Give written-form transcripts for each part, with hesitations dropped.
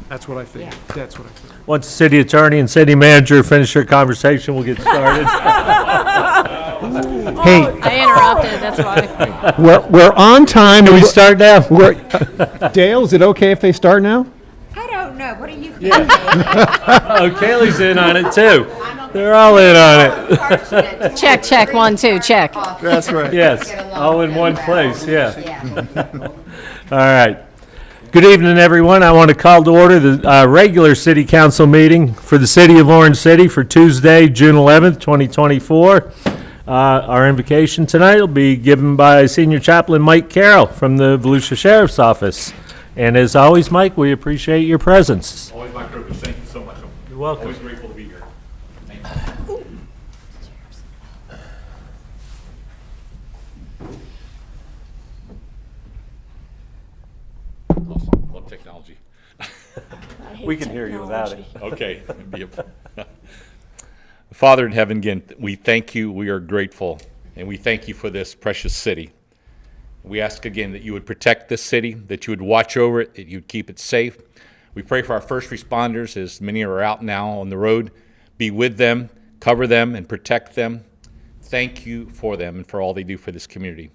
That's what I figured. That's what I figured. Once the city attorney and city manager finish their conversation, we'll get started. Hey, I interrupted, that's why. we're on time. Can we start now? Dale, is it okay if they start now? I don't know. What do you think? Oh, Kaylee's in on it too. They're all in on it. Check, check, 1, 2, check. That's right. Yes, all in one place, yeah. All right. Good evening, everyone. I want to call to order the regular city council meeting for the city of Orange City for Tuesday, June 11th, 2024. Our invocation tonight will be given by Senior Chaplain Mike Carroll from the Volusia Sheriff's Office. And as always, Mike, we appreciate your presence. Always my privilege. Thank you so much. You're welcome. Always grateful to be here. Thank you. Awesome. Love technology. We can hear you without it. Okay. Father in heaven, again, we thank you. We are grateful. And we thank you for this precious city. We ask again that you would protect this city, that you would watch over it, that you would keep it safe. We pray for our first responders, as many are out now on the road. Be with them, cover them, and protect them. Thank you for them and for all they do for this community.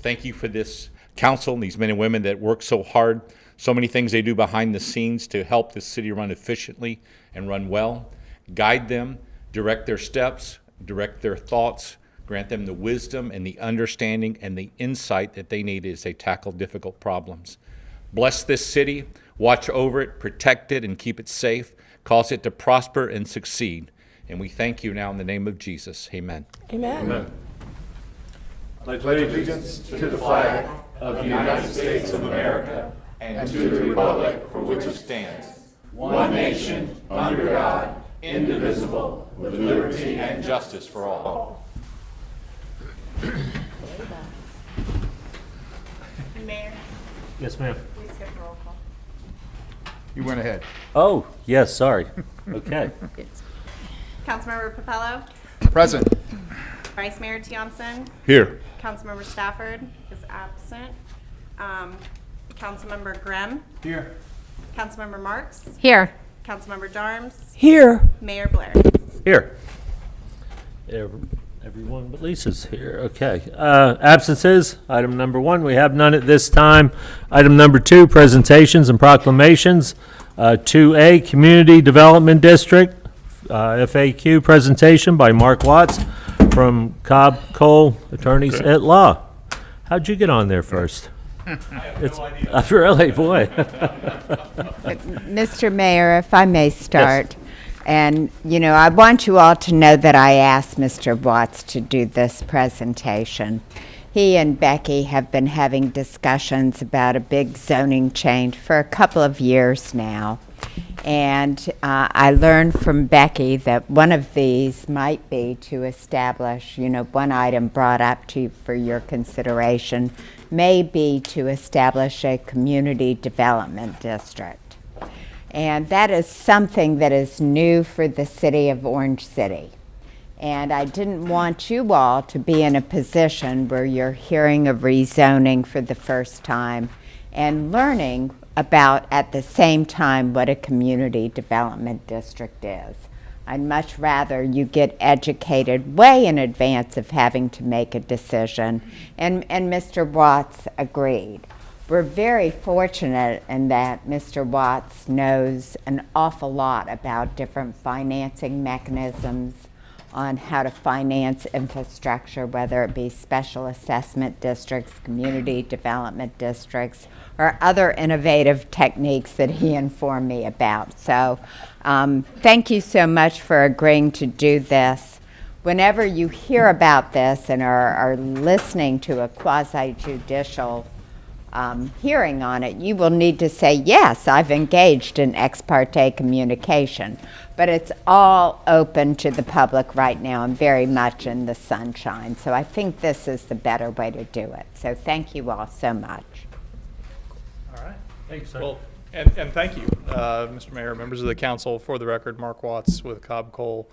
Thank you for this council and these men and women that work so hard. So many things they do behind the scenes to help this city run efficiently and run well. Guide them, direct their steps, direct their thoughts, grant them the wisdom and the understanding and the insight that they need as they tackle difficult problems. Bless this city, watch over it, protect it, and keep it safe. Cause it to prosper and succeed. And we thank you now in the name of Jesus. Amen. Amen. Pledge allegiance to the flag of the United States of America and to the republic for which it stands, one nation, under God, indivisible, with liberty and justice for all. Mayor, Yes, ma'am. please skip roll call. You went ahead. Oh, yes, sorry. Okay. Councilmember Papello, Present. Vice Mayor Tiongson, Here. Councilmember Stafford is absent. Councilmember Grimm, Here. Councilmember Marks, Here. Councilmember Jarms, Here. Mayor Blair. Here. Everyone but Lisa's here. Okay. Absences, item number 1, we have none at this time. Item number 2, presentations and proclamations. 2A, Community Development District, FAQ presentation by Mark Watts from Cobb Cole Attorneys at Law. How'd you get on there first? It's really, boy. Mr. Mayor, if I may start, and, you know, I want you all to know that I asked Mr. Watts to do this presentation. He and Becky have been having discussions about a big zoning change for a couple of years now. And I learned from Becky that one of these might be to establish, you know, one item brought up to you for your consideration may be to establish a community development district. And that is something that is new for the city of Orange City. And I didn't want you all to be in a position where you're hearing of rezoning for the first time and learning about at the same time what a community development district is. I'd much rather you get educated way in advance of having to make a decision. And Mr. Watts agreed. We're very fortunate in that Mr. Watts knows an awful lot about different financing mechanisms on how to finance infrastructure, whether it be special assessment districts, community development districts, or other innovative techniques that he informed me about. So thank you so much for agreeing to do this. Whenever you hear about this and are listening to a quasi-judicial hearing on it, you will need to say, yes, I've engaged in ex parte communication. But it's all open to the public right now and very much in the sunshine. So I think this is the better way to do it. So thank you all so much. All right. Thanks, sir. Well, and thank you, Mr. Mayor, members of the council. For the record, Mark Watts with Cobb Cole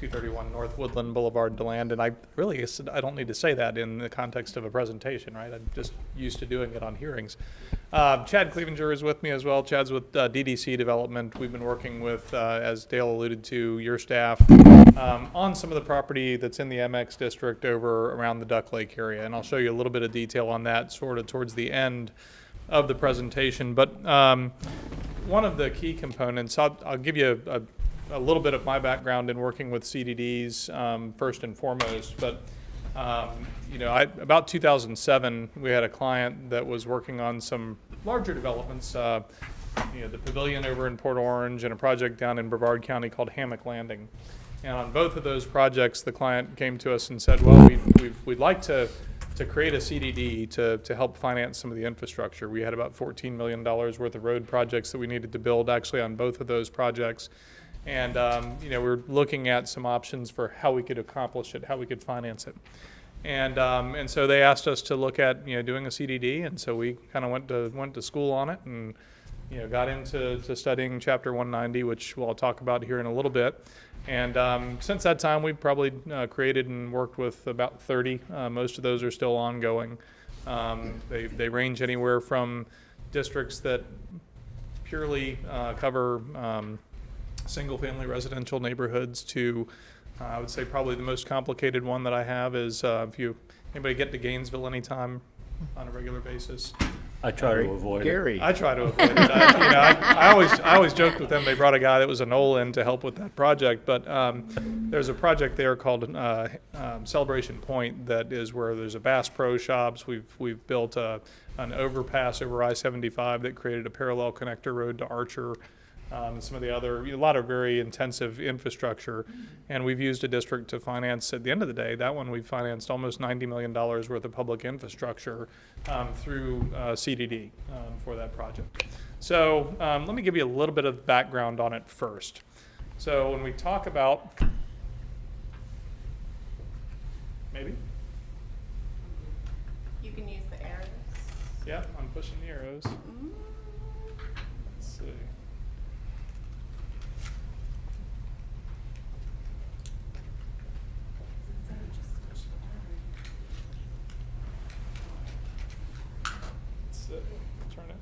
231 North Woodland Boulevard, DeLand. And I really, I don't need to say that in the context of a presentation, right? I'm just used to doing it on hearings. Chad Clevenger is with me as well. Chad's with DDC Development. We've been working with, as Dale alluded to, your staff on some of the property that's in the MX district over around the Duck Lake area. And I'll show you a little bit of detail on that sort of towards the end of the presentation. But one of the key components, I'll give you a little bit of my background in working with CDDs first and foremost. But you know, about 2007, we had a client that was working on some larger developments. You know, the pavilion over in Port Orange and a project down in Brevard County called Hammock Landing. And on both of those projects, the client came to us and said, well, we'd like to create a CDD to help finance some of the infrastructure. We had about $14 million worth of road projects that we needed to build actually on both of those projects. And, you know, we're looking at some options for how we could accomplish it, how we could finance it. And so they asked us to look at, you know, doing a CDD. And so we kind of went to school on it and, you know, got into studying Chapter 190, which we'll talk about here in a little bit. And since that time, we've probably created and worked with about 30. Most of those are still ongoing. They range anywhere from districts that purely cover single-family residential neighborhoods to, I would say probably the most complicated one that I have is if anybody get to Gainesville anytime on a regular basis. I try to avoid it. Gary. I try to avoid it. I always joked with them. They brought a guy that was a Nolan to help with that project. But there's a project there called Celebration Point that is where there's a Bass Pro Shops. We've built an overpass over I-75 that created a parallel connector road to Archer. And some of the other, a lot of very intensive infrastructure. And we've used a district to finance, at the end of the day, that one we've financed almost $90 million worth of public infrastructure through CDD for that project. So let me give you a little bit of background on it first. So when we talk about, maybe? You can use the arrows. Yeah, I'm pushing the arrows. Let's see. Turn it.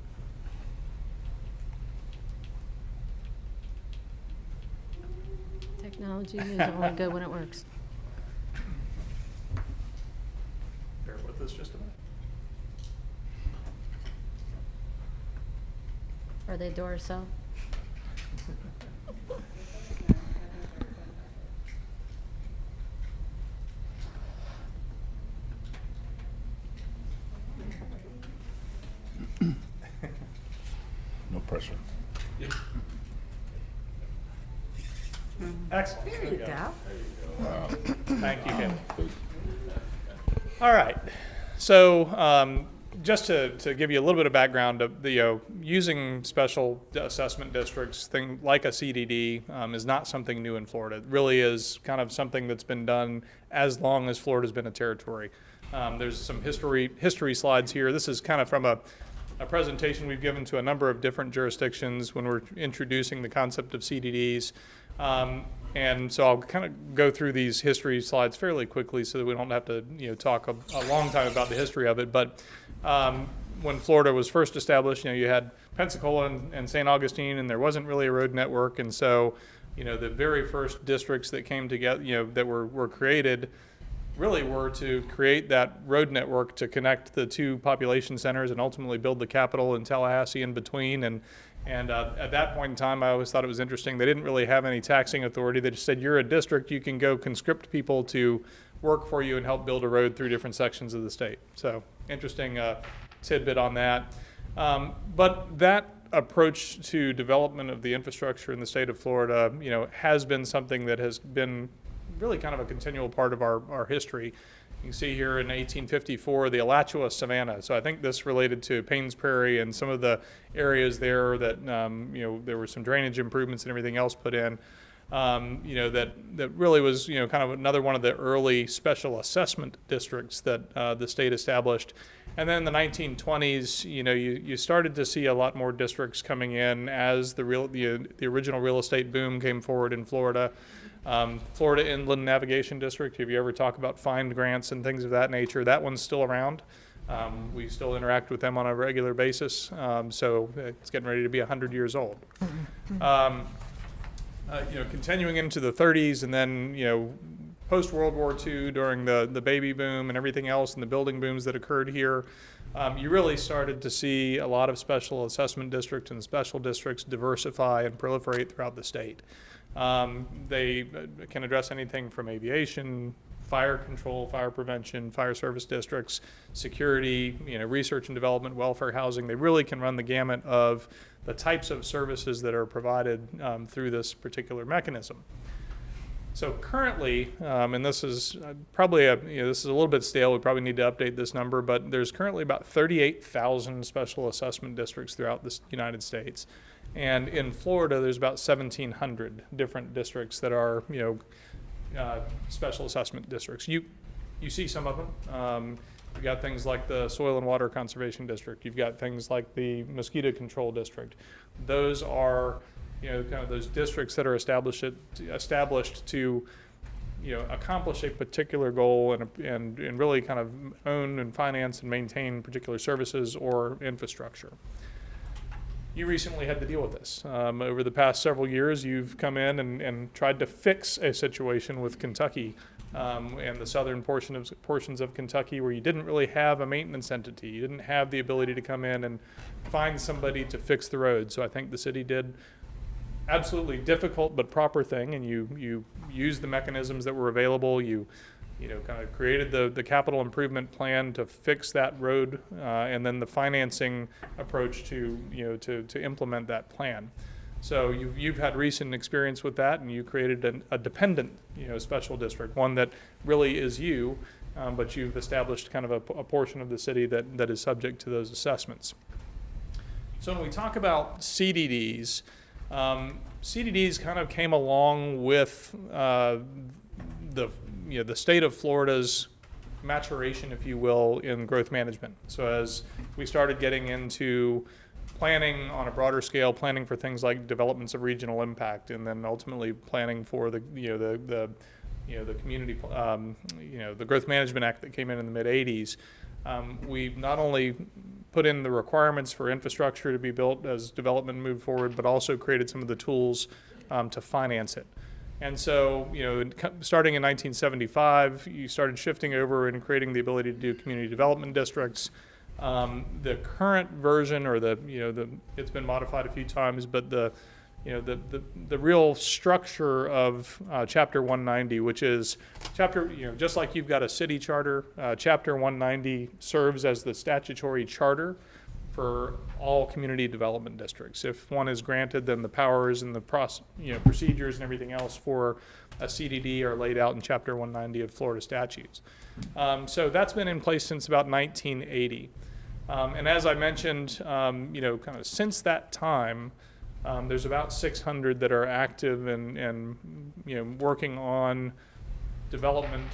Technology is only good when it works. Bear with us just a minute. Are they doors so? No pressure. Excellent. There you go. Wow. Thank you, Kim. All right. So just to give you a little bit of background, of the, using special assessment districts, thing like a CDD, is not something new in Florida. It really is kind of something that's been done as long as Florida's been a territory. There's some history slides here. This is kind of from a presentation we've given to a number of different jurisdictions when we're introducing the concept of CDDs. And so I'll kind of go through these history slides fairly quickly so that we don't have to talk a long time about the history of it. But when Florida was first established, you had Pensacola and St. Augustine, and there wasn't really a road network. And so the very first districts that came together, that were created, really were to create that road network to connect the two population centers and ultimately build the capital in Tallahassee in between. And at that point in time, I always thought it was interesting. They didn't really have any taxing authority. They just said, you're a district, you can go conscript people to work for you and help build a road through different sections of the state. So interesting tidbit on that. But that approach to development of the infrastructure in the state of Florida, has been something that has been really kind of a continual part of our history. You can see here in 1854, the Alachua Savannah. So I think this related to Paynes Prairie and some of the areas there that, there were some drainage improvements and everything else put in. you know, that really was, you know, kind of another one of the early special assessment districts that the state established. And then in the 1920s, you know, you started to see a lot more districts coming in as the original real estate boom came forward in Florida. Florida Inland Navigation District, if you ever talk about find grants and things of that nature, that one's still around. We still interact with them on a regular basis, so it's getting ready to be 100 years old. You know, continuing into the 30s, and then, you know, post-World War II, during the baby boom and everything else, and the building booms that occurred here, you really started to see a lot of special assessment districts and special districts diversify and proliferate throughout the state. They can address anything from aviation, fire control, fire prevention, fire service districts, security, you know, research and development, welfare, housing. They really can run the gamut of the types of services that are provided through this particular mechanism. So currently, and this is probably this is a little bit stale. We probably need to update this number, but there's currently about 38,000 special assessment districts throughout the United States. And in Florida, there's about 1,700 different districts that are, you know, special assessment districts. You see some of them. You've got things like the Soil and Water Conservation District. You've got things like the Mosquito Control District. Those are, you know, kind of those districts that are established to, you know, accomplish a particular goal and really kind of own and finance and maintain particular services or infrastructure. You recently had to deal with this. Over the past several years, you've come in and tried to fix a situation with Kentucky and the southern portions of Kentucky where you didn't really have a maintenance entity. You didn't have the ability to come in and find somebody to fix the road. So I think the city did absolutely difficult but proper thing, and you used the mechanisms that were available. You know, kind of created the capital improvement plan to fix that road, and then the financing approach to, you know, to implement that plan. So you've had recent experience with that, and you created a dependent, you know, special district, one that really is you, but you've established kind of a portion of the city that is subject to those assessments. So when we talk about CDDs, CDDs kind of came along with the state of Florida's maturation, if you will, in growth management. So as we started getting into planning on a broader scale, planning for things like developments of regional impact, and then ultimately planning for the community, the Growth Management Act that came in the mid '80s, we not only put in the requirements for infrastructure to be built as development moved forward, but also created some of the tools to finance it. And so, you know, starting in 1975, you started shifting over and creating the ability to do community development districts. The current version, or it's been modified a few times, but the real structure of Chapter 190, which is just like you've got a city charter, Chapter 190 serves as the statutory charter for all community development districts. If one is granted, then the powers and the procedures and everything else for a CDD are laid out in Chapter 190 of Florida statutes. So that's been in place since about 1980. And as I mentioned, kind of since that time, there's about 600 that are active and working on development,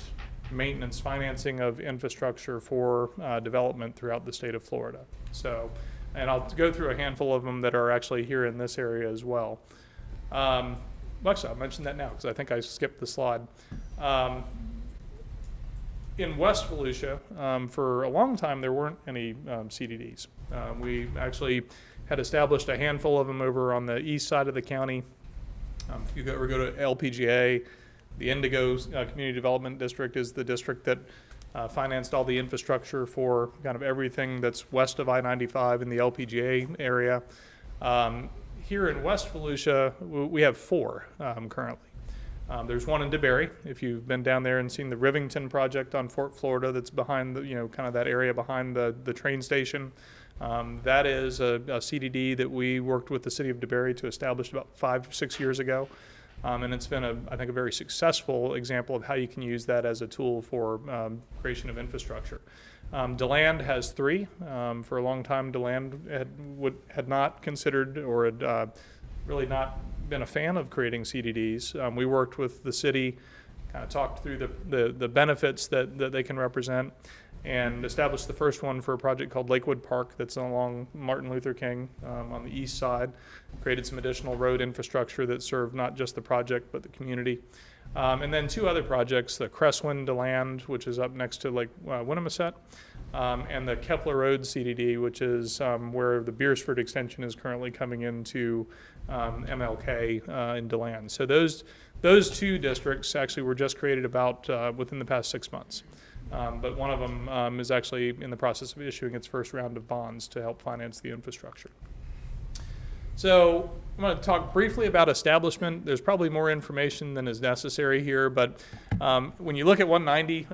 maintenance, financing of infrastructure for development throughout the state of Florida. So, and I'll go through a handful of them that are actually here in this area as well. Actually, I'll mention that now because I think I skipped the slide. In West Volusia, for a long time, there weren't any CDDs. We actually had established a handful of them over on the east side of the county. If you go to LPGA, the Indigo Community Development District is the district that financed all the infrastructure for kind of everything that's west of I-95 in the LPGA area. Here in West Volusia, we have 4 currently. There's one in DeBary. If you've been down there and seen the Rivington project on Fort Florida, that's behind the, kind of that area behind the train station. That is a CDD that we worked with the city of DeBary to establish about 5-6 years ago. And it's been, I think, a very successful example of how you can use that as a tool for creation of infrastructure. DeLand has 3. For a long time, DeLand had not considered or had really not been a fan of creating CDDs. We worked with the city, kind of talked through the benefits that they can represent, and established the first one for a project called Lakewood Park that's along Martin Luther King on the east side. Created some additional road infrastructure that served not just the project but the community. And then 2 other projects, the Cresswind DeLand, which is up next to Lake Winnemucet, and the Kepler Road CDD, which is where the Beersford extension is currently coming into MLK in DeLand. So those 2 districts actually were just created about within the past 6 months. But one of them is actually in the process of issuing its first round of bonds to help finance the infrastructure. So I'm going to talk briefly about establishment. There's probably more information than is necessary here, but when you look at 190,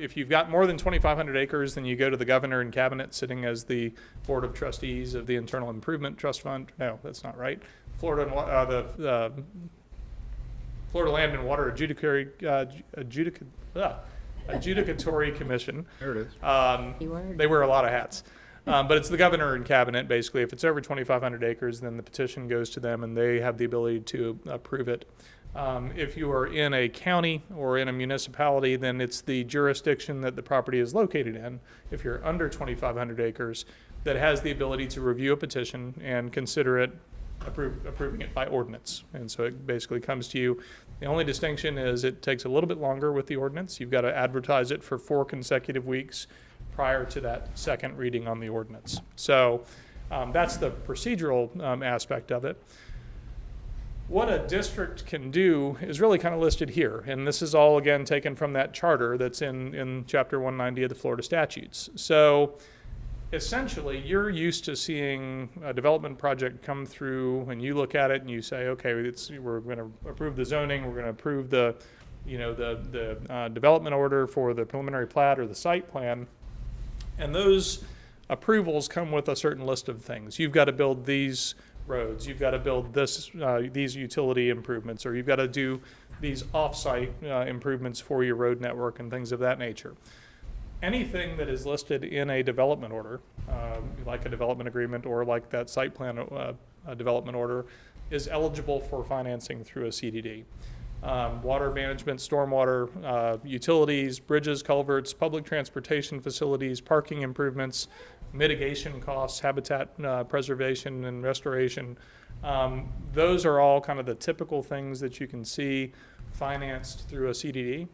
if you've got more than 2,500 acres, then you go to the governor and cabinet sitting as the board of trustees of the Internal Improvement Trust Fund. No, that's not right. Florida Land and Water Adjudicatory Commission. There it is. Keyword. They wear a lot of hats. But it's the governor and cabinet, basically. If it's over 2,500 acres, then the petition goes to them, and they have the ability to approve it. If you are in a county or in a municipality, then it's the jurisdiction that the property is located in, if you're under 2,500 acres, that has the ability to review a petition and consider it, approving it by ordinance. And so it basically comes to you. The only distinction is it takes a little bit longer with the ordinance. You've got to advertise it for 4 consecutive weeks prior to that second reading on the ordinance. So that's the procedural aspect of it. What a district can do is really kind of listed here. And this is all, again, taken from that charter that's in Chapter 190 of the Florida statutes. So essentially, you're used to seeing a development project come through, and you look at it and you say, okay, we're going to approve the zoning, we're going to approve the development order for the preliminary plat or the site plan. And those approvals come with a certain list of things. You've got to build these roads, you've got to build these utility improvements, or you've got to do these off-site improvements for your road network and things of that nature. Anything that is listed in a development order, like a development agreement or like that site plan development order, is eligible for financing through a CDD. Water management, stormwater, utilities, bridges, culverts, public transportation facilities, parking improvements, mitigation costs, habitat preservation and restoration. Those are all kind of the typical things that you can see financed through a CDD.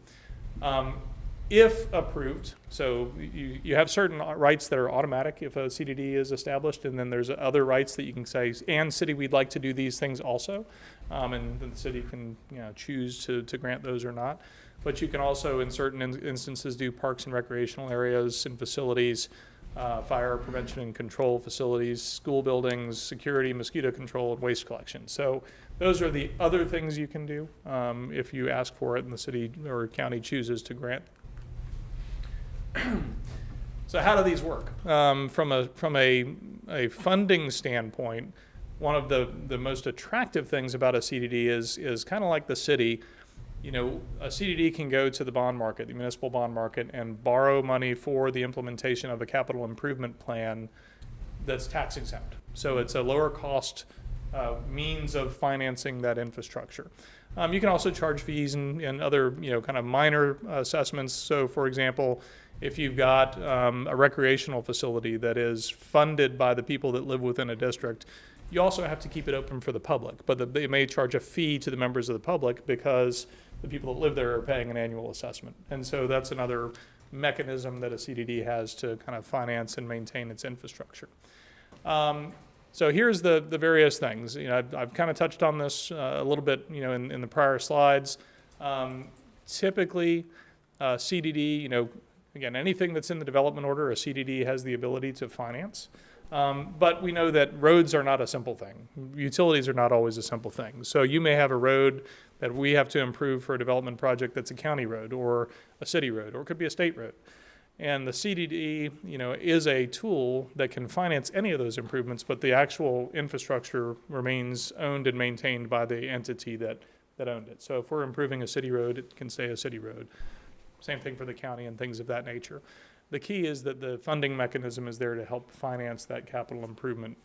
If approved, so you have certain rights that are automatic if a CDD is established, and then there's other rights that you can say, and city, we'd like to do these things also, and the city can choose to grant those or not. But you can also, in certain instances, do parks and recreational areas and facilities, fire prevention and control facilities, school buildings, security, mosquito control, and waste collection. So those are the other things you can do if you ask for it and the city or county chooses to grant. So how do these work? From a funding standpoint, one of the most attractive things about a CDD is kind of like the city. A CDD can go to the bond market, the municipal bond market, and borrow money for the implementation of a capital improvement plan that's tax exempt. So it's a lower cost means of financing that infrastructure. You can also charge fees and other kind of minor assessments. So for example, if you've got a recreational facility that is funded by the people that live within a district, you also have to keep it open for the public. But they may charge a fee to the members of the public because the people that live there are paying an annual assessment. And so that's another mechanism that a CDD has to kind of finance and maintain its infrastructure. So here's the various things. I've kind of touched on this a little bit, in the prior slides. Typically, CDD, again, anything that's in the development order, a CDD has the ability to finance. But we know that roads are not a simple thing. Utilities are not always a simple thing. So you may have a road that we have to improve for a development project that's a county road or a city road, or it could be a state road. And the CDD, is a tool that can finance any of those improvements, but the actual infrastructure remains owned and maintained by the entity that owned it. So if we're improving a city road, it can stay a city road. Same thing for the county and things of that nature. The key is that the funding mechanism is there to help finance that capital improvement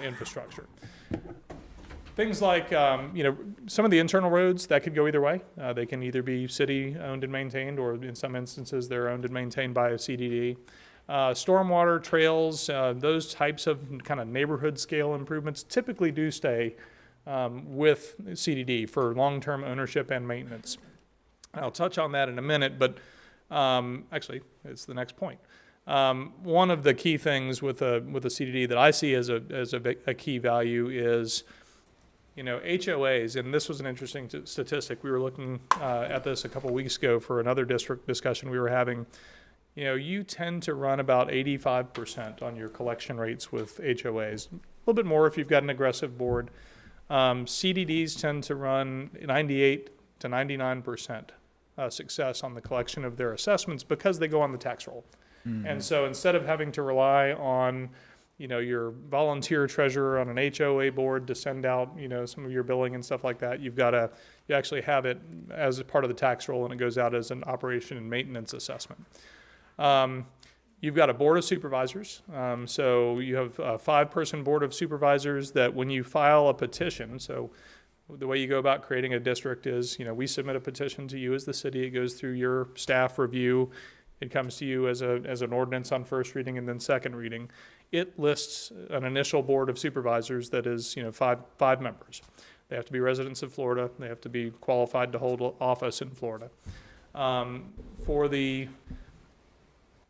infrastructure. Things like, some of the internal roads, that could go either way. They can either be city-owned and maintained, or in some instances, they're owned and maintained by a CDD. Stormwater, trails, those types of kind of neighborhood scale improvements typically do stay with CDD for long-term ownership and maintenance. I'll touch on that in a minute, but actually, it's the next point. One of the key things with a CDD that I see as a key value is, HOAs, and this was an interesting statistic. We were looking at this a couple weeks ago for another district discussion we were having. You tend to run about 85% on your collection rates with HOAs. A little bit more if you've got an aggressive board. CDDs tend to run 98 to 99% success on the collection of their assessments because they go on the tax roll. And so instead of having to rely on, your volunteer treasurer on an HOA board to send out, some of your billing and stuff like that, you actually have it as a part of the tax roll, and it goes out as an operation and maintenance assessment. You've got a board of supervisors. So you have a 5-person board of supervisors that when you file a petition, so the way you go about creating a district is, we submit a petition to you as the city. It goes through your staff review. It comes to you as an ordinance on first reading and then second reading. It lists an initial board of supervisors that is, 5 members. They have to be residents of Florida. They have to be qualified to hold office in Florida.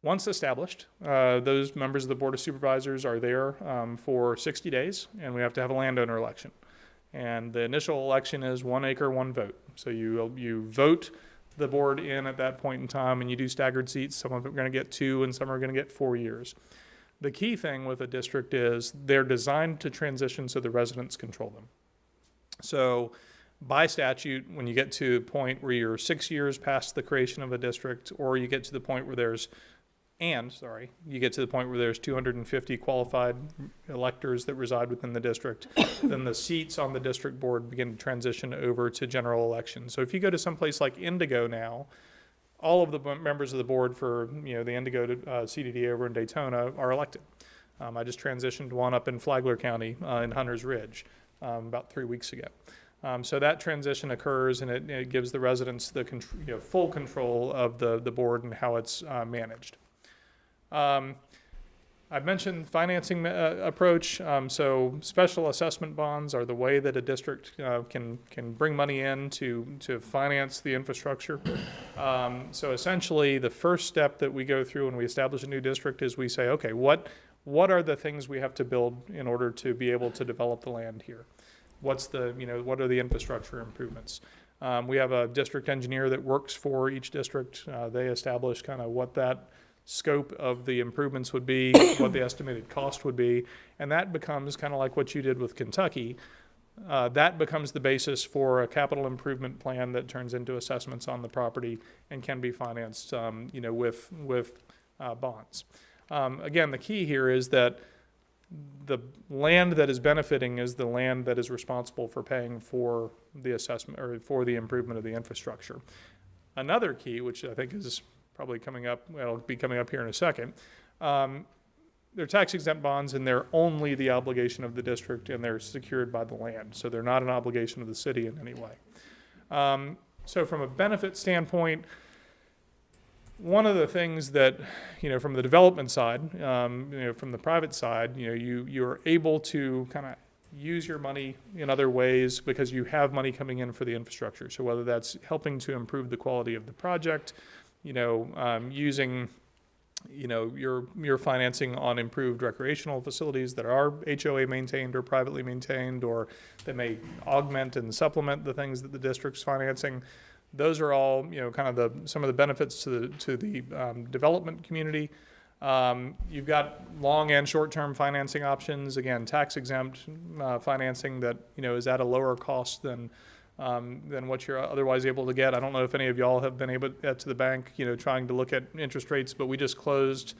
Once established, those members of the Board of Supervisors are there for 60 days, and we have to have a landowner election. And the initial election is 1 acre, 1 vote. So you vote the board in at that point in time, and you do staggered seats. Some of them are going to get 2, and some are going to get 4 years. The key thing with a district is they're designed to transition so the residents control them. So by statute, when you get to a point where you're 6 years past the creation of a district, or you get to the point where there's 250 qualified electors that reside within the district, then the seats on the district board begin to transition over to general elections. So if you go to some place like Indigo now, all of the members of the board for the Indigo CDD over in Daytona are elected. I just transitioned one up in Flagler County in Hunters Ridge about 3 weeks ago. So that transition occurs, and it gives the residents the full control of the board and how it's managed. I've mentioned financing approach. So special assessment bonds are the way that a district can bring money in to finance the infrastructure. So essentially, the first step that we go through when we establish a new district is we say, okay, what are the things we have to build in order to be able to develop the land here? What are the infrastructure improvements? We have a district engineer that works for each district. They establish kind of what that scope of the improvements would be, what the estimated cost would be, and that becomes kind of like what you did with Kentucky. That becomes the basis for a capital improvement plan that turns into assessments on the property and can be financed, with bonds. Again, the key here is that the land that is benefiting is the land that is responsible for paying for the assessment or for the improvement of the infrastructure. Another key, which I think is probably coming up, it'll be coming up here in a second, they're tax exempt bonds, and they're only the obligation of the district, and they're secured by the land. So they're not an obligation of the city in any way. So from a benefit standpoint, one of the things that, from the development side, from the private side, you're able to kind of use your money in other ways because you have money coming in for the infrastructure. So whether that's helping to improve the quality of the project, using, your financing on improved recreational facilities that are HOA maintained or privately maintained, or that may augment and supplement the things that the district's financing. Those are all, kind of some of the benefits to the development community. You've got long and short-term financing options. Again, tax-exempt financing that is at a lower cost than what you're otherwise able to get. I don't know if any of y'all have been able to get to the bank, trying to look at interest rates, but we just closed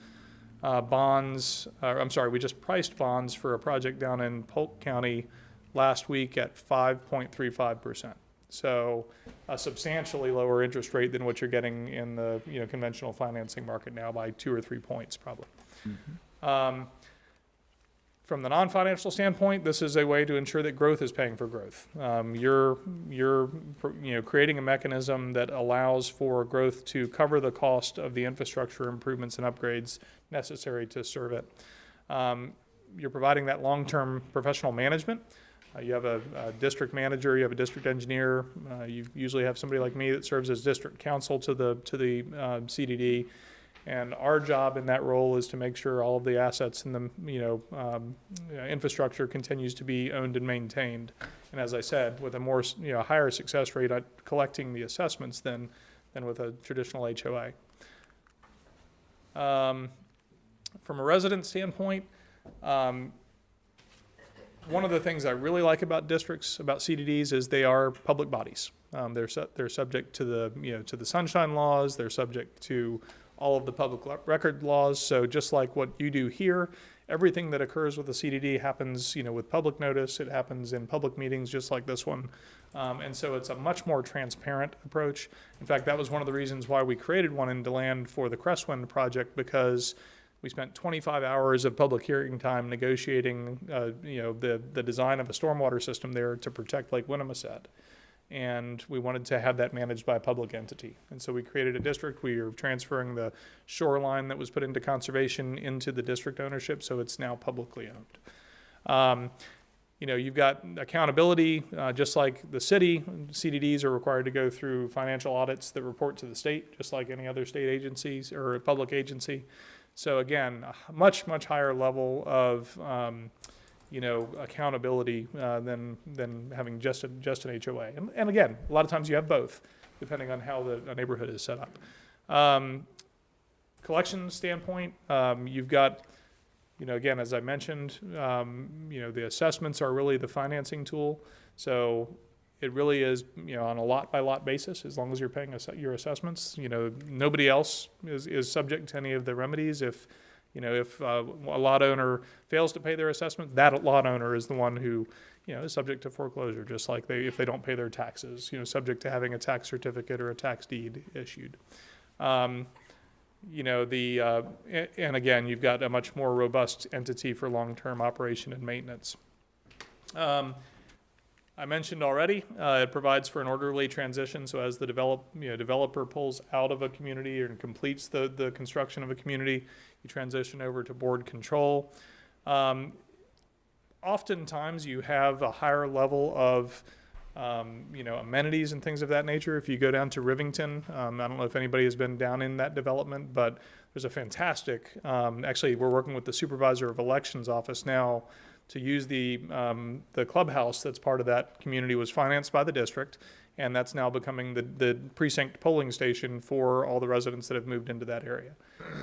we just priced bonds for a project down in Polk County last week at 5.35%. So a substantially lower interest rate than what you're getting in the conventional financing market now by 2 or 3 points probably. From the non-financial standpoint, this is a way to ensure that growth is paying for growth. You're creating a mechanism that allows for growth to cover the cost of the infrastructure improvements and upgrades necessary to serve it. You're providing that long-term professional management. You have a district manager, you have a district engineer. You usually have somebody like me that serves as district counsel to the CDD. And our job in that role is to make sure all of the assets and the infrastructure continues to be owned and maintained. And as I said, with a more higher success rate at collecting the assessments than with a traditional HOA. From a resident standpoint, one of the things I really like about districts, about CDDs, is they are public bodies. They're subject to the sunshine laws. They're subject to all of the public record laws. So just like what you do here, everything that occurs with a CDD happens, with public notice. It happens in public meetings, just like this one. And so it's a much more transparent approach. In fact, that was one of the reasons why we created one in DeLand for the Crestwind project, because we spent 25 hours of public hearing time negotiating, the design of a stormwater system there to protect Lake Winnimisset. And we wanted to have that managed by a public entity. And so we created a district. We are transferring the shoreline that was put into conservation into the district ownership, so it's now publicly owned. You've got accountability, just like the city. CDDs are required to go through financial audits that report to the state, just like any other state agencies or a public agency. So again, a much, much higher level of accountability than having just an HOA. And again, a lot of times you have both, depending on how the neighborhood is set up. Collection standpoint, you've got, again, as I mentioned, the assessments are really the financing tool. So it really is, on a lot by lot basis, as long as you're paying your assessments. Nobody else is subject to any of the remedies. If a lot owner fails to pay their assessment, that lot owner is the one who, is subject to foreclosure, just like if they don't pay their taxes, subject to having a tax certificate or a tax deed issued. And again, you've got a much more robust entity for long-term operation and maintenance. I mentioned already, it provides for an orderly transition. So as the developer pulls out of a community and completes the construction of a community, you transition over to board control. Oftentimes you have a higher level of amenities and things of that nature. If you go down to Rivington, I don't know if anybody has been down in that development, but there's a fantastic, actually we're working with the supervisor of elections office now to use the clubhouse that's part of that community. Was financed by the district, and that's now becoming the precinct polling station for all the residents that have moved into that area.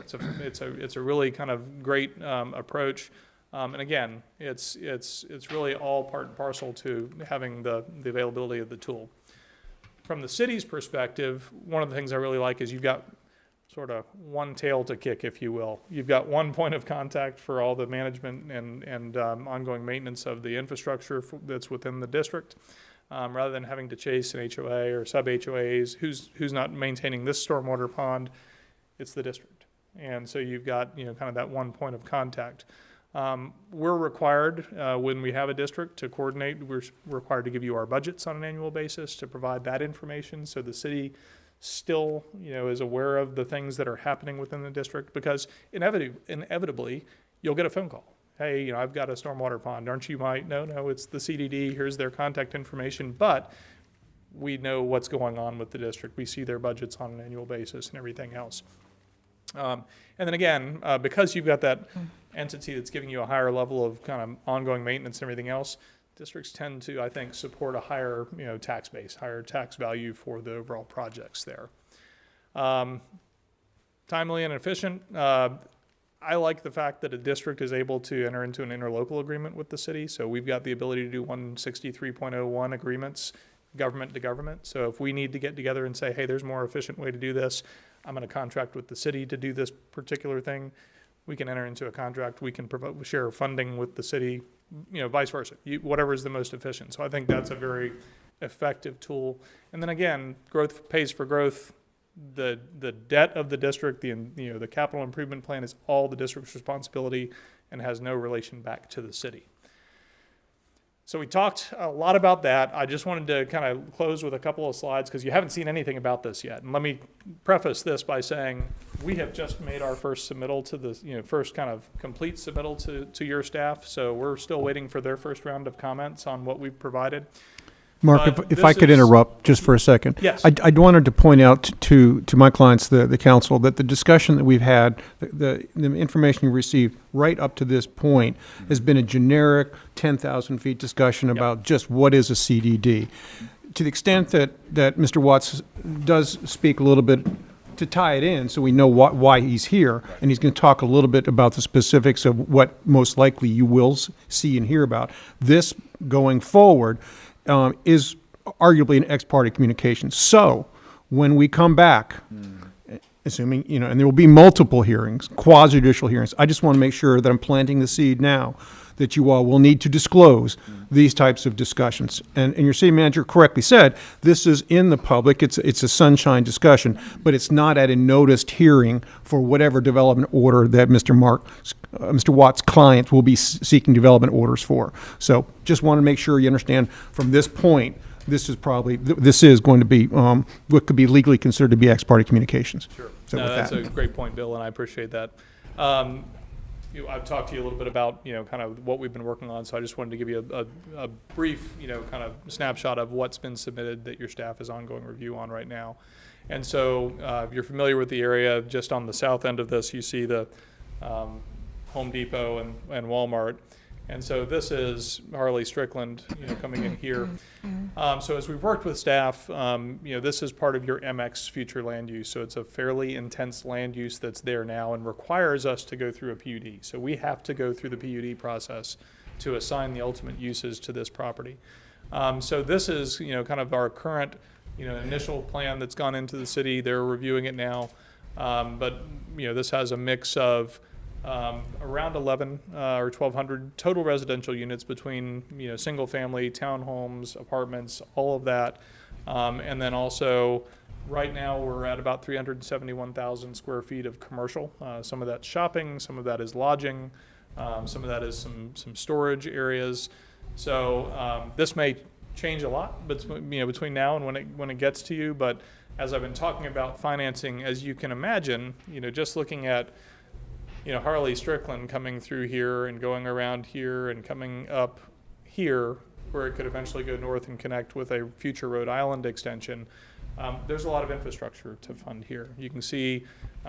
It's a really kind of great approach. And again, it's really all part and parcel to having the availability of the tool. From the city's perspective, one of the things I really like is you've got sort of one tail to kick, if you will. You've got one point of contact for all the management and ongoing maintenance of the infrastructure that's within the district, rather than having to chase an HOA or sub-HOAs. Who's not maintaining this stormwater pond? It's the district. And so you've got kind of that one point of contact. We're required, when we have a district, to coordinate. We're required to give you our budgets on an annual basis to provide that information, so the city still, is aware of the things that are happening within the district, because inevitably you'll get a phone call. Hey, I've got a stormwater pond. Aren't you No, it's the CDD. Here's their contact information. But we know what's going on with the district. We see their budgets on an annual basis and everything else. And then again, because you've got that entity that's giving you a higher level of kind of ongoing maintenance and everything else, districts tend to, I think, support a higher, tax base, higher tax value for the overall projects there. Timely and efficient. I like the fact that a district is able to enter into an interlocal agreement with the city. So we've got the ability to do 163.01 agreements, government to government. So if we need to get together and say, hey, there's a more efficient way to do this, I'm going to contract with the city to do this particular thing, we can enter into a contract. We can share funding with the city, vice versa, whatever is the most efficient. So I think that's a very effective tool. And then again, growth pays for growth. The debt of the district, the capital improvement plan is all the district's responsibility. and has no relation back to the city. So we talked a lot about that. I just wanted to kind of close with a couple of slides because you haven't seen anything about this yet. And let me preface this by saying we have just made our first submittal to the, first kind of complete submittal to your staff. So we're still waiting for their first round of comments on what we've provided. Mark, But if I this could is- interrupt just for a second. Yes. I wanted to point out to my clients, the council, that the discussion that we've had, the information you received right up to this point has been a generic 10,000 feet discussion about just what is a CDD. To the extent that Mr. Watts does speak a little bit to tie it in so we know why he's here, and he's going to talk a little bit about the specifics of what most likely you will see and hear about. This going forward is arguably an ex parte communication. So when we come back, assuming, and there will be multiple hearings, quasi-judicial hearings, I just want to make sure that I'm planting the seed now that you all will need to disclose these types of discussions. And your city manager correctly said, this is in the public, it's a sunshine discussion, but it's not at a noticed hearing for whatever development order that Mr. Watt's client will be seeking development orders for. So just want to make sure you understand from this point, this is going to be what could be legally considered to be ex parte communications. Sure. So No, with that's that. a great point, Bill, and I appreciate that. I've talked to you a little bit about, kind of what we've been working on, so I just wanted to give you a brief, kind of snapshot of what's been submitted that your staff is ongoing review on right now. And so if you're familiar with the area, just on the south end of this, you see the Home Depot and Walmart. And so this is Harley Strickland, coming in here. So as we've worked with staff, this is part of your MX future land use. So it's a fairly intense land use that's there now and requires us to go through a PUD. So we have to go through the PUD process to assign the ultimate uses to this property. So this is, kind of our current, initial plan that's gone into the city. They're reviewing it now. But this has a mix of around 11 or 1,200 total residential units between, single family, townhomes, apartments, all of that. And then also, right now, we're at about 371,000 square feet of commercial. Some of that's shopping, some of that is lodging, some of that is some storage areas. So this may change a lot, but between now and when it gets to you. But as I've been talking about financing, as you can imagine, just looking at Harley Strickland coming through here and going around here and coming up here where it could eventually go north and connect with a future Rhode Island extension. There's a lot of infrastructure to fund here. You can see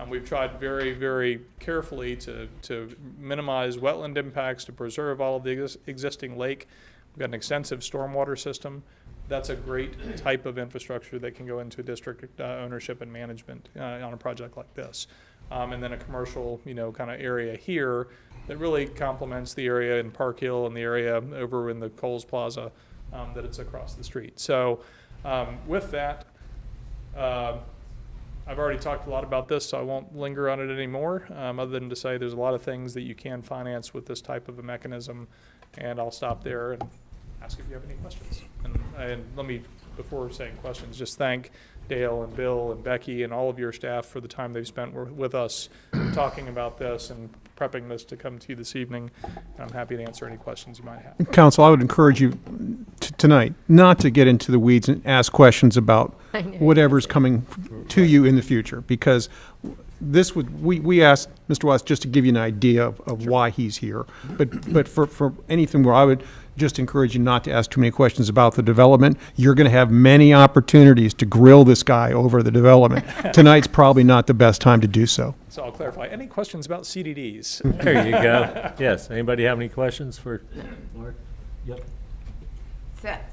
we've tried very, very carefully to minimize wetland impacts, to preserve all of the existing lake. We've got an extensive stormwater system. That's a great type of infrastructure that can go into district ownership and management on a project like this. And then a commercial, kind of area here that really complements the area in Park Hill and the area over in the Kohl's Plaza that it's across the street. So with that, I've already talked a lot about this, so I won't linger on it anymore, other than to say there's a lot of things that you can finance with this type of a mechanism, and I'll stop there and ask if you have any questions. And let me, before saying questions, just thank Dale and Bill and Becky and all of your staff for the time they've spent with us talking about this and prepping this to come to you this evening. I'm happy to answer any questions you might have. Council, I would encourage you tonight not to get into the weeds and ask questions about whatever's coming to you in the future, because we asked Mr. Watts just to give you an idea of why he's here. But for anything where I would just encourage you not to ask too many questions about the development. You're going to have many opportunities to grill this guy over the development. Tonight's probably not the best time to do so. So I'll clarify. Any questions about CDDs? There you go. Yes, anybody have any questions for Mark? Yep.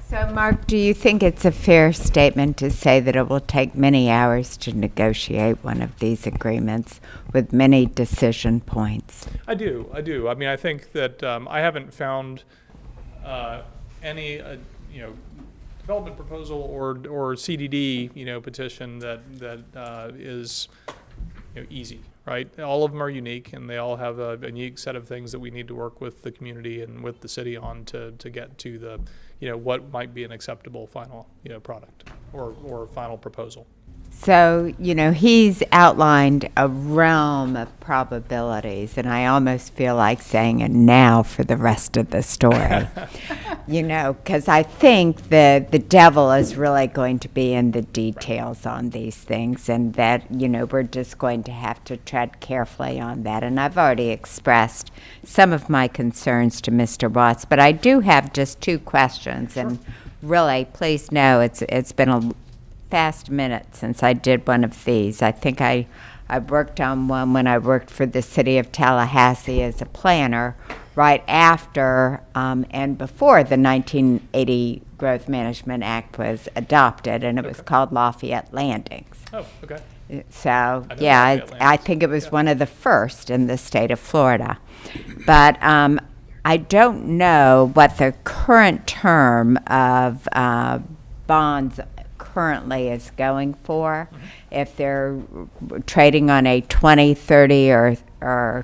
So, Mark, do you think it's a fair statement to say that it will take many hours to negotiate one of these agreements with many decision points? I do. I mean, I think that I haven't found any, development proposal or CDD, petition that is, easy, right? All of them are unique, and they all have a unique set of things that we need to work with the community and with the city on to get to the, what might be an acceptable final, product or final proposal. So, you know, he's outlined a realm of probabilities, and I almost feel like saying it now for the rest of the story. You know, because I think that the devil is really going to be in the details on these things, and that, you know, we're just going to have to tread carefully on that. And I've already expressed some of my concerns to Mr. Watts, but I do have just two questions. And really, please know it's been a fast minute since I did one of these. I think I worked on one when I worked for the city of Tallahassee as a planner right after and before the 1980 Growth Management Act was adopted, and it was called Lafayette Landings. Oh, okay. So, know yeah, Lafayette I Landings. think it was one of the first in the state of Florida. But I don't know what the current term of bonds currently is going for, if they're trading on a 20, 30, or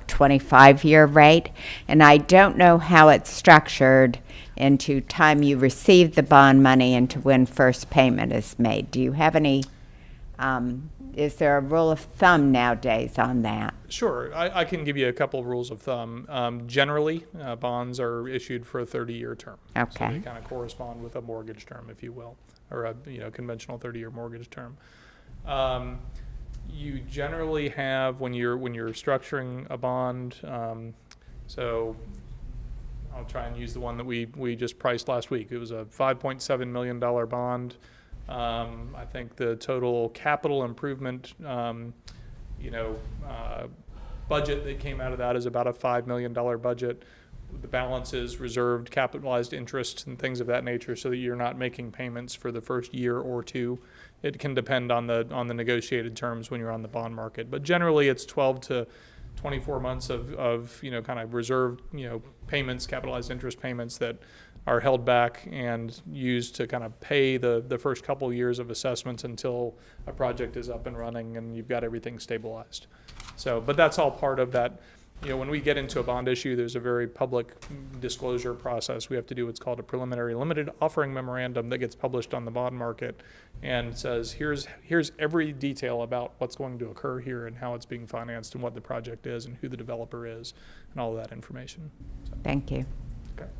25-year rate. And I don't know how it's structured into time you receive the bond money and to when first payment is made. Do you have any, is there a rule of thumb nowadays on that? Sure, I can give you a couple of rules of thumb. Generally, bonds are issued for a 30-year term. So Okay. they kind of correspond with a mortgage term, if you will, or a conventional 30-year mortgage term. You generally have, when you're structuring a bond, so I'll try and use the one that we just priced last week. It was a $5.7 million bond. I think the total capital improvement, budget that came out of that is about a $5 million budget. The balance is reserved capitalized interest and things of that nature, so that you're not making payments for the first year or two. It can depend on the negotiated terms when you're on the bond market, but generally it's 12 to 24 months of kind of reserved payments, capitalized interest payments that are held back and used to kind of pay the first couple years of assessments until a project is up and running and you've got everything stabilized. So, but that's all part of that. When we get into a bond issue, there's a very public disclosure process. We have to do what's called a preliminary limited offering memorandum that gets published on the bond market and says, here's every detail about what's going to occur here and how it's being financed and what the project is and who the developer is and all of that information. So, Thank you. okay.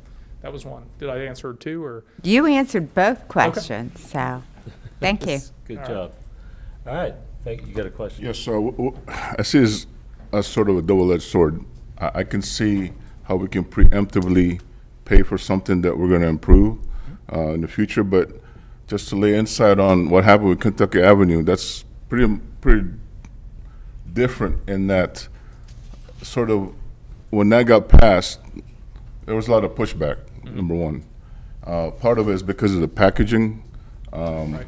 That was one. Did I answer two or? You answered both questions, so thank you. Good All job. All right, thank you. You got a question? Yes, so I see this as sort of a double-edged sword. I can see how we can preemptively pay for something that we're going to improve in the future, but just to lay insight on what happened with Kentucky Avenue, that's pretty different in that sort of when that got passed, there was a lot of pushback, number one. Part of it is because of the packaging, Right.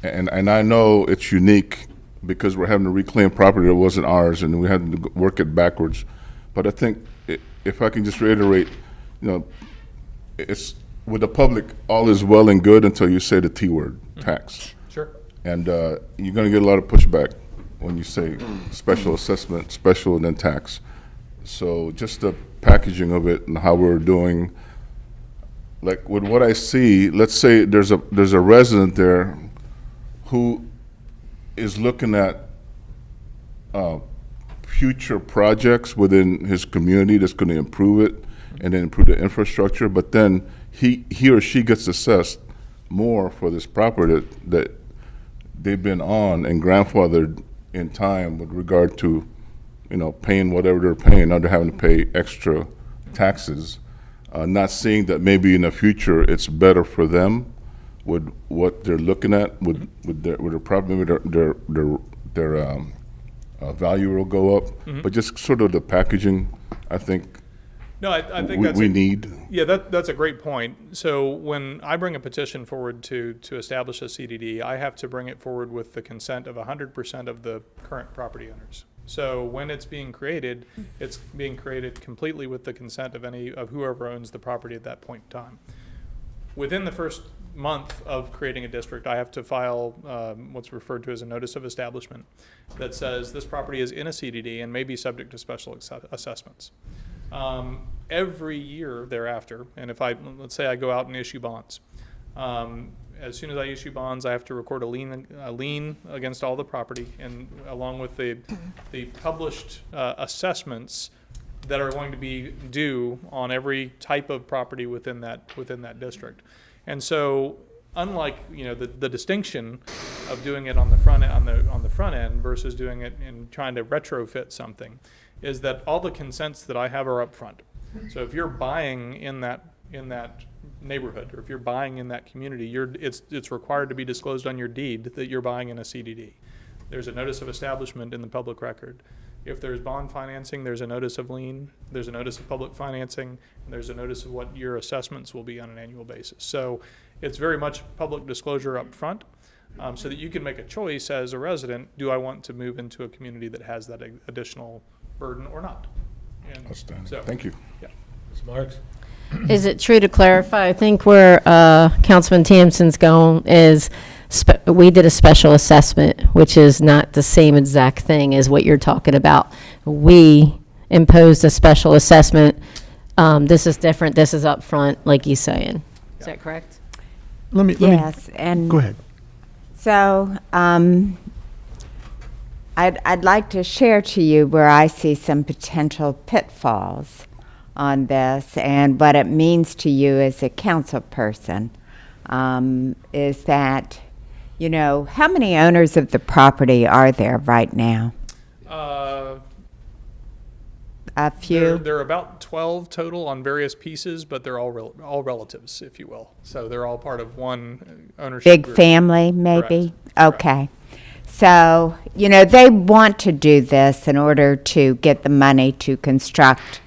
and I know it's unique because we're having to reclaim property that wasn't ours, and we had to work it backwards. But I think if I can just reiterate, it's with the public, all is well and good until you say the T word, tax. Sure. And you're going to get a lot of pushback when you say special assessment, special, and then tax. So just the packaging of it and how we're doing, like with what I see, let's say there's a resident there who is looking at future projects within his community that's going to improve it and then improve the infrastructure, but then he or she gets assessed more for this property that they've been on and grandfathered in time with regard to, paying whatever they're paying. Now they're having to pay extra taxes, not seeing that maybe in the future it's better for them with what they're looking at with their property, maybe their value will go up, but just sort of the packaging, I think No, I think we need. Yeah, that's a great point. So when I bring a petition forward to establish a CDD, I have to bring it forward with the consent of 100% of the current property owners. So when it's being created completely with the consent of whoever owns the property at that point in time. Within the first month of creating a district, I have to file what's referred to as a notice of establishment that says this property is in a CDD and may be subject to special assessments. Every year thereafter, and let's say I go out and issue bonds, as soon as I issue bonds, I have to record a lien against all the property, and along with the published assessments that are going to be due on every type of property within that district. And so, unlike, you know, the distinction of doing it on the front end versus doing it and trying to retrofit something, is that all the consents that I have are up front. So if you're buying in that neighborhood, or if you're buying in that community, it's required to be disclosed on your deed that you're buying in a CDD. There's a notice of establishment in the public record. If there's bond financing, there's a notice of lien, there's a notice of public financing, and there's a notice of what your assessments will be on an annual basis. So it's very much public disclosure up front, so that you can make a choice as a resident, do I want to move into a community that has that additional burden or not? And Outstanding. so, Thank you. yeah. Ms. Marks? Is it true to clarify, I think where Councilman Timpson's going is, we did a special assessment, which is not the same exact thing as what you're talking about. We imposed a special assessment. This is different, this is upfront, like he's saying. Is that correct? Let me, Yes, and go ahead. so I'd like to share to you where I see some potential pitfalls on this, and what it means to you as a council person, is that, you know, how many owners of the property are there right now? A few? There are about 12 total on various pieces, but they're all relatives, if you will. So they're all part of one ownership Big group. family, maybe? Correct. Okay. So, you know, they want to do this in order to get the money to construct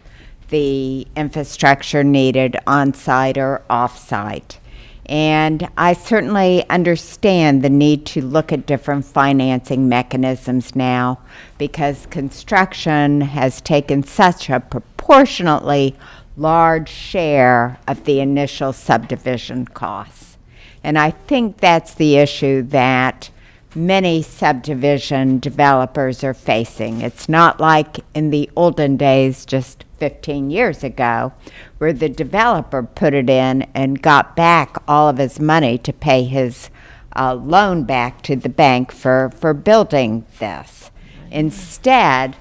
the infrastructure needed on-site or off-site. And I certainly understand the need to look at different financing mechanisms now, because construction has taken such a proportionately large share of the initial subdivision costs. And I think that's the issue that many subdivision developers are facing. It's not like in the olden days, just 15 years ago, where the developer put it in and got back all of his money to pay his loan back to the bank for building this. Instead,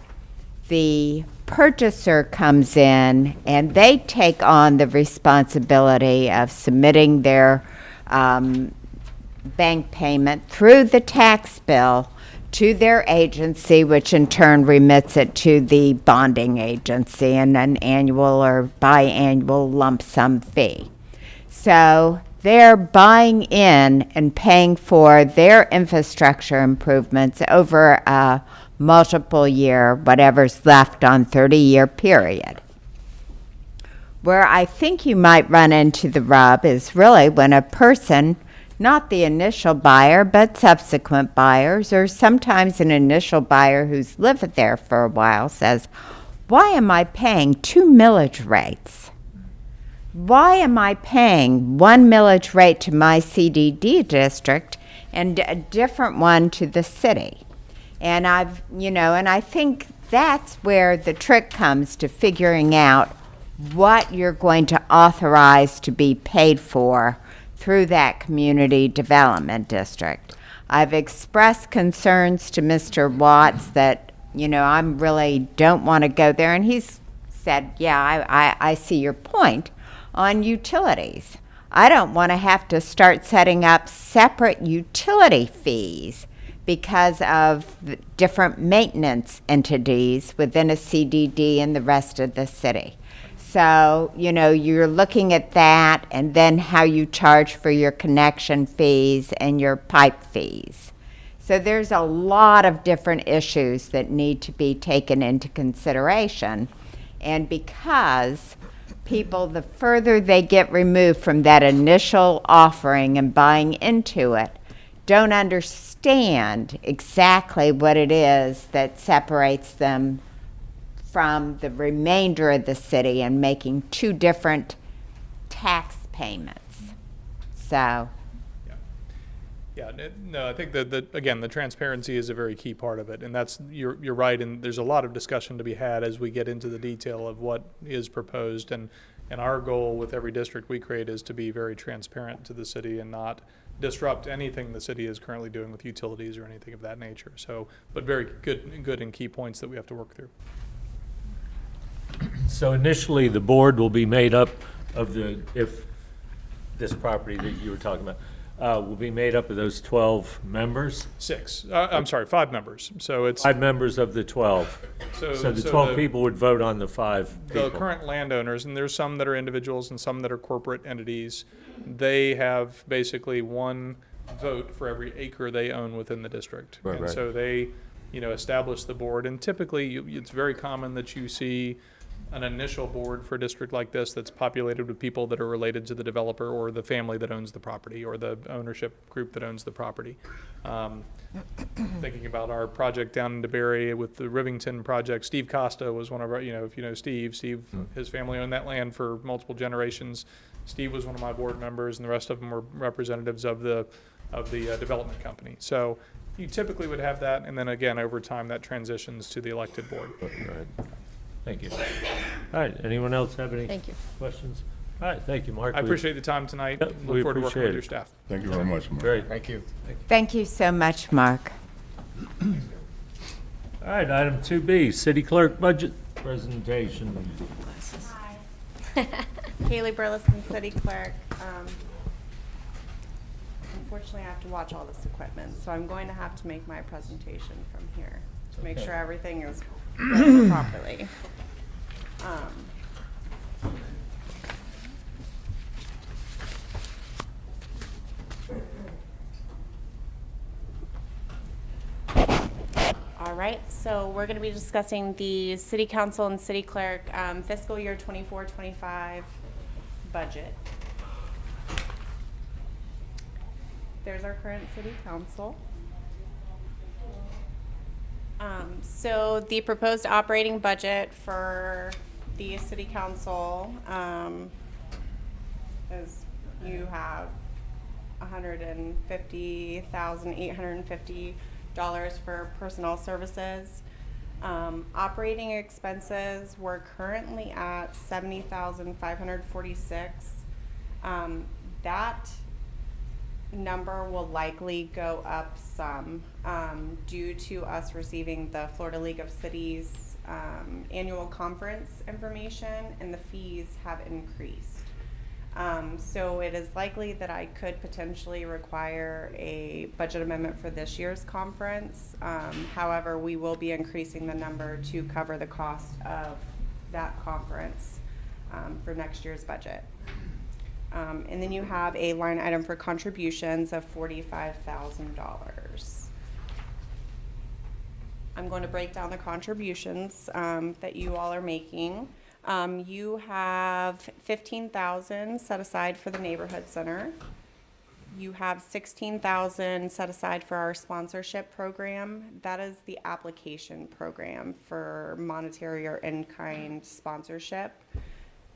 the purchaser comes in and they take on the responsibility of submitting their bank payment through the tax bill to their agency, which in turn remits it to the bonding agency in an annual or biannual lump sum fee. So they're buying in and paying for their infrastructure improvements over a multiple year, whatever's left on 30-year period. Where I think you might run into the rub is really when a person, not the initial buyer, but subsequent buyers, or sometimes an initial buyer who's lived there for a while, says, why am I paying 2 millage rates? Why am I paying 1 millage rate to my CDD district and a different one to the city? And I think that's where the trick comes to figuring out what you're going to authorize to be paid for through that community development district. I've expressed concerns to Mr. Watts that, I really don't want to go there, and he's said, yeah, I see your point on utilities. I don't want to have to start setting up separate utility fees because of the different maintenance entities within a CDD and the rest of the city. So, you're looking at that, and then how you charge for your connection fees and your pipe fees. So there's a lot of different issues that need to be taken into consideration. And because people, the further they get removed from that initial offering and buying into it, don't understand exactly what it is that separates them from the remainder of the city and making two different tax payments. So. No, I think that again, the transparency is a very key part of it, and that's you're right. And there's a lot of discussion to be had as we get into the detail of what is proposed. And And our goal with every district we create is to be very transparent to the city and not disrupt anything the city is currently doing with utilities or anything of that nature. So, but very good and key points that we have to work through. So initially, the board will be made up of if this property that you were talking about, will be made up of those 12 members? 5 members. So it's 5 members of the 12. So the 12 people would vote on the 5 people. the current landowners, and there's some that are individuals and some that are corporate entities. They have basically one vote for every acre they own within the district. Right, And right. so they, establish the board, and typically it's very common that you see an initial board for a district like this that's populated with people that are related to the developer or the family that owns the property or the ownership group that owns the property. Thinking about our project down in DeBerry with the Rivington project, Steve Costa was one of our, if you know Steve, his family owned that land for multiple generations. Steve was one of my board members, and the rest of them were representatives of the development company. So you typically would have that, and then again, over time, that transitions to the elected board. Thank you. All right, anyone else have any Thank you. questions? All right, thank you, Mark. I appreciate the time tonight. Yep, Look we forward to working appreciate with it. your staff. Thank you very much, Mark. Great. Thank you. Thank you so much, Mark. All right, item 2B, city clerk budget presentation. Hi. Kaylee Burleson, City Clerk. Unfortunately, I have to watch all this equipment, so I'm going to have to make my presentation from here to make sure everything is done properly. All right, so we're going to be discussing the City Council and City Clerk fiscal year 24-25 budget. There's our current City Council. So the proposed operating budget for the City Council is you have $150,850 for personnel services. Operating expenses, we're currently at $70,546. That number will likely go up some due to us receiving the Florida League of Cities annual conference information, and the fees have increased. So it is likely that I could potentially require a budget amendment for this year's conference. However, we will be increasing the number to cover the cost of that conference for next year's budget. And then you have a line item for contributions of $45,000. I'm going to break down the contributions that you all are making. You have $15,000 set aside for the neighborhood center. You have $16,000 set aside for our sponsorship program. That is the application program for monetary or in-kind sponsorship.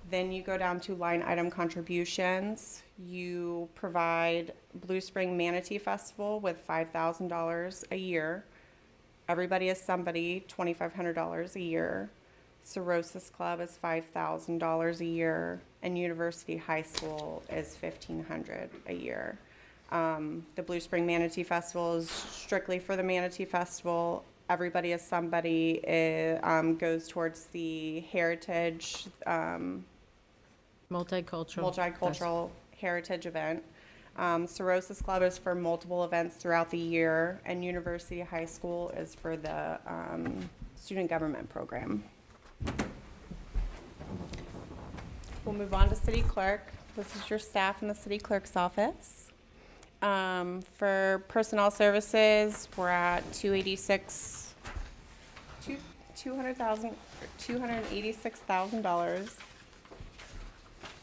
Then you go down to line item contributions. You provide Blue Spring Manatee Festival with $5,000 a year. Everybody is Somebody, $2,500 a year. Cirrhosis Club is $5,000 a year, and University High School is $1,500 a year. The Blue Spring Manatee Festival is strictly for the Manatee Festival. Everybody is Somebody goes towards the heritage, multicultural heritage event. Cirrhosis Club is for multiple events throughout the year, and University High School is for the student government program. We'll move on to City Clerk. This is your staff in the City Clerk's office. For personnel services, we're at $286,000.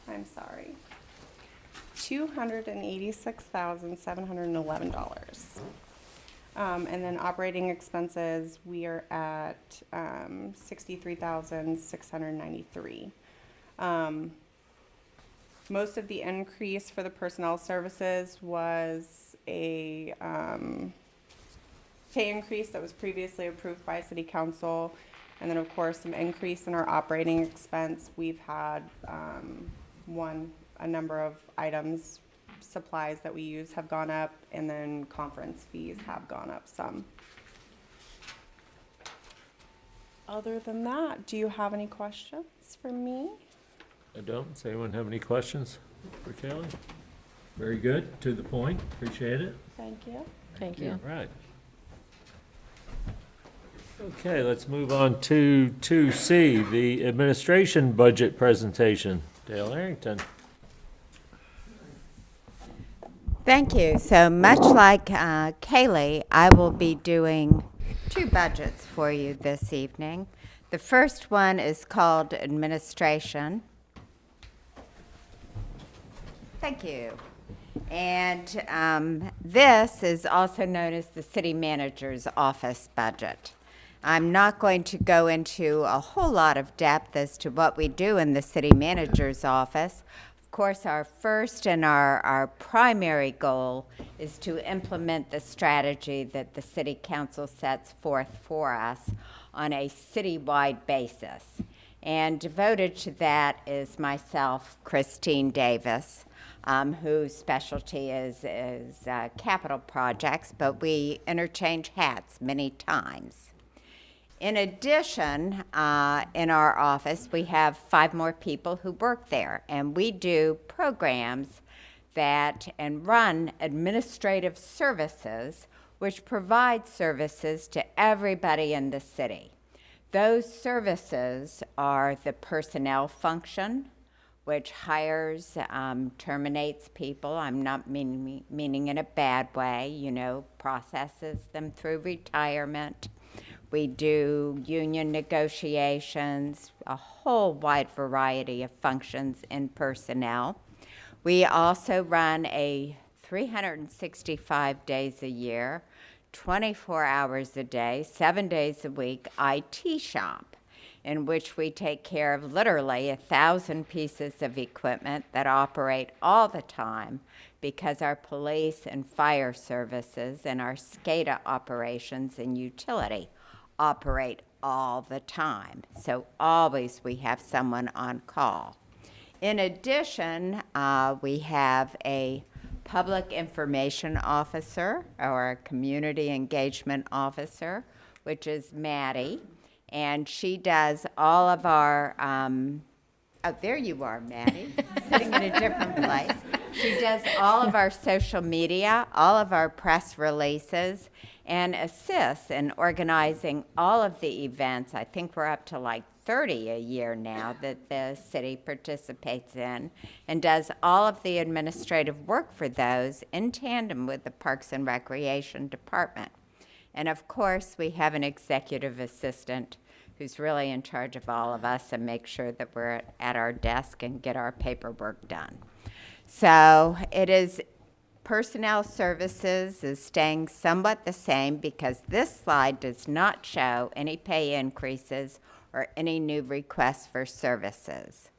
I'm sorry. $286,711. And then operating expenses, we are at $63,693. Most of the increase for the personnel services was a pay increase that was previously approved by City Council. And then, of course, some increase in our operating expense. We've had a number of items, supplies that we use have gone up, and then conference fees have gone up some. Other than that, do you have any questions for me? I don't. Does anyone have any questions for Kelly? Very good, to the point. Appreciate it. Thank you. Thank you. All right. Okay, let's move on to 2C, the administration budget presentation. Dale Arrington. Thank you. So much like Kaylee, I will be doing two budgets for you this evening. The first one is called Administration. Thank you. And this is also known as the City Manager's Office budget. I'm not going to go into a whole lot of depth as to what we do in the City Manager's office. Of course, our first and our primary goal is to implement the strategy that the City Council sets forth for us on a citywide basis. And devoted to that is myself, Christine Davis, whose specialty is capital projects, but we interchange hats many times. In addition, in our office, we have 5 more people who work there, and we do programs and run administrative services, which provide services to everybody in the city. Those services are the personnel function, which hires, terminates people. I'm not meaning in a bad way, processes them through retirement. We do union negotiations, a whole wide variety of functions in personnel. We also run a 365 days a year, 24 hours a day, 7 days a week IT shop, in which we take care of literally 1,000 pieces of equipment that operate all the time, because our police and fire services and our SCADA operations and utility operate all the time. So always we have someone on call. In addition, we have a public information officer or a community engagement officer, which is Maddie. And she does all of our, oh, there you are, Maddie, sitting in a different place. She does all of our social media, all of our press releases, and assists in organizing all of the events. I think we're up to like 30 a year now that the city participates in, and does all of the administrative work for those in tandem with the Parks and Recreation Department. And of course, we have an executive assistant who's really in charge of all of us and makes sure that we're at our desk and get our paperwork done. So it is personnel services is staying somewhat the same, because this slide does not show any pay increases or any new requests for services.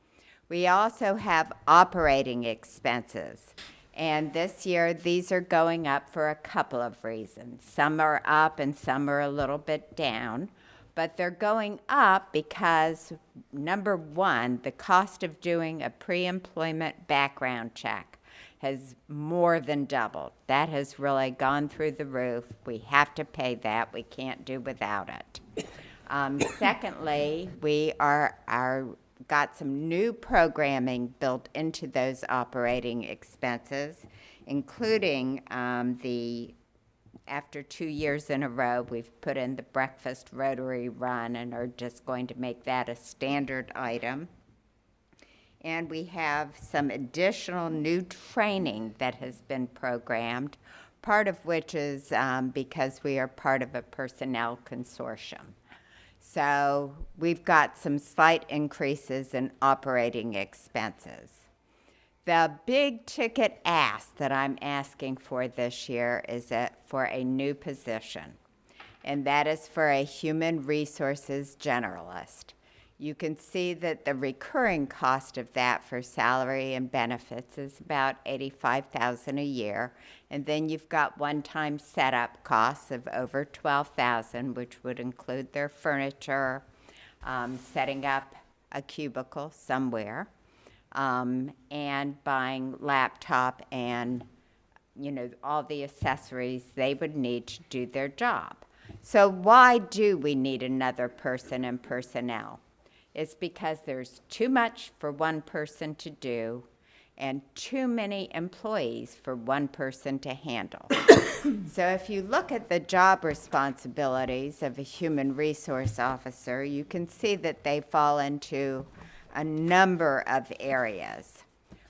We also have operating expenses. And this year, these are going up for a couple of reasons. Some are up and some are a little bit down. But they're going up because, number one, the cost of doing a pre-employment background check has more than doubled. That has really gone through the roof. We have to pay that. We can't do without it. Secondly, we got some new programming built into those operating expenses, including after 2 years in a row, we've put in the breakfast Rotary Run and are just going to make that a standard item. And we have some additional new training that has been programmed, part of which is because we are part of a personnel consortium. So we've got some slight increases in operating expenses. The big ticket ask that I'm asking for this year is for a new position, and that is for a human resources generalist. You can see that the recurring cost of that for salary and benefits is about $85,000 a year, and then you've got one-time setup costs of over $12,000, which would include their furniture, setting up a cubicle somewhere, and buying laptop and, all the accessories they would need to do their job. So why do we need another person in personnel? It's because there's too much for one person to do and too many employees for one person to handle. So if you look at the job responsibilities of a human resource officer, you can see that they fall into a number of areas.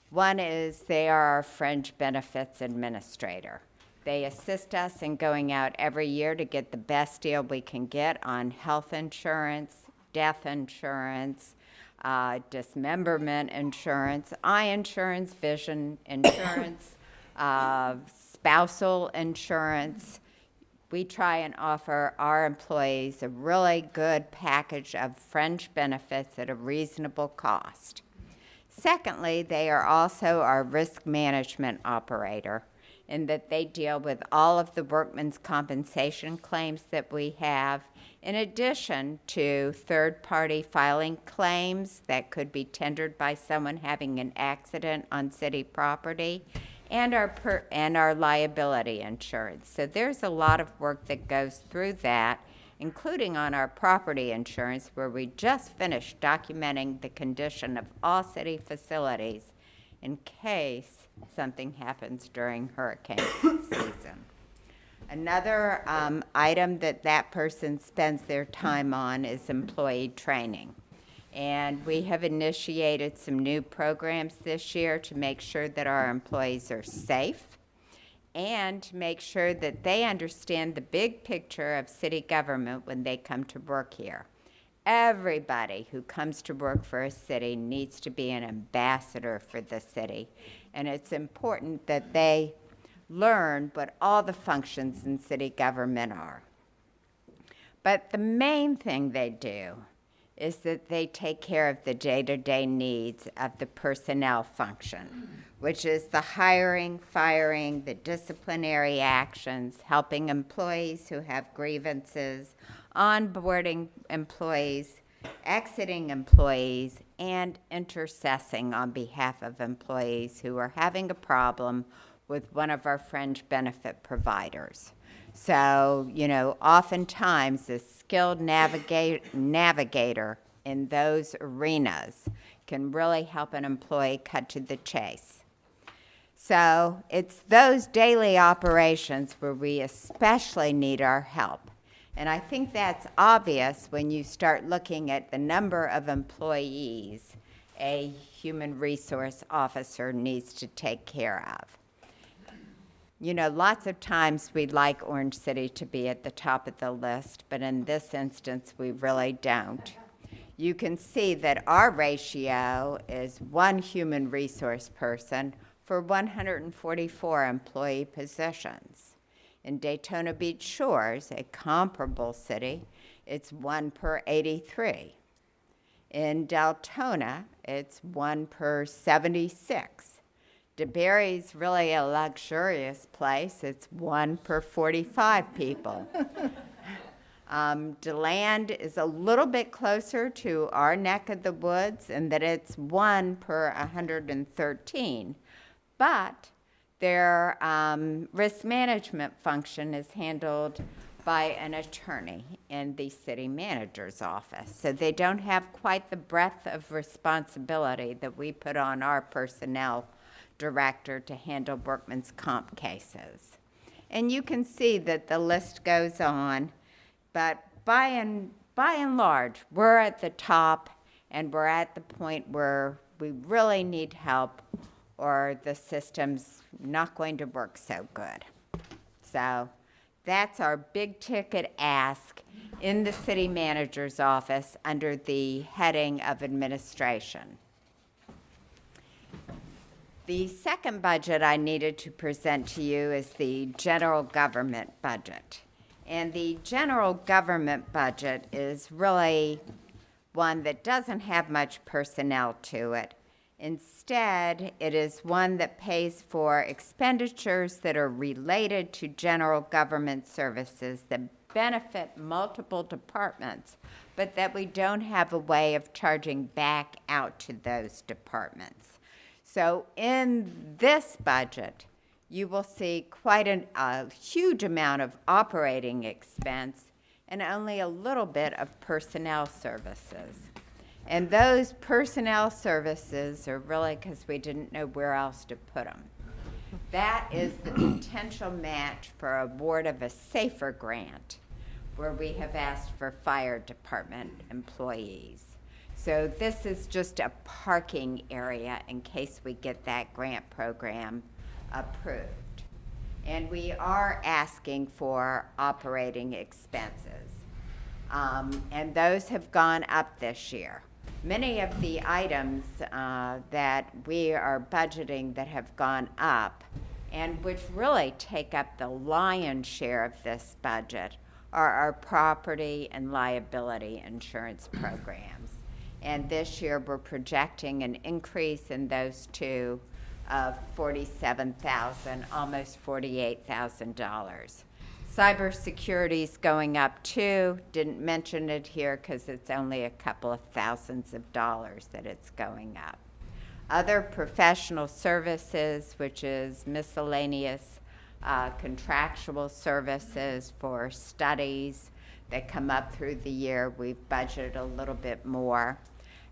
One is they are our fringe benefits administrator. They assist us in going out every year to get the best deal we can get on health insurance, death insurance, dismemberment insurance, eye insurance, vision insurance, spousal insurance. We try and offer our employees a really good package of fringe benefits at a reasonable cost. Secondly, they are also our risk management operator, in that they deal with all of the workmen's compensation claims that we have, in addition to third-party filing claims that could be tendered by someone having an accident on city property, and our liability insurance. So there's a lot of work that goes through that, including on our property insurance, where we just finished documenting the condition of all city facilities in case something happens during hurricane season. Another item that person spends their time on is employee training. And we have initiated some new programs this year to make sure that our employees are safe and to make sure that they understand the big picture of city government when they come to work here. Everybody who comes to work for a city needs to be an ambassador for the city, and it's important that they learn what all the functions in city government are. But the main thing they do is that they take care of the day-to-day needs of the personnel function, which is the hiring, firing, the disciplinary actions, helping employees who have grievances, onboarding employees, exiting employees, and intercessing on behalf of employees who are having a problem with one of our fringe benefit providers. So, oftentimes a skilled navigator in those arenas can really help an employee cut to the chase. So it's those daily operations where we especially need our help. And I think that's obvious when you start looking at the number of employees a human resource officer needs to take care of. Lots of times we'd like Orange City to be at the top of the list, but in this instance, we really don't. You can see that our ratio is one human resource person for 144 employee positions. In Daytona Beach Shores, a comparable city, it's 1 per 83. In Deltona, it's 1 per 76. DeBerry's really a luxurious place. It's 1 per 45 people. DeLand is a little bit closer to our neck of the woods in that it's 1 per 113. But their risk management function is handled by an attorney in the city manager's office. So they don't have quite the breadth of responsibility that we put on our personnel director to handle workman's comp cases. And you can see that the list goes on, but by and large, we're at the top, and we're at the point where we really need help or the system's not going to work so good. So that's our big ticket ask in the city manager's office under the heading of administration. The second budget I needed to present to you is the general government budget. And the general government budget is really one that doesn't have much personnel to it. Instead, it is one that pays for expenditures that are related to general government services that benefit multiple departments, but that we don't have a way of charging back out to those departments. So in this budget, you will see quite a huge amount of operating expense and only a little bit of personnel services. And those personnel services are really because we didn't know where else to put them. That is the potential match for award of a SAFER grant, where we have asked for fire department employees. So this is just a parking area in case we get that grant program approved. And we are asking for operating expenses. And those have gone up this year. Many of the items that we are budgeting that have gone up, and which really take up the lion's share of this budget, are our property and liability insurance programs. And this year, we're projecting an increase in those two of $47,000, almost $48,000. Cybersecurity's going up too. Didn't mention it here because it's only a couple of thousands of dollars that it's going up. Other professional services, which is miscellaneous contractual services for studies that come up through the year, we've budgeted a little bit more.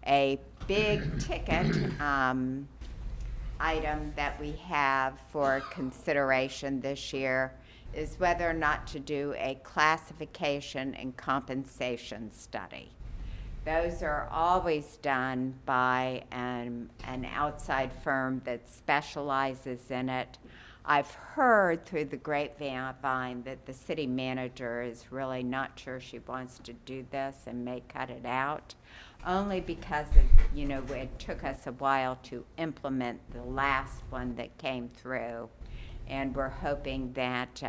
A big ticket item that we have for consideration this year is whether or not to do a classification and compensation study. Those are always done by an outside firm that specializes in it. I've heard through the grapevine that the city manager is really not sure she wants to do this and may cut it out, only because it took us a while to implement the last one that came through. And we're hoping that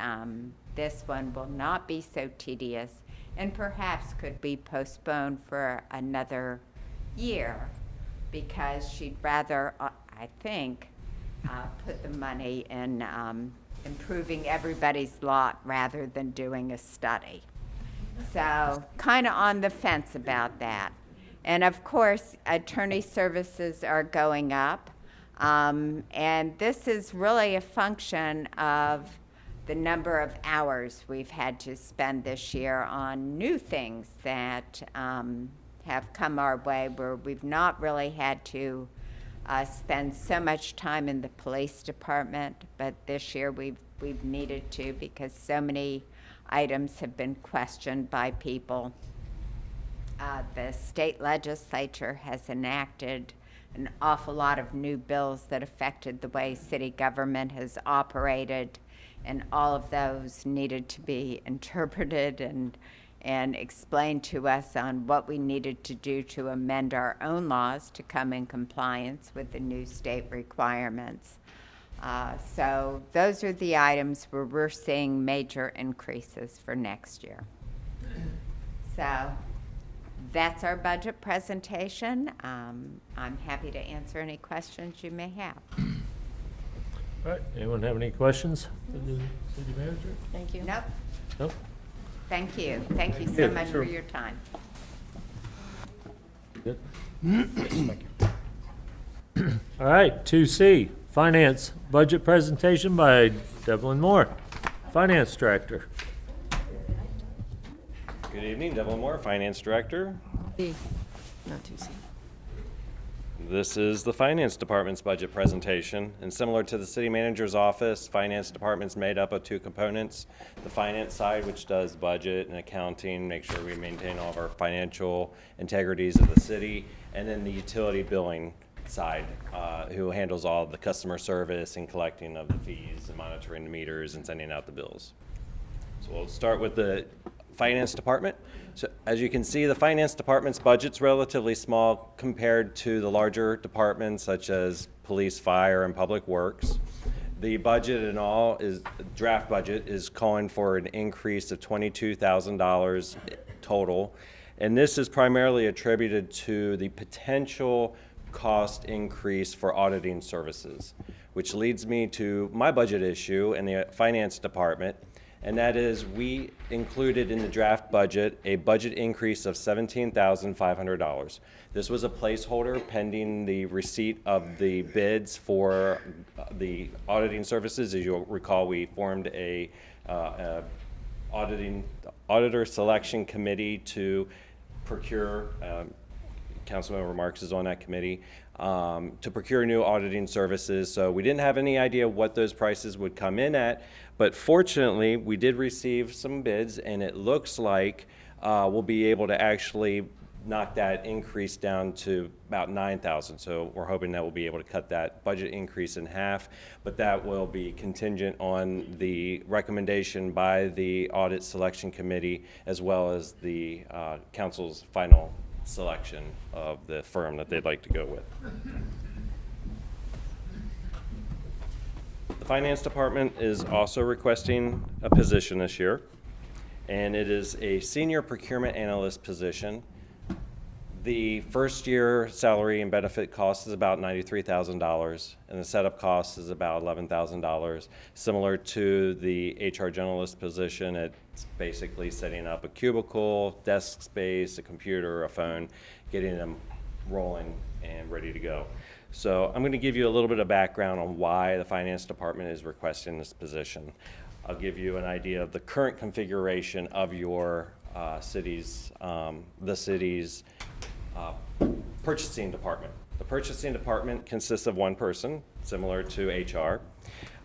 this one will not be so tedious and perhaps could be postponed for another year, because she'd rather, I think, put the money in improving everybody's lot rather than doing a study. So kind of on the fence about that. And of course, attorney services are going up. And this is really a function of the number of hours we've had to spend this year on new things that have come our way, where we've not really had to spend so much time in the police department, but this year we've needed to, because so many items have been questioned by people. The state legislature has enacted an awful lot of new bills that affected the way city government has operated, and all of those needed to be interpreted and explained to us on what we needed to do to amend our own laws to come in compliance with the new state requirements. So those are the items where we're seeing major increases for next year. So that's our budget presentation. I'm happy to answer any questions you may have. All right, anyone have any questions for the city manager? Thank you. Nope. Nope. Thank you. Thank you so Yeah, much sure. for your time. Good. All right, 2C, Finance Budget Presentation by Devlin Moore, Finance Director. Good evening, Devlin Moore, Finance Director. Not too soon. This is the Finance Department's budget presentation, and similar to the City Manager's office, Finance Department's made up of two components. The finance side, which does budget and accounting, make sure we maintain all of our financial integrities of the city, and then the utility billing side, who handles all of the customer service and collecting of the fees and monitoring the meters and sending out the bills. So we'll start with the Finance Department. So as you can see, the Finance Department's budget's relatively small compared to the larger departments such as Police, Fire, and Public Works. The budget in all is, draft budget is calling for an increase of $22,000 total. And this is primarily attributed to the potential cost increase for auditing services, which leads me to my budget issue in the Finance Department. And that is, we included in the draft budget a budget increase of $17,500. This was a placeholder pending the receipt of the bids for the auditing services. As you'll recall, we formed a auditor selection committee to procure, Councilmember Marks is on that committee, to procure new auditing services. So we didn't have any idea what those prices would come in at, but fortunately, we did receive some bids, and it looks like we'll be able to actually knock that increase down to about $9,000. So we're hoping that we'll be able to cut that budget increase in half, but that will be contingent on the recommendation by the Audit Selection Committee, as well as the council's final selection of the firm that they'd like to go with. The Finance Department is also requesting a position this year, and it is a Senior Procurement Analyst position. The first year salary and benefit cost is about $93,000, and the setup cost is about $11,000. Similar to the HR generalist position, it's basically setting up a cubicle, desk space, a computer, a phone, getting them rolling and ready to go. So I'm going to give you a little bit of background on why the Finance Department is requesting this position. I'll give you an idea of the current configuration of your city's purchasing department. The purchasing department consists of one person, similar to HR,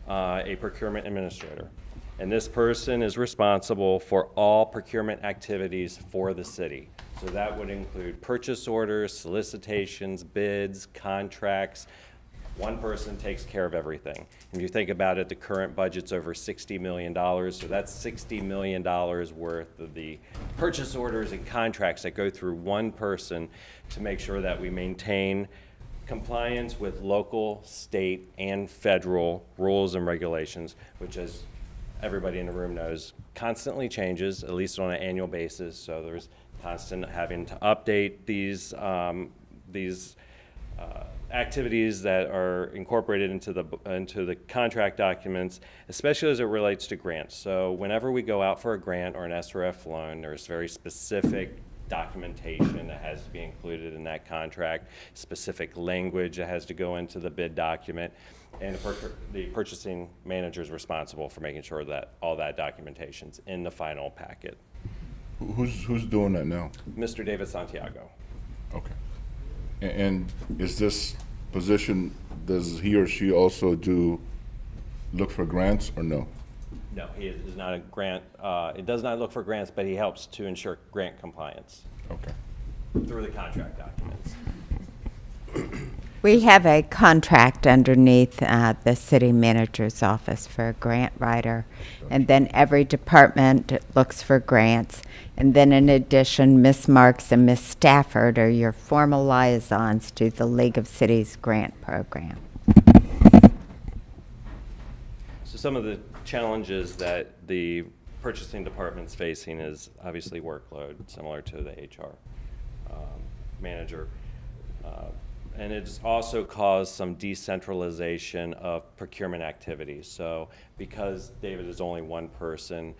a procurement administrator. And this person is responsible for all procurement activities for the city. So that would include purchase orders, solicitations, bids, contracts. One person takes care of everything. If you think about it, the current budget's over $60 million, so that's $60 million worth of the purchase orders and contracts that go through one person to make sure that we maintain compliance with local, state, and federal rules and regulations, which, as everybody in the room knows, constantly changes, at least on an annual basis. So there's constant having to update these activities that are incorporated into the contract documents, especially as it relates to grants. So whenever we go out for a grant or an SRF loan, there's very specific documentation that has to be included in that contract, specific language that has to go into the bid document, and the purchasing manager is responsible for making sure that all that documentation's in the final packet. Who's doing that now? Mr. David Santiago. Okay. And is this position, does he or she also look for grants or no? No, he is not a grant, it does not look for grants, but he helps to ensure grant compliance Okay. through the contract documents. We have a contract underneath the city manager's office for a grant writer, and then every department looks for grants. And then in addition, Ms. Marks and Ms. Stafford are your formal liaisons to the League of Cities grant program. So some of the challenges that the purchasing department's facing is obviously workload, similar to the HR manager. And it's also caused some decentralization of procurement activities. So because David is only one person,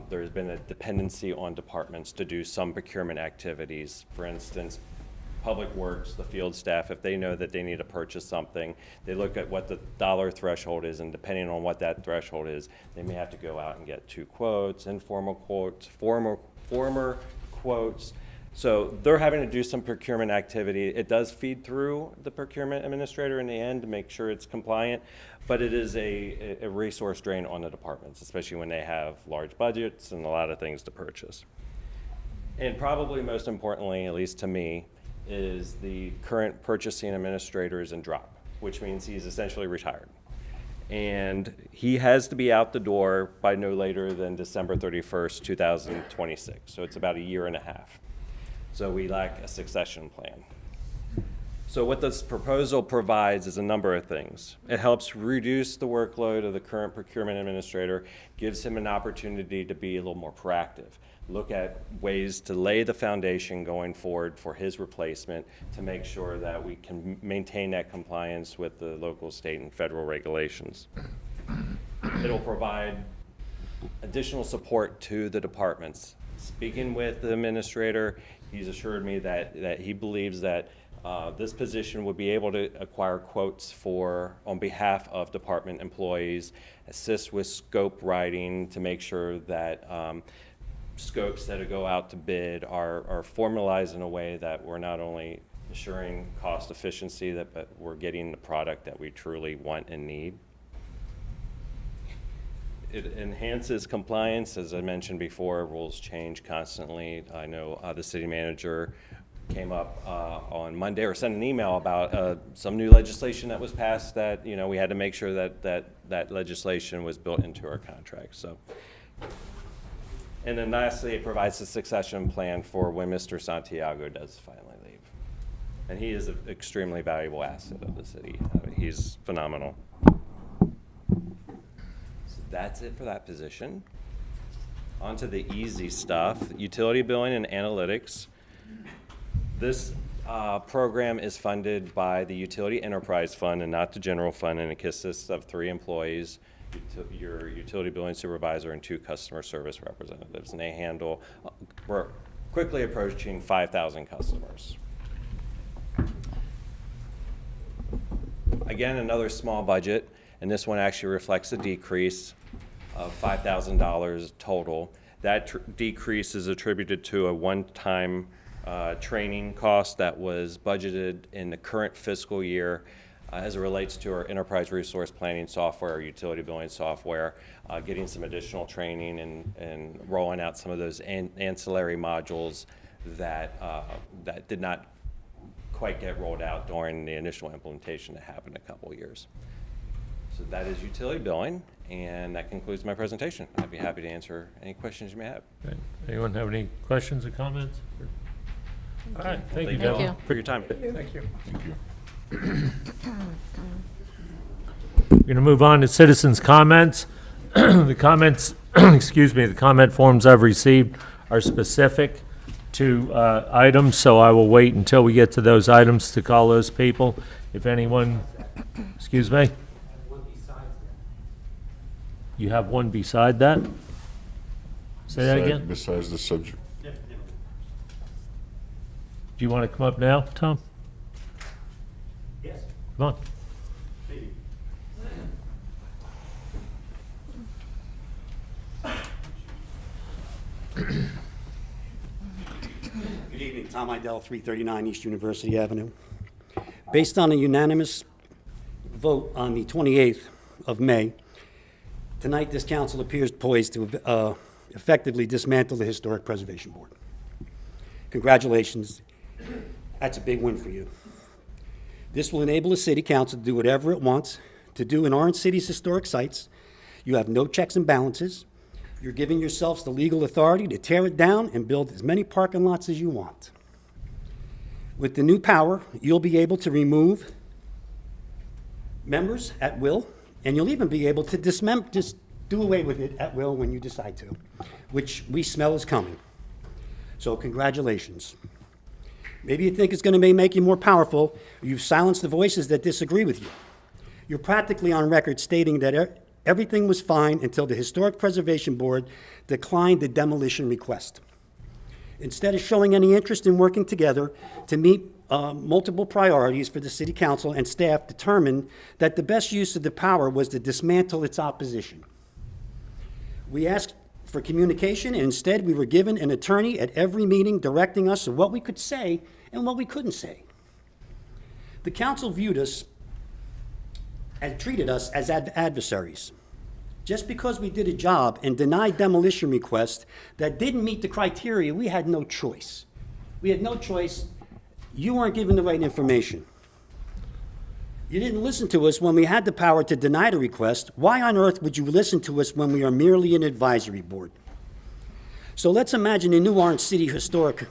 there's been a dependency on departments to do some procurement activities. For instance, Public Works, the field staff, if they know that they need to purchase something, they look at what the dollar threshold is, and depending on what that threshold is, they may have to go out and get 2 quotes, informal quotes, former quotes. So they're having to do some procurement activity. It does feed through the procurement administrator in the end to make sure it's compliant, but it is a resource drain on the departments, especially when they have large budgets and a lot of things to purchase. And probably most importantly, at least to me, is the current purchasing administrator is in drop, which means he's essentially retired. And he has to be out the door by no later than December 31st, 2026. So it's about a year and a half. So we lack a succession plan. So what this proposal provides is a number of things. It helps reduce the workload of the current procurement administrator, gives him an opportunity to be a little more proactive, look at ways to lay the foundation going forward for his replacement to make sure that we can maintain that compliance with the local, state, and federal regulations. It'll provide additional support to the departments. Speaking with the administrator, he's assured me that he believes that this position would be able to acquire quotes on behalf of department employees, assist with scope writing to make sure that scopes that go out to bid are formalized in a way that we're not only assuring cost efficiency, but we're getting the product that we truly want and need. It enhances compliance. As I mentioned before, rules change constantly. I know the city manager came up on Monday or sent an email about some new legislation that was passed that, we had to make sure that legislation was built into our contract. So, and then lastly, it provides a succession plan for when Mr. Santiago does finally leave. And he is an extremely valuable asset of the city. I mean, he's phenomenal. That's it for that position. On to the easy stuff, utility billing and analytics. This program is funded by the Utility Enterprise Fund and not the General Fund, and it consists of 3 employees, your utility billing supervisor and 2 customer service representatives, and they handle, we're quickly approaching 5,000 customers. Again, another small budget, and this one actually reflects a decrease of $5,000 total. That decrease is attributed to a one-time training cost that was budgeted in the current fiscal year as it relates to our enterprise resource planning software, our utility billing software, getting some additional training and rolling out some of those ancillary modules that did not quite get rolled out during the initial implementation that happened a couple of years. So that is utility billing, and that concludes my presentation. I'd be happy to answer any questions you may have. Okay. Anyone have any questions or comments? All right, thank you, Thank gentlemen. you. For your time. Thank you. We're going to move on to citizens' comments. The comments, excuse me, the comment forms I've received are specific to items, so I will wait until we get to those items to call those people. If anyone, excuse me? You have one beside that? Say that again? Besides the subject. Do you want to come up now, Tom? Yes. Come on. Good evening, Tom Idell, 339 East University Avenue. Based on a unanimous vote on the 28th of May, tonight this council appears poised to effectively dismantle the Historic Preservation Board. Congratulations. That's a big win for you. This will enable the city council to do whatever it wants to do in Orange City's historic sites. You have no checks and balances. You're giving yourselves the legal authority to tear it down and build as many parking lots as you want. With the new power, you'll be able to remove members at will, and you'll even be able to just do away with it at will when you decide to, which we smell is coming. So congratulations. Maybe you think it's going to make you more powerful. You've silenced the voices that disagree with you. You're practically on record stating that everything was fine until the Historic Preservation Board declined the demolition request. Instead of showing any interest in working together to meet multiple priorities for the City Council and staff determined that the best use of the power was to dismantle its opposition. We asked for communication, and instead we were given an attorney at every meeting directing us on what we could say and what we couldn't say. The council viewed us and treated us as adversaries. Just because we did a job and denied demolition requests that didn't meet the criteria, we had no choice. We had no choice. You weren't given the right information. You didn't listen to us when we had the power to deny the request. Why on earth would you listen to us when we are merely an advisory board? So let's imagine a new Orange City historic.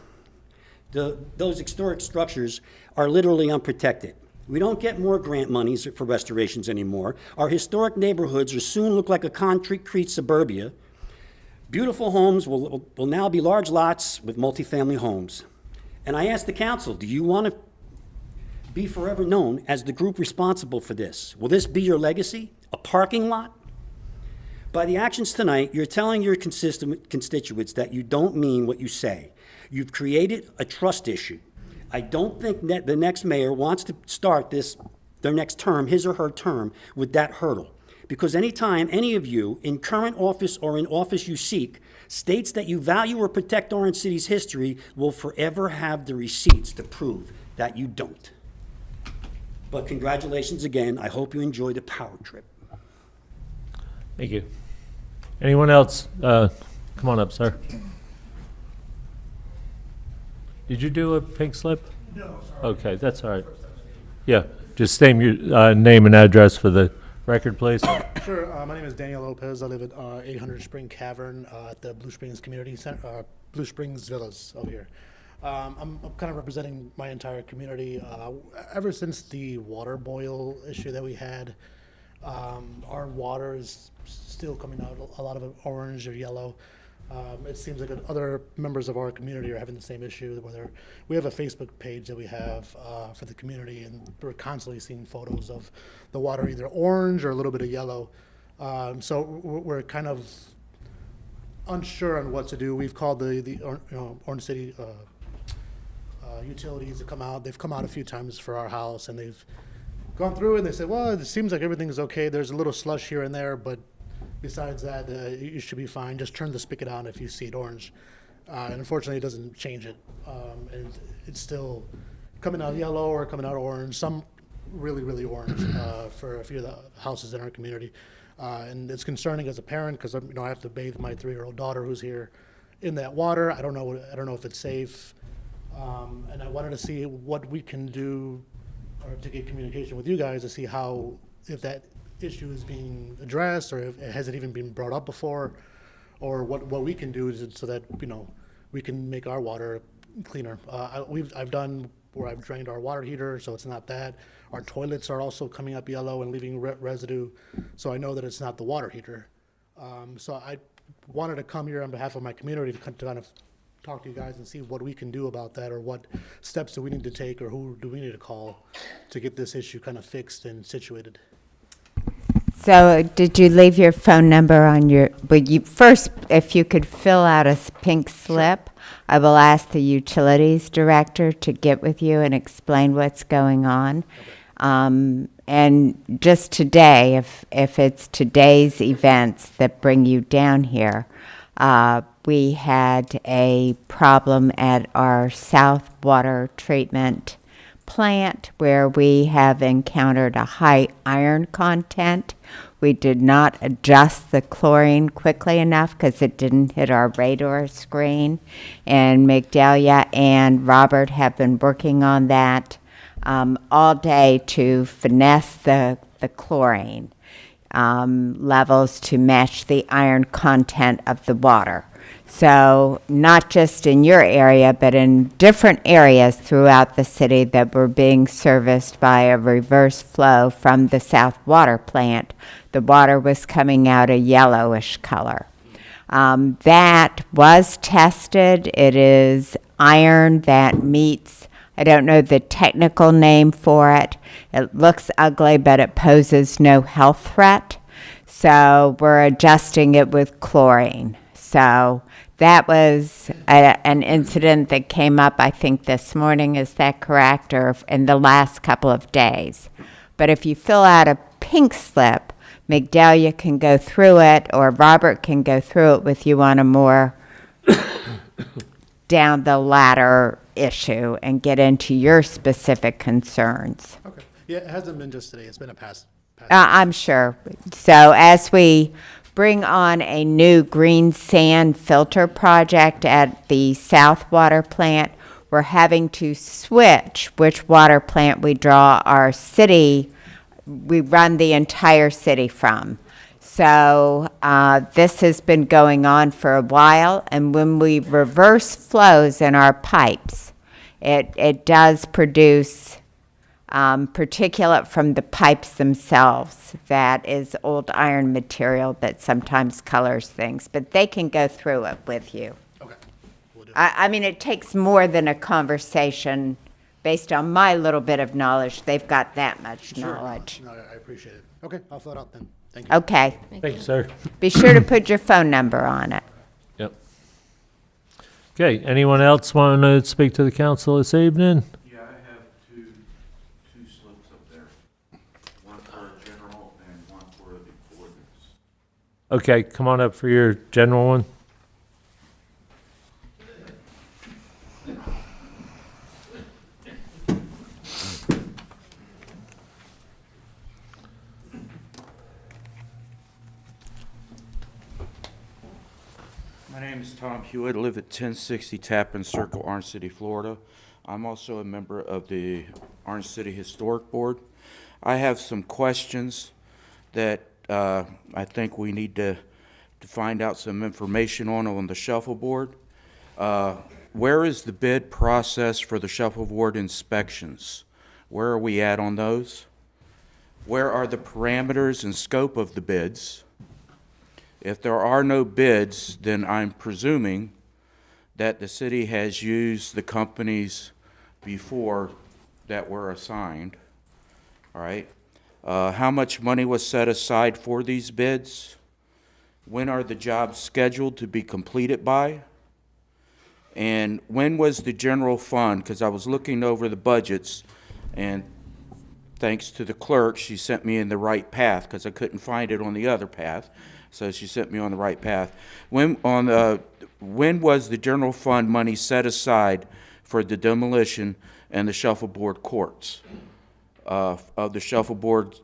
Those historic structures are literally unprotected. We don't get more grant monies for restorations anymore. Our historic neighborhoods will soon look like a concrete suburbia. Beautiful homes will now be large lots with multifamily homes. And I asked the council, do you want to be forever known as the group responsible for this? Will this be your legacy? A parking lot? By the actions tonight, you're telling your constituents that you don't mean what you say. You've created a trust issue. I don't think that the next mayor wants to start their next term, his or her term, with that hurdle. Because anytime any of you, in current office or in office you seek, states that you value or protect Orange City's history, will forever have the receipts to prove that you don't. But congratulations again. I hope you enjoy the power trip. Thank you. Anyone else? Come on up, sir. Did you do a pink slip? No, sorry. Okay, that's all right. Yeah, just state your name and address for the record, please. Sure. My name is Daniel Lopez. I live at 800 Spring Cavern at the Blue Springs Community Center, Blue Springs Villas over here. I'm kind of representing my entire community. Ever since the water boil issue that we had, our water is still coming out a lot of it orange or yellow. It seems like other members of our community are having the same issue. Whether we have a Facebook page that we have for the community, and we're constantly seeing photos of the water either orange or a little bit of yellow. So we're kind of unsure on what to do. We've called the Orange City utilities to come out. They've come out a few times for our house, and they've gone through and they said, well, it seems like everything's okay. There's a little slush here and there, but besides that, you should be fine. Just turn the spigot on if you see it orange. And unfortunately, it doesn't change it. And it's still coming out yellow or coming out orange, some really, really orange for a few of the houses in our community. And it's concerning as a parent because I have to bathe my 3-year-old daughter who's here in that water. I don't know if it's safe. And I wanted to see what we can do or to get communication with you guys to see if that issue is being addressed, or has it even been brought up before, or what we can do so that we can make our water cleaner. I've done where I've drained our water heater, so it's not that. Our toilets are also coming up yellow and leaving residue, so I know that it's not the water heater. So I wanted to come here on behalf of my community to kind of talk to you guys and see what we can do about that, or what steps do we need to take, or who do we need to call to get this issue kind of fixed and situated. So did you leave your phone number on your, but you first, if you could fill out a pink slip, I will ask the utilities director to get with you and explain what's going on. And just today, if it's today's events that bring you down here, we had a problem at our South Water Treatment plant where we have encountered a high iron content. We did not adjust the chlorine quickly enough because it didn't hit our radar screen. And Migdalia and Robert have been working on that all day to finesse the chlorine levels to match the iron content of the water. So not just in your area, but in different areas throughout the city that were being serviced by a reverse flow from the South Water Plant, the water was coming out a yellowish color. That was tested. It is iron that meets, I don't know the technical name for it. It looks ugly, but it poses no health threat. So we're adjusting it with chlorine. So that was an incident that came up, I think, this morning. Is that correct? Or in the last couple of days. But if you fill out a pink slip, Migdalia can go through it, or Robert can go through it with you on a more down the ladder issue and get into your specific concerns. Okay. Yeah, it hasn't been just today. It's been a past. I'm sure. So as we bring on a new green sand filter project at the South Water Plant, we're having to switch which water plant we draw our city, we run the entire city from. So this has been going on for a while, and when we reverse flows in our pipes, it does produce particulate from the pipes themselves. That is old iron material that sometimes colors things, but they can go through it with you. Okay. We'll do. I mean, it takes more than a conversation. Based on my little bit of knowledge, they've got that much knowledge. No, I appreciate it. Okay, I'll fill it out then. Okay. Thank you, sir. Be sure to put your phone number on it. Yep. Okay, anyone else want to speak to the council this evening? Yeah, I have two slips up there. One for general and one for the ordinance. Okay, come on up for your general one. My name is Tom Hewitt. I live at 1060 Tappan Circle, Orange City, Florida. I'm also a member of the Orange City Historic Board. I have some questions that I think we need to find out some information on the shuffleboard. Where is the bid process for the shuffleboard inspections? Where are we at on those? Where are the parameters and scope of the bids? If there are no bids, then I'm presuming that the city has used the companies before that were assigned, all right? How much money was set aside for these bids? When are the jobs scheduled to be completed by? And when was the general fund, because I was looking over the budgets, and thanks to the clerk, she sent me in the right path, because I couldn't find it on the other path. So she sent me on the right path. When was the general fund money set aside for the demolition and the shuffleboard courts, of the shuffleboard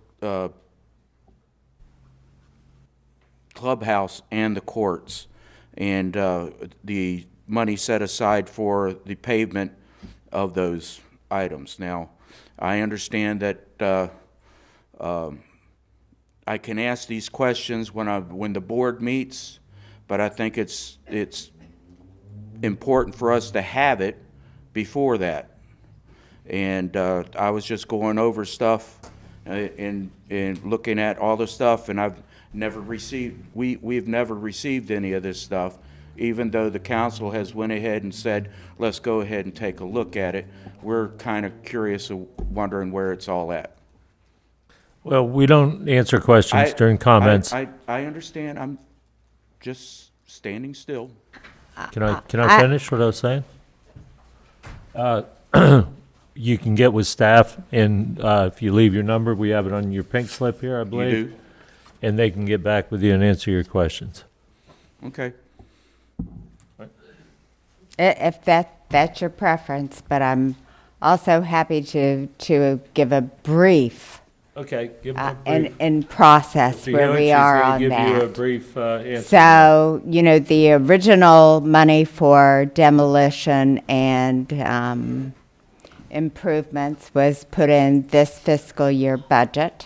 clubhouse and the courts, and the money set aside for the pavement of those items? Now, I understand that I can ask these questions when the board meets, but I think it's important for us to have it before that. And I was just going over stuff and looking at all the stuff, and I've never received, we've never received any of this stuff, even though the council has went ahead and said, let's go ahead and take a look at it. We're kind of curious of wondering where it's all at. Well, we don't answer questions during comments. I understand. I'm just standing still. Can I finish what I was saying? You can get with staff, and if you leave your number, we have it on your pink slip here, I believe. You do? And they can get back with you and answer your questions. Okay. If that's your preference, but I'm also happy to give a brief Okay, give them a brief. in process So where we are on give that. you a brief answer. So, the original money for demolition and improvements was put in this fiscal year budget,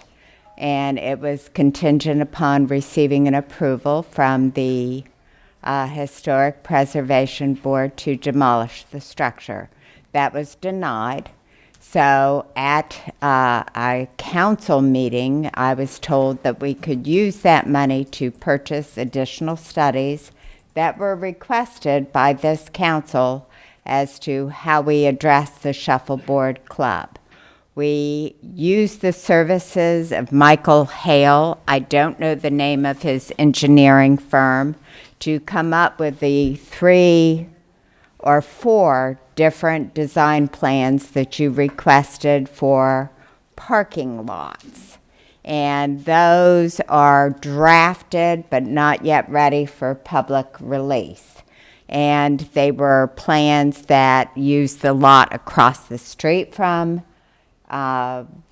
and it was contingent upon receiving an approval from the Historic Preservation Board to demolish the structure. That was denied. So at a council meeting, I was told that we could use that money to purchase additional studies that were requested by this council as to how we address the Shuffleboard Club. We used the services of Michael Hale, I don't know the name of his engineering firm, to come up with the 3 or 4 different design plans that you requested for parking lots. And those are drafted but not yet ready for public release. And they were plans that used the lot across the street from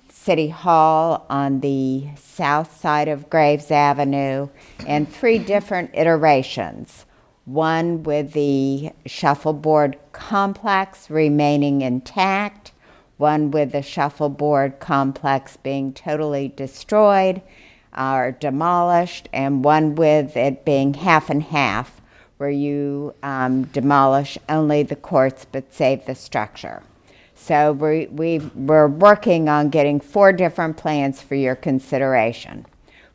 City Hall on the south side of Graves Avenue, and 3 different iterations. One with the shuffleboard complex remaining intact, one with the shuffleboard complex being totally destroyed or demolished, and one with it being half and half, where you demolish only the courts but save the structure. So we're working on getting 4 different plans for your consideration.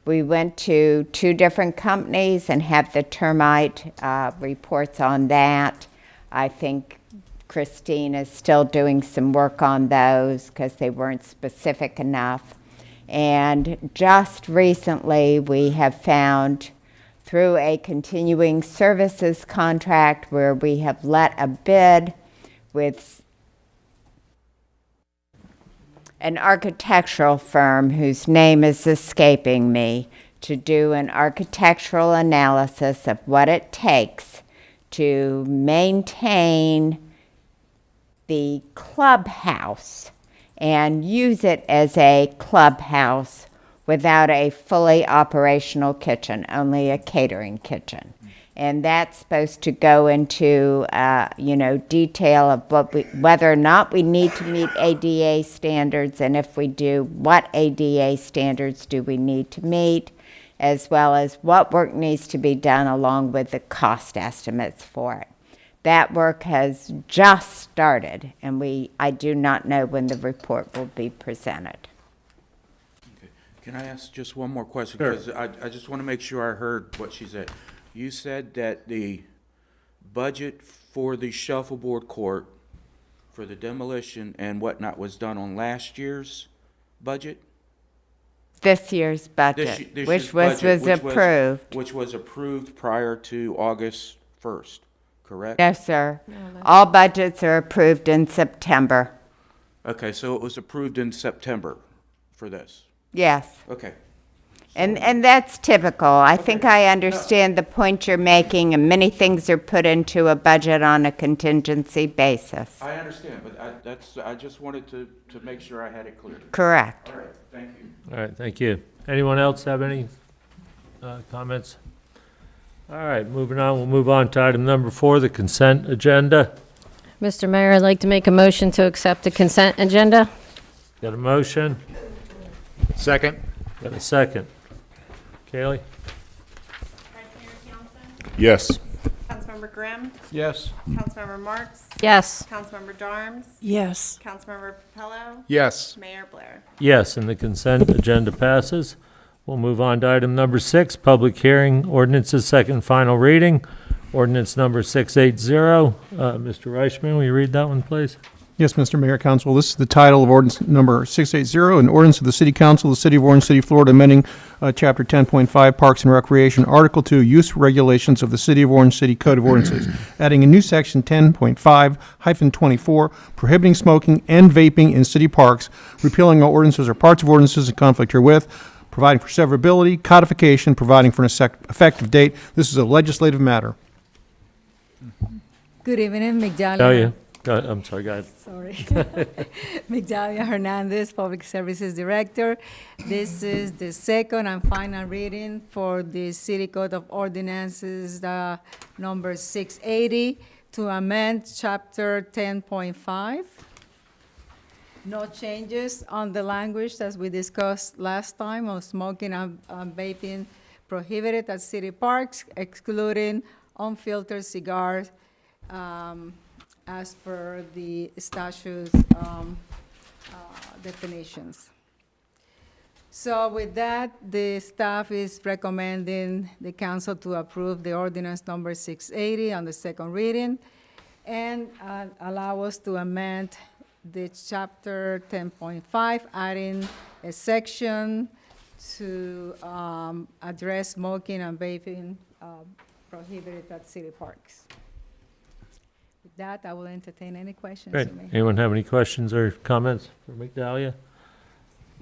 We went to 2 different companies and have the termite reports on that. I think Christine is still doing some work on those because they weren't specific enough. And just recently, we have found through a continuing services contract where we have let a bid with an architectural firm whose name is escaping me to do an architectural analysis of what it takes to maintain the clubhouse and use it as a clubhouse without a fully operational kitchen, only a catering kitchen. And that's supposed to go into, detail of whether or not we need to meet ADA standards, and if we do, what ADA standards do we need to meet, as well as what work needs to be done along with the cost estimates for it. That work has just started, and I do not know when the report will be presented. Can I ask just one more question? Sure. Because I just want to make sure I heard what she said. You said that the budget for the shuffleboard court for the demolition and whatnot was done on last year's budget? This year's budget, This which year's was budget, approved. Which was approved prior to August 1st, correct? No, sir. All budgets are approved in September. Okay, so it was approved in September for this? Yes. Okay. And that's typical. I think I understand the point you're making, and many things are put into a budget on a contingency basis. I understand, but I just wanted to make sure I had it clear. Correct. All right, thank you. All right, thank you. Anyone else have any comments? All right, moving on, we'll move on to item number 4, the consent agenda. Mr. Mayor, I'd like to make a motion to accept the consent agenda. Got a motion? Second. Got a second? Kaylee? Vice Mayor Townsend, Yes. Councilmember Grimm, Yes. Councilmember Marks, Yes. Councilmember Darms, Yes. Councilmember Papello, Yes. Mayor Blair. Yes, and the consent agenda passes. We'll move on to item number 6, public hearing, ordinances, second and final reading. Ordinance number 680. Mr. Reichman, will you read that one, please? Yes, Mr. Mayor, Council, this is the title of ordinance number 680, an ordinance of the City Council of the City of Orange City, Florida, amending Chapter 10.5 Parks and Recreation, Article 2, Use Regulations of the City of Orange City Code of Ordinances, adding a new section 10.5-24, prohibiting smoking and vaping in city parks, repealing all ordinances or parts of ordinances in conflict herewith, providing for severability, codification, providing for an effective date. This is a legislative matter. Good evening, Migdalia. Oh, yeah. I'm sorry, go ahead. Sorry. Migdalia Hernandez, Public Services Director. This is the second and final reading for the City Code of Ordinances, number 680, to amend Chapter 10.5. No changes on the language as we discussed last time on smoking and vaping prohibited at city parks, excluding unfiltered cigars, as per the statute's definitions. So with that, the staff is recommending the council to approve the ordinance number 680 on the second reading and allow us to amend the chapter 10.5, adding a section to address smoking and vaping prohibited at city parks. With that, I will entertain any questions Great. you may have. Anyone have any questions or comments for Migdalia?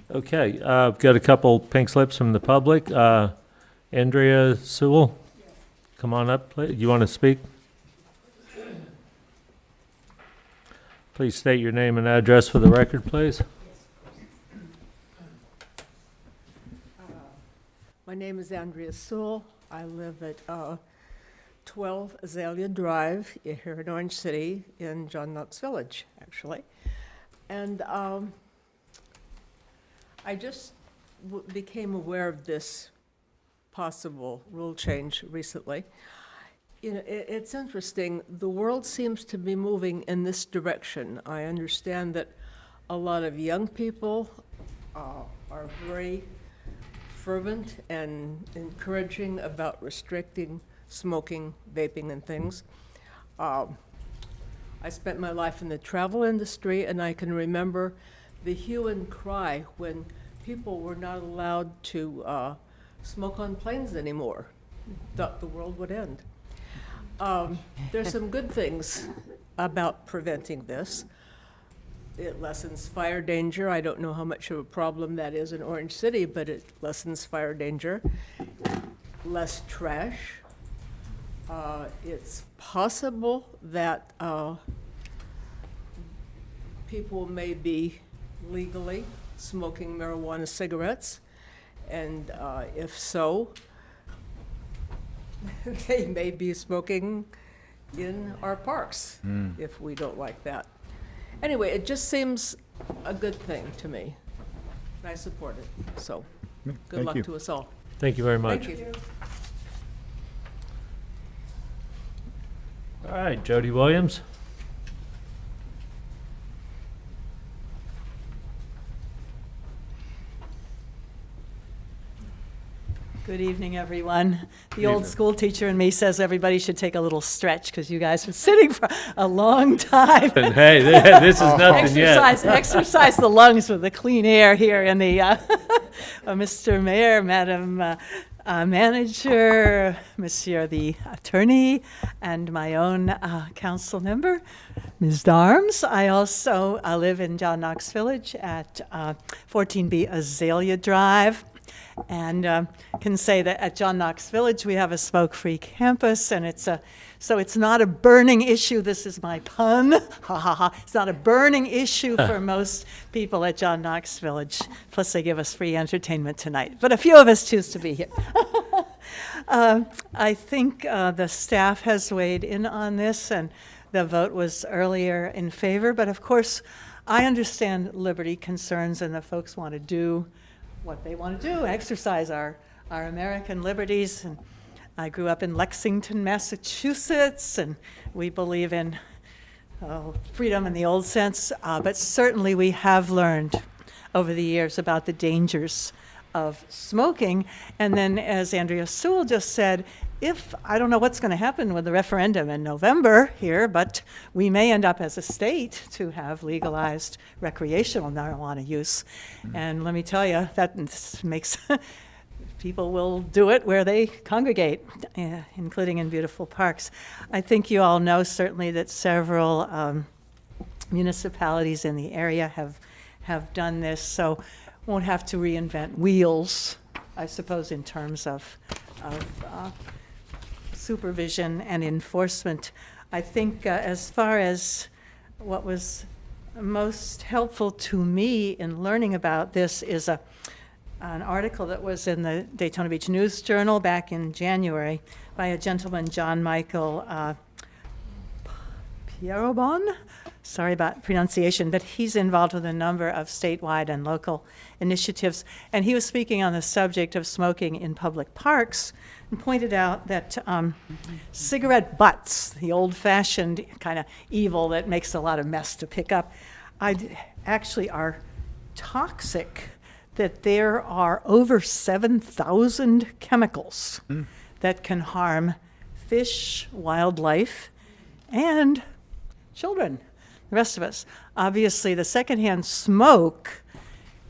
Okay, I've got a couple pink slips from the public. Andrea Sewell, come on up, please. You want to speak? Please state your name and address for the record, please. My name is Andrea Sewell. I live at 12 Azalea Drive here in Orange City in John Knox Village, actually. And I just became aware of this possible rule change recently. You know, it's interesting. The world seems to be moving in this direction. I understand that a lot of young people are very fervent and encouraging about restricting smoking, vaping, and things. I spent my life in the travel industry, and I can remember the hue and cry when people were not allowed to smoke on planes anymore. Thought the world would end. There's some good things about preventing this. It lessens fire danger. I don't know how much of a problem that is in Orange City, but it lessens fire danger. Less trash. It's possible that people may be legally smoking marijuana cigarettes, and if so, they may be smoking in our parks if we don't like that. Anyway, it just seems a good thing to me. I support it, so good Thank luck you. to us all. Thank you very much. Thank you. All right, Jody Williams. Good evening, everyone. The old school teacher in me says everybody should take a little stretch because you guys have been sitting for a long time. And hey, this is nothing yet. Exercise the lungs with the clean air here in the, Mr. Mayor, Madam Manager, Monsieur the Attorney, and my own council member, Ms. Darms. I also live in John Knox Village at 14B Azalea Drive. And can say that at John Knox Village, we have a smoke-free campus, and so it's not a burning issue. This is my pun. Ha ha ha. It's not a burning issue for most people at John Knox Village. Plus, they give us free entertainment tonight. But a few of us choose to be here. I think the staff has weighed in on this, and the vote was earlier in favor. But of course, I understand liberty concerns, and the folks want to do what they want to do, exercise our American liberties. And I grew up in Lexington, Massachusetts, and we believe in freedom in the old sense, but certainly we have learned over the years about the dangers of smoking. And then, as Andrea Sewell just said, I don't know what's going to happen with the referendum in November here, but we may end up as a state to have legalized recreational marijuana use. And let me tell you, that makes people will do it where they congregate, including in beautiful parks. I think you all know certainly that several municipalities in the area have done this, so won't have to reinvent wheels, I suppose, in terms of supervision and enforcement. I think as far as what was most helpful to me in learning about this is an article that was in the Daytona Beach News Journal back in January by a gentleman, John Michael Pierrobon. Sorry about pronunciation, but he's involved with a number of statewide and local initiatives. And he was speaking on the subject of smoking in public parks and pointed out that cigarette butts, the old-fashioned kind of evil that makes a lot of mess to pick up, actually are toxic, that there are over 7,000 chemicals that can harm fish, wildlife, and children. The rest of us. Obviously, the secondhand smoke,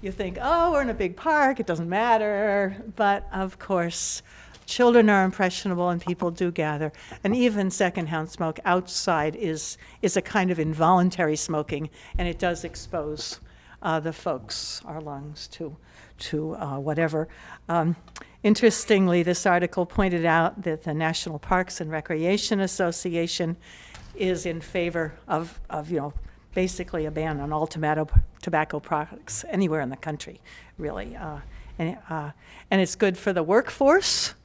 you think, oh, we're in a big park, it doesn't matter. But of course, children are impressionable and people do gather. And even secondhand smoke outside is a kind of involuntary smoking, and it does expose the folks, our lungs, to whatever. Interestingly, this article pointed out that the National Parks and Recreation Association is in favor of basically a ban on all tobacco products anywhere in the country, really. And it's good for the workforce,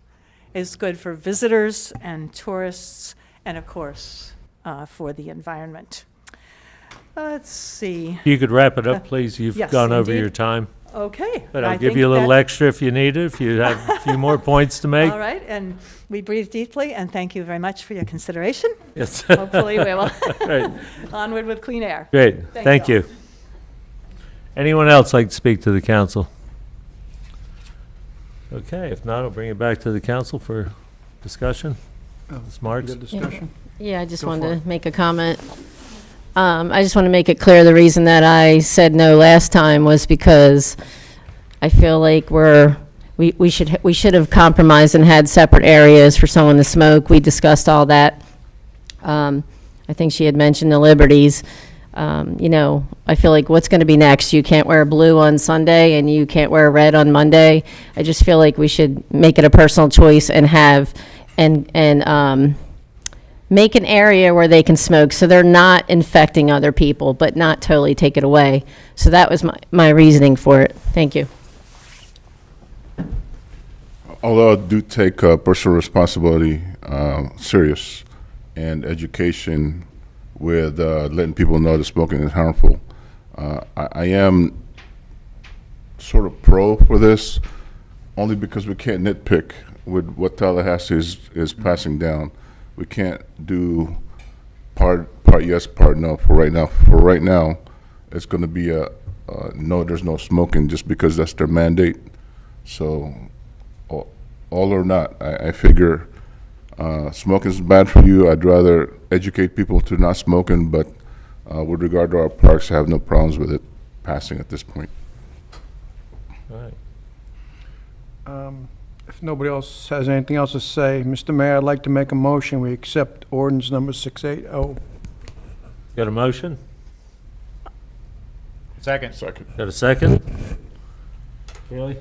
it's good for visitors and tourists, and of course, for the environment. Let's see. You could wrap it up, please. You've yes, gone over indeed. your time. Okay. But I'll I give think you a little that- extra if you need it, if you have a few more points to make. All right, and we breathe deeply, and thank you very much for your consideration. Yes. Hopefully we will Right. onward with clean air. Great, thank you. Anyone else like to speak to the council? Okay, if not, I'll bring it back to the council for discussion. Ms. Marks? Yeah, I just Go for wanted it. to make a comment. I just want to make it clear the reason that I said no last time was because I feel like we should have compromised and had separate areas for someone to smoke. We discussed all that. I think she had mentioned the Liberties. You know, I feel like what's going to be next? You can't wear blue on Sunday and you can't wear red on Monday. I just feel like we should make it a personal choice and have, and make an area where they can smoke so they're not infecting other people, but not totally take it away. So that was my reasoning for it. Thank you. Although I do take personal responsibility serious and education with letting people know that smoking is harmful, I am sort of pro for this, only because we can't nitpick with what Tallahassee is passing down. We can't do part yes, part no for right now. For right now, it's going to be a no, there's no smoking just because that's their mandate. So all or not, I figure smoking is bad for you. I'd rather educate people to not smoking, but with regard to our parks, I have no problems with it passing at this point. All right. If nobody else has anything else to say, Mr. Mayor, I'd like to make a motion. We accept ordinance number 680. Got a motion? Second. Got a second? Haley?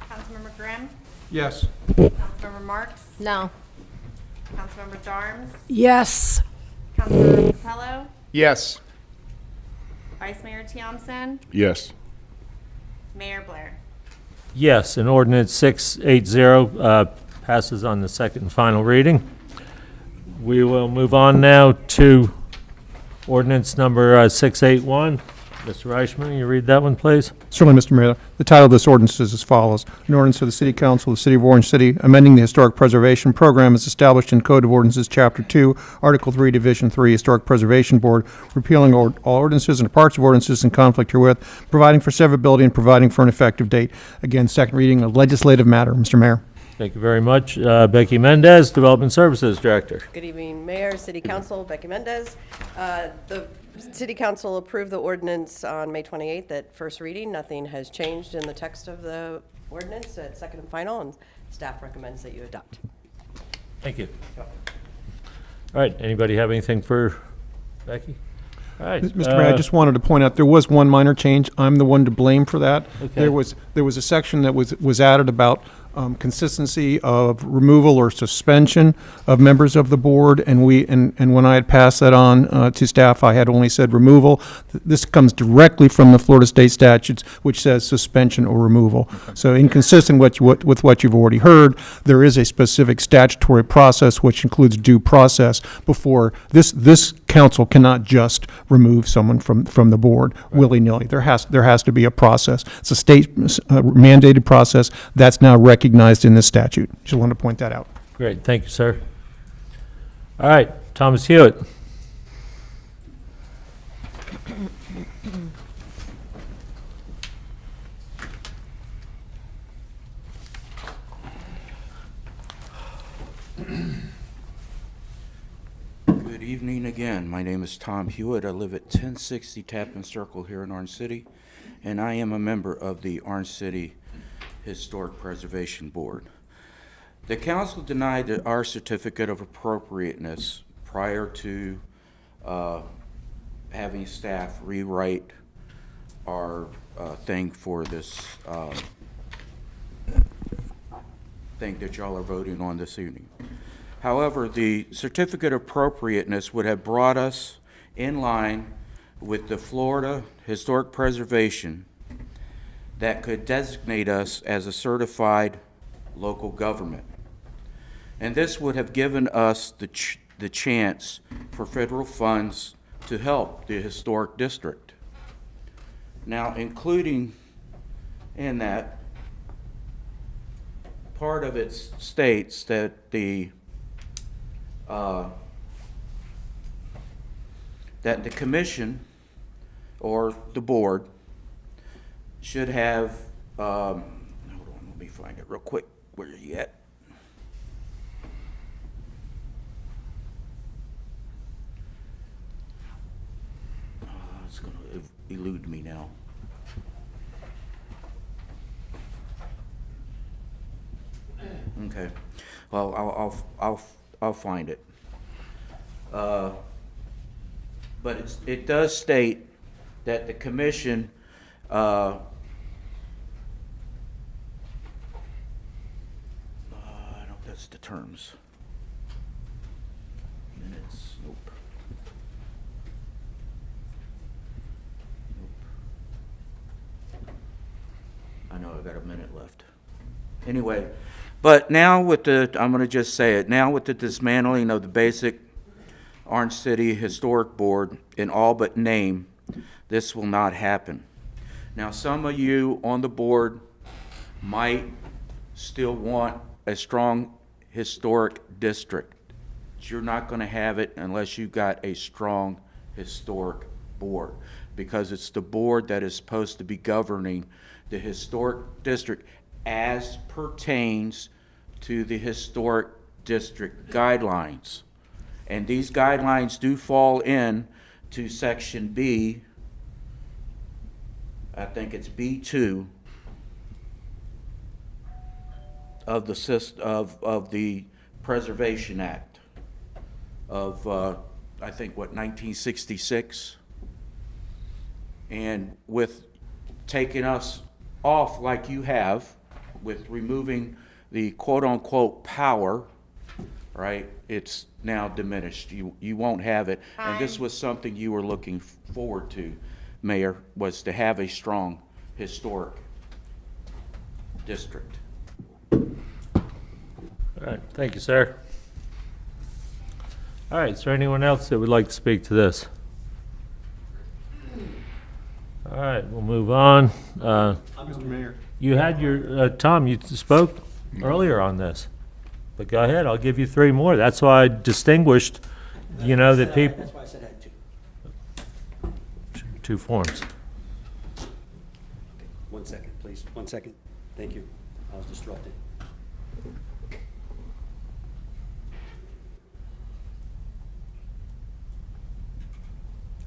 Councilmember Grimm? Yes. Councilmember Marks? No. Councilmember Darms? Yes. Councilmember Capello? Yes. Vice Mayor Thompson? Yes. Mayor Blair? Yes, and ordinance 680 passes on the second and final reading. We will move on now to ordinance number 681. Mr. Reichman, you read that one, please? Certainly, Mr. Mayor. The title of this ordinance is as follows. An ordinance of the City Council of the City of Orange City amending the Historic Preservation Program as established in Code of Ordinances, Chapter 2, Article 3, Division 3, Historic Preservation Board, repealing all ordinances and parts of ordinances in conflict herewith, providing for severability and providing for an effective date. Again, second reading, a legislative matter, Mr. Mayor. Thank you very much. Becky Mendez, Development Services Director. Good evening, Mayor, City Council, Becky Mendez. The City Council approved the ordinance on May 28th at first reading. Nothing has changed in the text of the ordinance at second and final, and staff recommends that you adopt. Thank you. All right, anybody have anything for Becky? All right. Mr. Mayor, I just wanted to point out, there was one minor change. I'm the one to blame for that. Okay. There was a section that was added about consistency of removal or suspension of members of the board, and when I had passed that on to staff, I had only said removal. This comes directly from the Florida State statutes, which says suspension or removal. So inconsistent with what you've already heard, there is a specific statutory process which includes due process before this council cannot just remove someone from the board willy-nilly. There has to be a process. It's a state mandated process that's now recognized in this statute. Just wanted to point that out. Great, thank you, sir. All right, Thomas Hewitt. Good evening again. My name is Tom Hewitt. I live at 1060 Tappan Circle here in Orange City, and I am a member of the Orange City Historic Preservation Board. The council denied our certificate of appropriateness prior to having staff rewrite our thing for this thing that y'all are voting on this evening. However, the certificate of appropriateness would have brought us in line with the Florida Historic Preservation that could designate us as a certified local government. And this would have given us the chance for federal funds to help the historic district. Now, including in that, part of it states that the commission or the board should have, hold on, let me find it real quick. Where are you at? It's going to elude me now. Okay. Well, I'll find it. But it does state that the commission, I don't, that's the terms. Minutes, nope. I know I got a minute left. Anyway, but now with the, I'm gonna just say it, now with the dismantling of the basic Orange City Historic Board in all but name, this will not happen. Now, some of you on the board might still want a strong historic district. You're not gonna have it unless you've got a strong historic board, because it's the board that is supposed to be governing the historic district as pertains to the historic district guidelines. And these guidelines do fall in to section B, I think it's B2 of the Preservation Act of, I think, what, 1966? And with taking us off like you have, with removing the quote-unquote power, right, it's now diminished. You won't have it. And this was something you were looking forward to, Mayor, was to have a strong historic district. All right, thank you, sir. All right, is there anyone else that would like to speak to this? All right, we'll move on. Mr. Mayor. You had your, Tom, you spoke earlier on this, but go ahead, I'll give you 3 more. That's why I distinguished, you know, that people. That's why I said I had 2. 2 forms. 1 second, please. 1 second. Thank you. I was disrupted.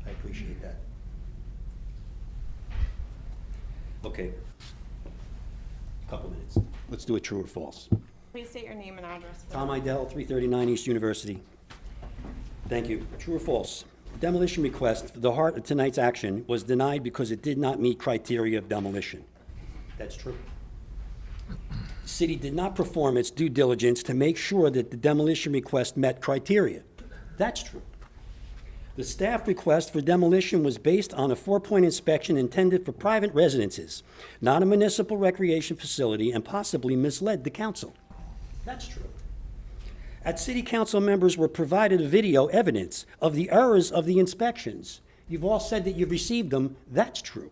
I appreciate that. Okay. Couple minutes. Let's do it true or false. Please state your name and address. Tom Idell, 339 East University. Thank you. True or false? The demolition request, the heart of tonight's action, was denied because it did not meet criteria of demolition. That's true. The city did not perform its due diligence to make sure that the demolition request met criteria. That's true. The staff request for demolition was based on a 4-point inspection intended for private residences, not a municipal recreation facility, and possibly misled the council. That's true. At city council, members were provided video evidence of the errors of the inspections. You've all said that you've received them. That's true.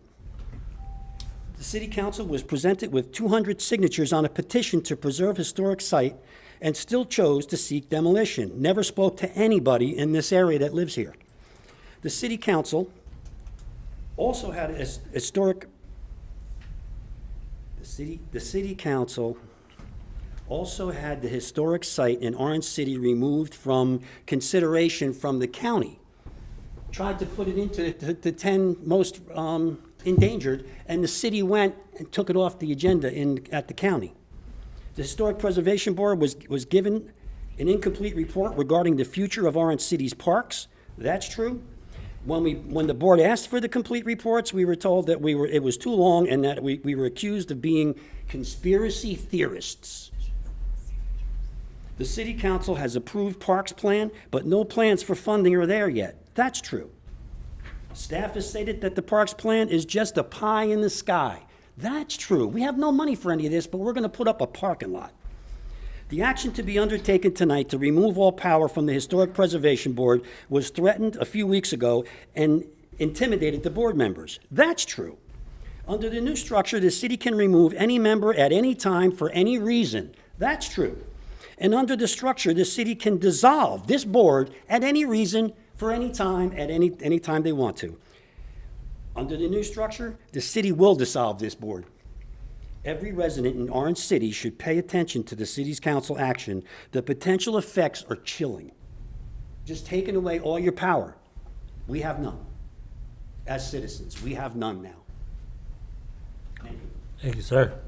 The city council was presented with 200 signatures on a petition to preserve historic site and still chose to seek demolition. Never spoke to anybody in this area that lives here. The city council also had a historic, the city council also had the historic site in Orange City removed from consideration from the county. Tried to put it into the 10 most endangered, and the city went and took it off the agenda at the county. The Historic Preservation Board was given an incomplete report regarding the future of Orange City's parks. That's true. When the board asked for the complete reports, we were told that it was too long and that we were accused of being conspiracy theorists. The city council has approved parks plan, but no plans for funding are there yet. That's true. Staff has stated that the parks plan is just a pie in the sky. That's true. We have no money for any of this, but we're going to put up a parking lot. The action to be undertaken tonight to remove all power from the Historic Preservation Board was threatened a few weeks ago and intimidated the board members. That's true. Under the new structure, the city can remove any member at any time for any reason. That's true. And under the structure, the city can dissolve this board at any reason for any time, at any time they want to. Under the new structure, the city will dissolve this board. Every resident in Orange City should pay attention to the city's council action. The potential effects are chilling. Just taking away all your power. We have none. As citizens, we have none now. Thank you. Thank you, sir.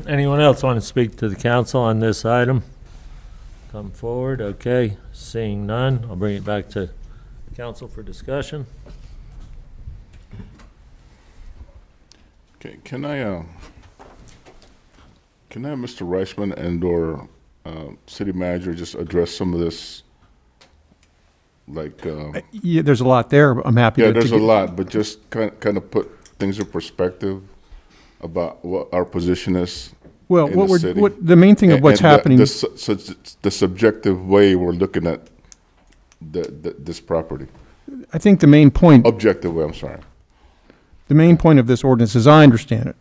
Anyone else want to speak to the council on this item? Come forward, okay. Seeing none, I'll bring it back to council for discussion. Okay, can I have Mr. Reichman and/or city manager just address some of this? Like, Yeah, there's a lot there. I'm happy yeah, to. there's to a get- lot, but just kind of put things in perspective about what our position is. Well, in what the we're, city. what, the main thing of what's And happening. the subjective way we're looking at this property. I think the main point. Objective way, I'm sorry. The main point of this ordinance, as I understand it,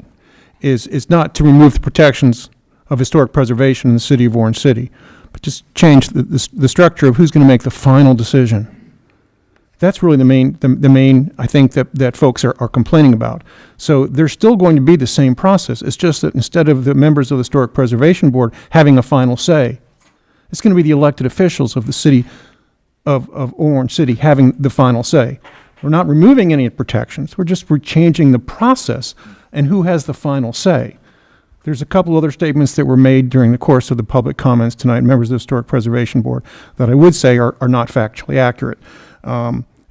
is not to remove the protections of historic preservation in the city of Orange City, but just change the structure of who's going to make the final decision. That's really the main, I think, that folks are complaining about. So there's still going to be the same process. It's just that instead of the members of the Historic Preservation Board having a final say, it's going to be the elected officials of the city of Orange City having the final say. We're not removing any protections. We're changing the process and who has the final say. There's a couple other statements that were made during the course of the public comments tonight, members of the Historic Preservation Board, that I would say are not factually accurate.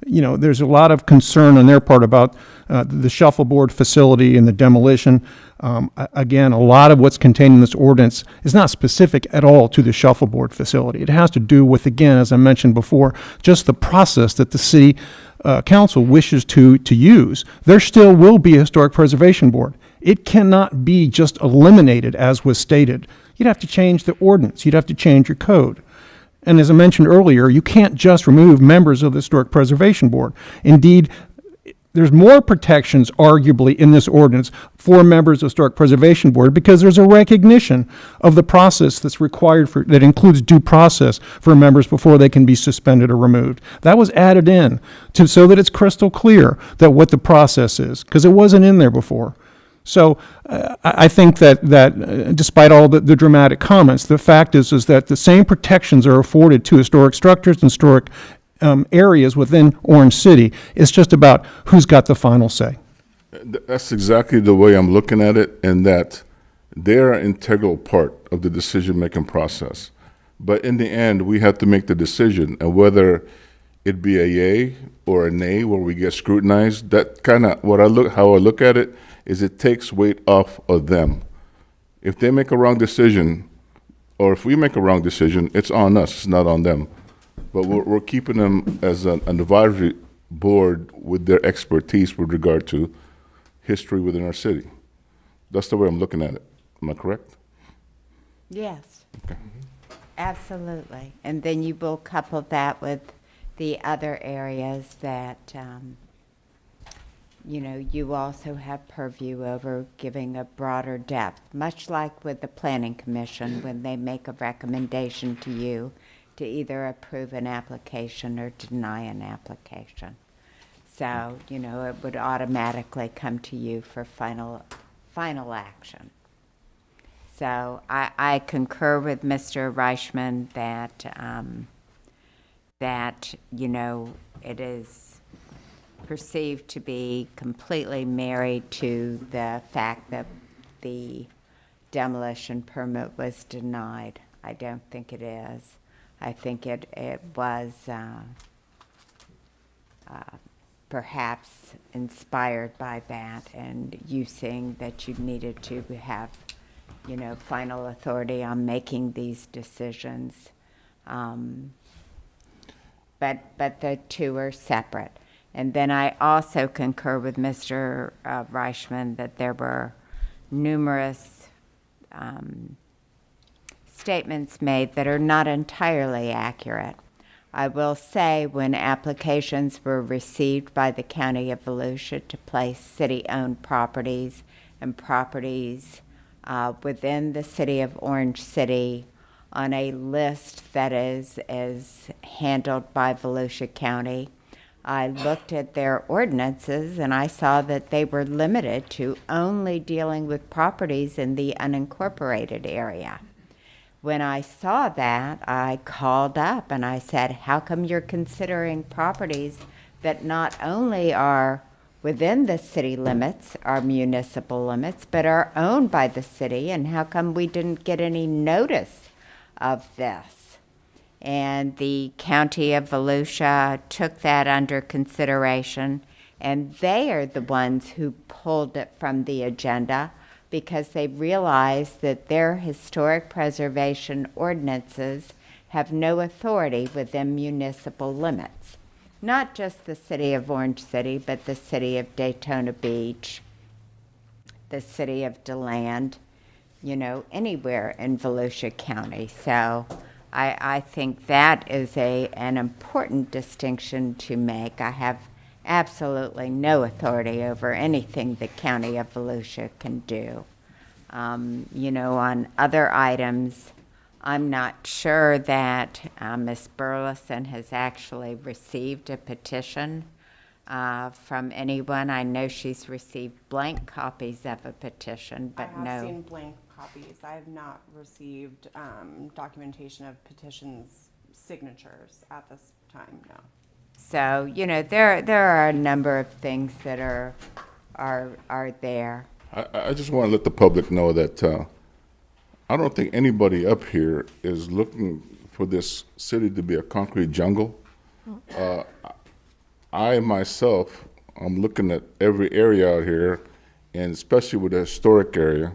There's a lot of concern on their part about the shuffleboard facility and the demolition. Again, a lot of what's contained in this ordinance is not specific at all to the shuffleboard facility. It has to do with, again, as I mentioned before, just the process that the city council wishes to use. There still will be a Historic Preservation Board. It cannot be just eliminated as was stated. You'd have to change the ordinance. You'd have to change your code. And as I mentioned earlier, you can't just remove members of the Historic Preservation Board. Indeed, there's more protections arguably in this ordinance for members of the Historic Preservation Board because there's a recognition of the process that's required that includes due process for members before they can be suspended or removed. That was added in so that it's crystal clear that what the process is, because it wasn't in there before. So I think that despite all the dramatic comments, the fact is that the same protections are afforded to historic structures and historic areas within Orange City. It's just about who's got the final say. That's exactly the way I'm looking at it, and that they're an integral part of the decision-making process. But in the end, we have to make the decision, and whether it be a yay or a nay where we get scrutinized, that kind of how I look at it is it takes weight off of them. If they make a wrong decision, or if we make a wrong decision, it's on us, it's not on them. But we're keeping them as an advisory board with their expertise with regard to history within our city. That's the way I'm looking at it. Am I correct? Yes. Absolutely. And then you will couple that with the other areas that, you also have purview over, giving a broader depth, much like with the Planning Commission when they make a recommendation to you to either approve an application or deny an application. So, it would automatically come to you for final action. So I concur with Mr. Reichman that it is perceived to be completely married to the fact that the demolition permit was denied. I don't think it is. I think it was perhaps inspired by that, and you saying that you needed to have, final authority on making these decisions. But the two are separate. And then I also concur with Mr. Reichman that there were numerous statements made that are not entirely accurate. I will say when applications were received by the County of Volusia to place city-owned properties and properties within the city of Orange City on a list that is handled by Volusia County, I looked at their ordinances and I saw that they were limited to only dealing with properties in the unincorporated area. When I saw that, I called up and I said, how come you're considering properties that not only are within the city limits, our municipal limits, but are owned by the city, and how come we didn't get any notice of this? And the county of Volusia took that under consideration, and they are the ones who pulled it from the agenda because they realized that their historic preservation ordinances have no authority within municipal limits. Not just the city of Orange City, but the city of Daytona Beach, the city of DeLand, anywhere in Volusia County. So I think that is an important distinction to make. I have absolutely no authority over anything the county of Volusia can do. On other items, I'm not sure that Ms. Burleson has actually received a petition from anyone. I know she's received blank copies of a petition, but I no. have seen blank copies. I have not received documentation of petitions signatures at this time, no. So, there are a number of things that are there. I just want to let the public know that I don't think anybody up here is looking for this city to be a concrete jungle. I myself, I'm looking at every area out here, and especially with the historic area,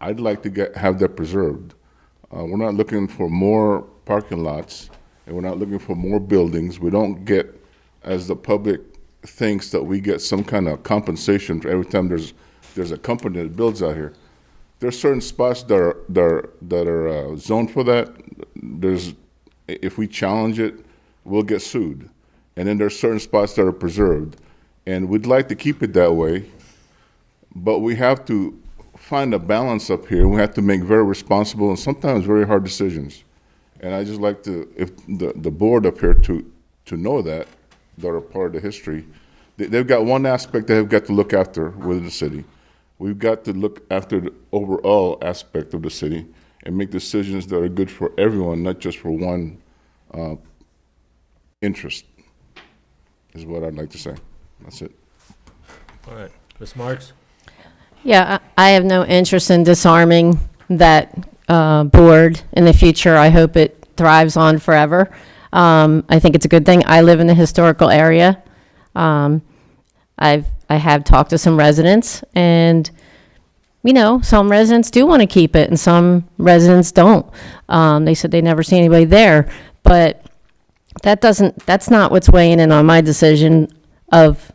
I'd like to have that preserved. We're not looking for more parking lots, and we're not looking for more buildings. We don't get, as the public thinks, that we get some kind of compensation for every time there's a company that builds out here. There's certain spots that are zoned for that. If we challenge it, we'll get sued. And then there's certain spots that are preserved. And we'd like to keep it that way, but we have to find a balance up here. We have to make very responsible and sometimes very hard decisions. And I just like if the board up here to know that are part of the history. They've got one aspect they've got to look after within the city. We've got to look after the overall aspect of the city and make decisions that are good for everyone, not just for one interest, is what I'd like to say. That's it. All right. Ms. Marks? Yeah, I have no interest in disarming that board in the future. I hope it thrives on forever. I think it's a good thing. I live in the historical area. I have talked to some residents, and some residents do want to keep it, and some residents don't. They said they never see anybody there, but that's not what's weighing in on my decision of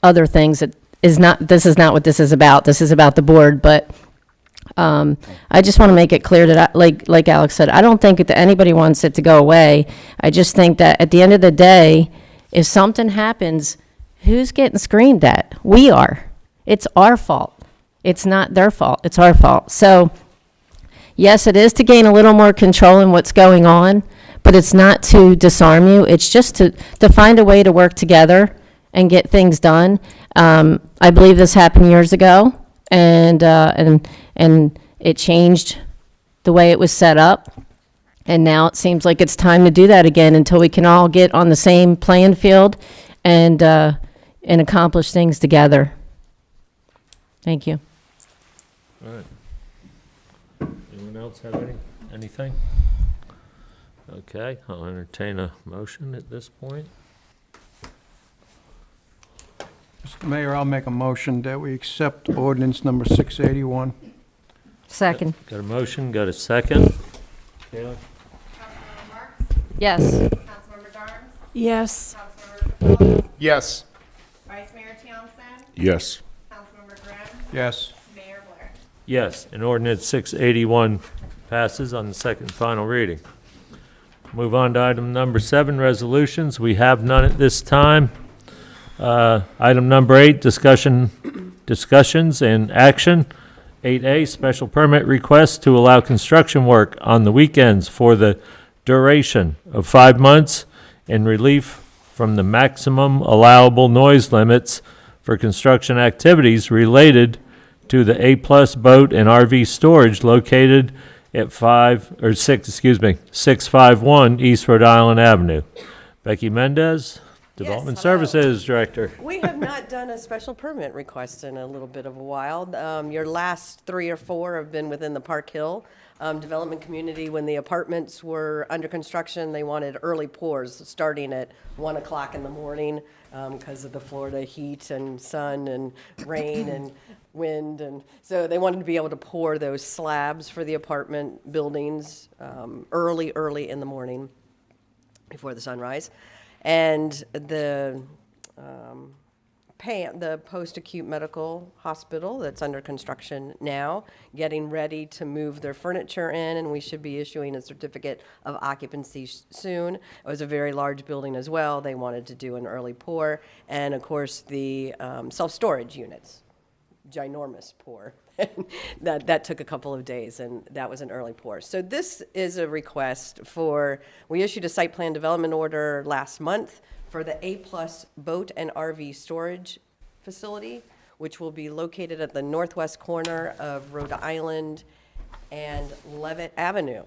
other things. This is not what this is about. This is about the board, but I just want to make it clear that, like Alex said, I don't think that anybody wants it to go away. I just think that at the end of the day, if something happens, who's getting screamed at? We are. It's our fault. It's not their fault. It's our fault. So, yes, it is to gain a little more control in what's going on, but it's not to disarm you. It's just to find a way to work together and get things done. I believe this happened years ago, and it changed the way it was set up. And now it seems like it's time to do that again until we can all get on the same playing field and accomplish things together. Thank you. All right. Anyone else have anything? Okay, I'll entertain a motion at this point. Mr. Mayor, I'll make a motion that we accept ordinance number 681. Second. Got a motion, got a second? Kayla? Councilmember Marks? Yes. Councilmember Darnes? Yes. Councilmember Patel? Yes. Vice Mayor Townsend? Yes. Councilmember Grimm? Yes. Mayor Blair? Yes, and ordinance 681 passes on the second and final reading. Move on to item number 7, resolutions. We have none at this time. Item number 8, discussions and action. 8A, special permit request to allow construction work on the weekends for the duration of 5 months and relief from the maximum allowable noise limits for construction activities related to the A-plus boat and RV storage located at 651 East Rhode Island Avenue. Becky Mendez, Development hello. Services Director. We have not done a special permit request in a little bit of a while. Your last 3 or 4 have been within the Park Hill development community. When the apartments were under construction, they wanted early pours starting at 1 o'clock in the morning because of the Florida heat and sun and rain and wind. And so they wanted to be able to pour those slabs for the apartment buildings early in the morning before the sunrise. And the post-acute medical hospital that's under construction now, getting ready to move their furniture in, and we should be issuing a certificate of occupancy soon. It was a very large building as well. They wanted to do an early pour. And of course, the self-storage units, ginormous pour. That took a couple of days, and that was an early pour. So this is a request we issued a site plan development order last month for the A-plus boat and RV storage facility, which will be located at the northwest corner of Rhode Island and Levitt Avenue,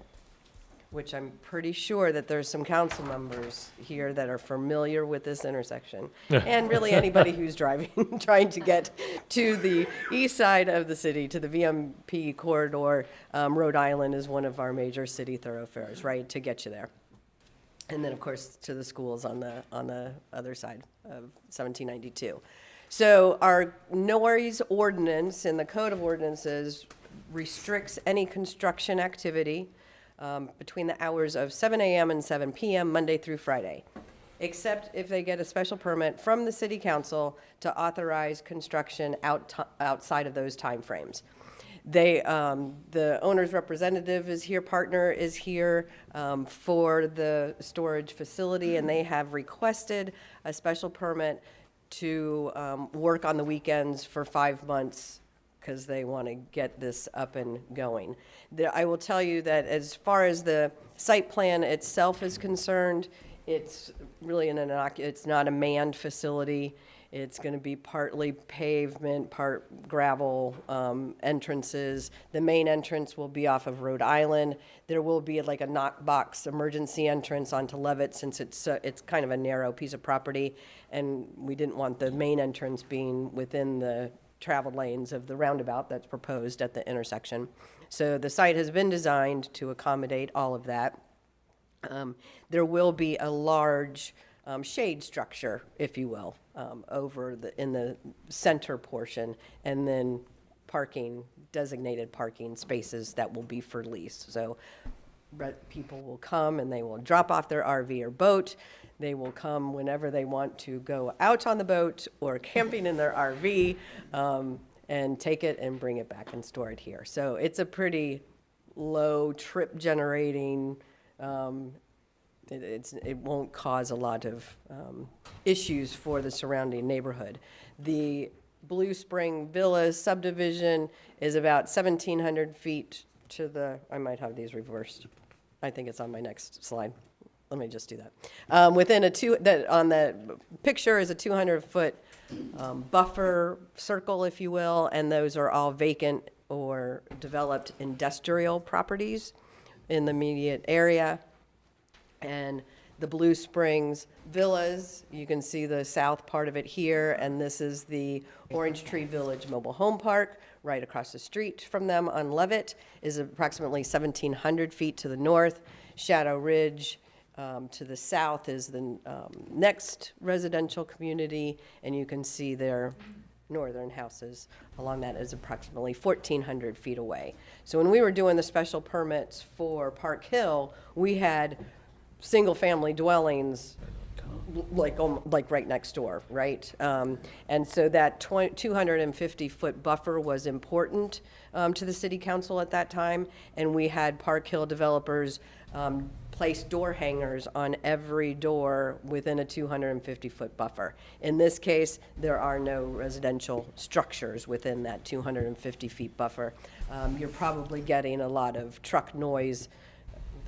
which I'm pretty sure that there's some council members here that are familiar with this intersection. And really anybody who's trying to get to the east side of the city, to the VMP corridor. Rhode Island is one of our major city thoroughfares, right, to get you there. And then, of course, to the schools on the other side of 1792. So our noise ordinance in the Code of Ordinances restricts any construction activity between the hours of 7 a.m. and 7 p.m. Monday through Friday, except if they get a special permit from the City Council to authorize construction outside of those timeframes. The owner's representative is here, partner is here for the storage facility, and they have requested a special permit to work on the weekends for 5 months because they want to get this up and going. I will tell you that as far as the site plan itself is concerned, it's really it's not a manned facility. It's going to be partly pavement, part gravel entrances. The main entrance will be off of Rhode Island. There will be like a knockbox emergency entrance onto Levitt, since it's kind of a narrow piece of property, and we didn't want the main entrance being within the traveled lanes of the roundabout that's proposed at the intersection. So the site has been designed to accommodate all of that. There will be a large shade structure, if you will, in the center portion, and then designated parking spaces that will be for lease. So people will come and they will drop off their RV or boat. They will come whenever they want to go out on the boat or camping in their RV and take it and bring it back and store it here. So it's a pretty low trip generating, it won't cause a lot of issues for the surrounding neighborhood. The Blue Spring Villas subdivision is about 1,700 feet to the, I might have these reversed. I think it's on my next slide. Let me just do that. On the picture is a 200-foot buffer circle, if you will, and those are all vacant or developed industrial properties in the immediate area. And the Blue Springs Villas, you can see the south part of it here, and this is the Orange Tree Village Mobile Home Park right across the street from them on Levitt, is approximately 1,700 feet to the north. Shadow Ridge to the south is the next residential community, and you can see their northern houses along that is approximately 1,400 feet away. So when we were doing the special permits for Park Hill, we had single-family dwellings like right next door, right? And so that 250-foot buffer was important to the city council at that time, and we had Park Hill developers place door hangers on every door within a 250-foot buffer. In this case, there are no residential structures within that 250 feet buffer. You're probably getting a lot of truck noise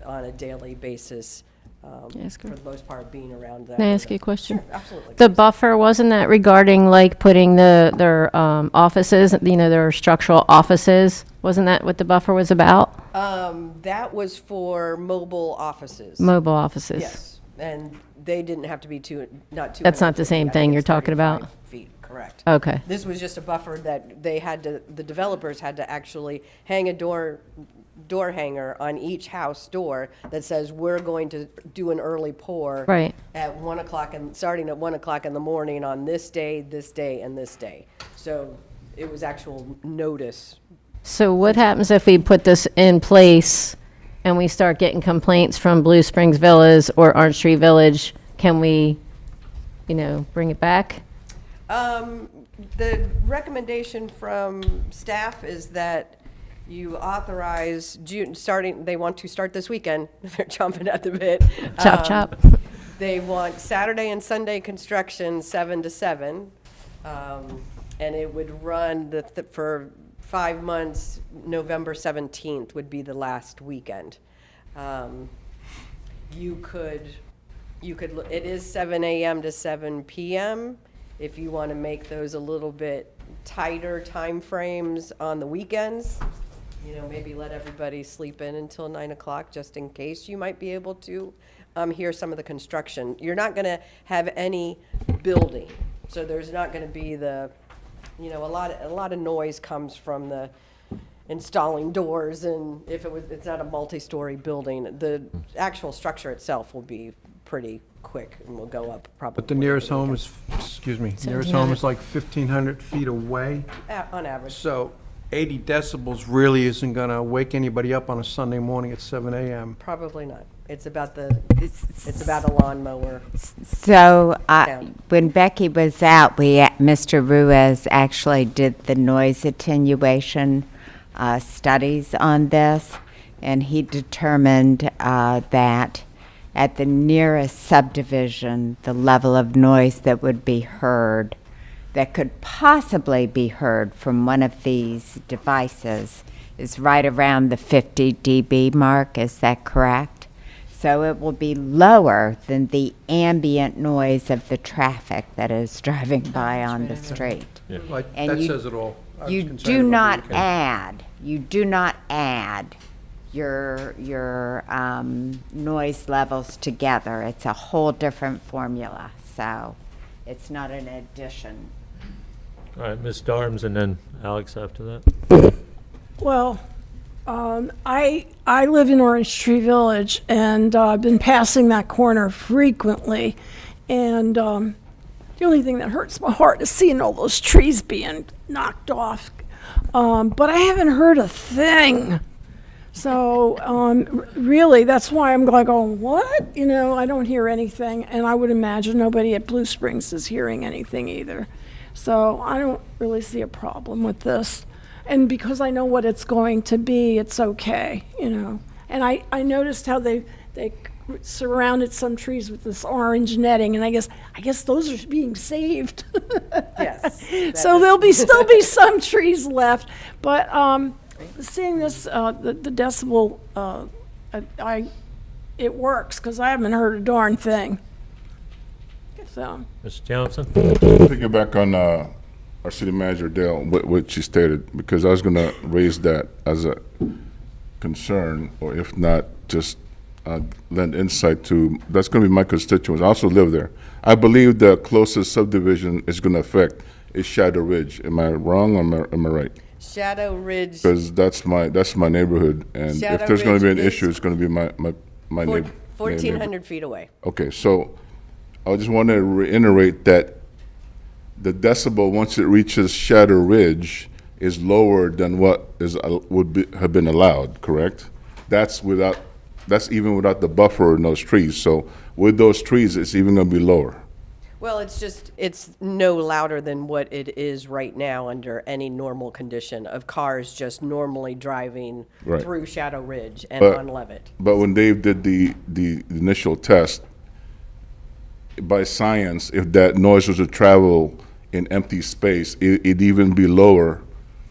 on a daily basis. For the most part, being around that. Can I ask you a question? Sure, absolutely. The buffer, wasn't that regarding like putting their offices, their structural offices? Wasn't that what the buffer was about? That was for mobile offices. Mobile offices? Yes. And they didn't have to be That's not the same thing you're talking about? 35 feet, correct. Okay. This was just a buffer that the developers had to actually hang a door hanger on each house door that says, we're going to do an early pour. Right. At 1 o'clock and starting at 1 o'clock in the morning on this day, and this day. So it was actual notice. So what happens if we put this in place and we start getting complaints from Blue Springs Villas or Orange Tree Village? Can we, bring it back? The recommendation from staff is that you authorize they want to start this weekend. They're chomping at the bit. Chop, chop. They want Saturday and Sunday construction 7 to 7. And it would run for 5 months. November 17th would be the last weekend. It is 7 a.m. to 7 p.m. If you want to make those a little bit tighter time frames on the weekends, maybe let everybody sleep in until 9 o'clock, just in case you might be able to hear some of the construction. You're not going to have any building, so there's not going to be a lot of noise comes from the installing doors, and it's not a multi-story building, the actual structure itself will be pretty quick and will go up probably. But the nearest home is, nearest home is like 1,500 feet away. On average. So 80 decibels really isn't going to wake anybody up on a Sunday morning at 7 a.m. Probably not. It's about a lawnmower. So Sound. when Becky was out, Mr. Ruiz actually did the noise attenuation studies on this, and he determined that at the nearest subdivision, the level of noise that would be heard, that could possibly be heard from one of these devices, is right around the 50 dB mark. Is that correct? So it will be lower than the ambient noise of the traffic that is driving by on the street. Yeah. And That you- says it all. I was You concerned do about not the weekend. add your noise levels together. It's a whole different formula, so it's not an addition. All right, Ms. Darms, and then Alex after that. Well, I live in Orange Tree Village, and I've been passing that corner frequently. And the only thing that hurts my heart is seeing all those trees being knocked off. But I haven't heard a thing. So really, that's why I'm going, what? I don't hear anything. And I would imagine nobody at Blue Springs is hearing anything either. So I don't really see a problem with this. And because I know what it's going to be, it's okay, And I noticed how they surrounded some trees with this orange netting, and I guess those are being saved. Yes. So there'll still be some trees left, but seeing this, the decibel, it works, because I haven't heard a darn thing. So. Mr. Johnson? Piggyback on our city manager, Dale, what she stated, because I was going to raise that as a concern, or if not, just lend insight to, that's going to be my constituents. I also live there. I believe the closest subdivision is going to affect is Shadow Ridge. Am I wrong or am I right? Shadow Ridge. Because that's my neighborhood, and Shadow if there's going to be an Ridge issue, it's going to be my neighbor. 1,400 feet away. Okay, so I just want to reiterate that the decibel, once it reaches Shadow Ridge, is lower than what have been allowed, correct? That's even without the buffer and those trees. So with those trees, it's even going to be lower. Well, it's no louder than what it is right now under any normal condition of cars just normally driving Right. through Shadow Ridge and on Levitt. But when Dave did the initial test, by science, if that noise was to travel in empty space, it'd even be lower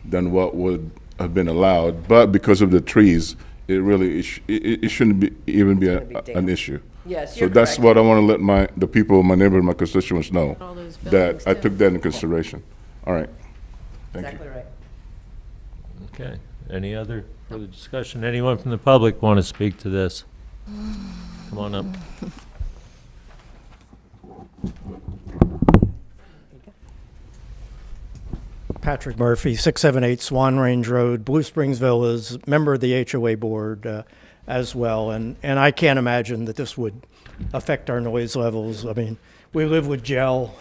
than what would have been allowed. But because of the trees, it shouldn't even be an issue. Yes, So you're that's correct. what I want to let the people in my neighborhood, my constituents know, All those that buildings, I too. took that into consideration. All right. Thank you. Exactly right. Okay. Any other further discussion? Anyone from the public want to speak to this? Come on up. Patrick Murphy, 678 Swan Range Road, Blue Springs Villas, member of the HOA board as well. And I can't imagine that this would affect our noise levels. I mean, we live with gel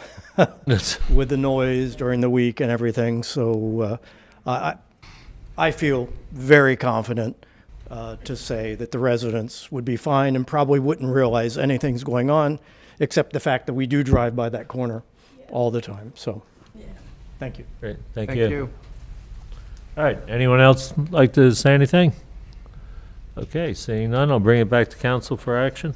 with the noise during the week and everything. So I feel very confident to say that the residents would be fine and probably wouldn't realize anything's going on, except the fact that we do drive by that corner all the time. So, thank you. Great, thank you. All right, anyone else like to say anything? Okay, seeing none, I'll bring it back to council for action.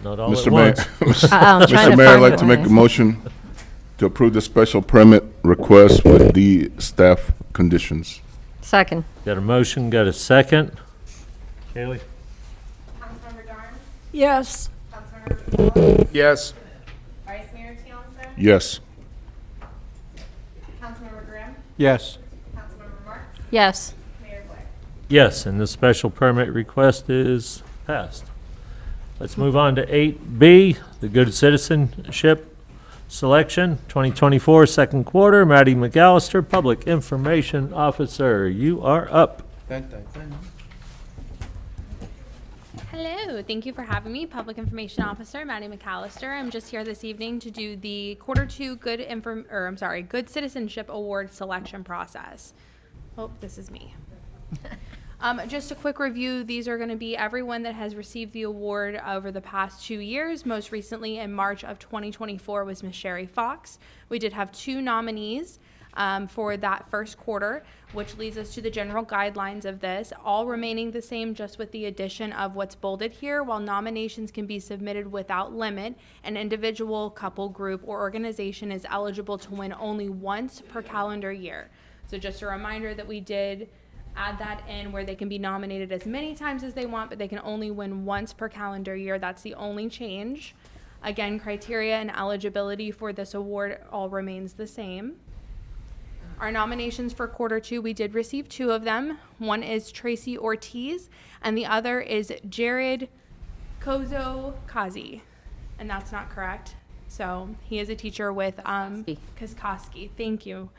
Not all Mr. at Mayor, once. Mr. Mayor, I'd like to make a motion to approve the special permit request with the staff conditions. Second. Got a motion, got a second. Kaylee? Councilmember Darn? Yes. Councilmember Patullo? Yes. Vice Mayor Tionson? Yes. Councilmember Grimm? Yes. Councilmember Marks? Yes. Mayor Blair? Yes, and the special permit request is passed. Let's move on to 8B, the Good Citizenship Selection, 2024, second quarter. Maddie McAllister, Public Information Officer, you are up. Hello, thank you for having me, Public Information Officer Maddie McAllister. I'm just here this evening to do the Quarter 2 Good Citizenship Award selection process. Oh, this is me. Just a quick review, these are going to be everyone that has received the award over the past 2 years. Most recently in March of 2024 was Miss Sherry Fox. We did have 2 nominees for that first quarter, which leads us to the general guidelines of this, all remaining the same just with the addition of what's bolded here. While nominations can be submitted without limit, an individual, couple, group, or organization is eligible to win only once per calendar year. So just a reminder that we did add that in where they can be nominated as many times as they want, but they can only win once per calendar year. That's the only change. Again, criteria and eligibility for this award all remains the same. Our nominations for quarter 2, we did receive 2 of them. One is Tracy Ortiz, and the other is Jared Kozo-Kazi, and that's not correct. So he is a teacher with Koskoski. Thank you.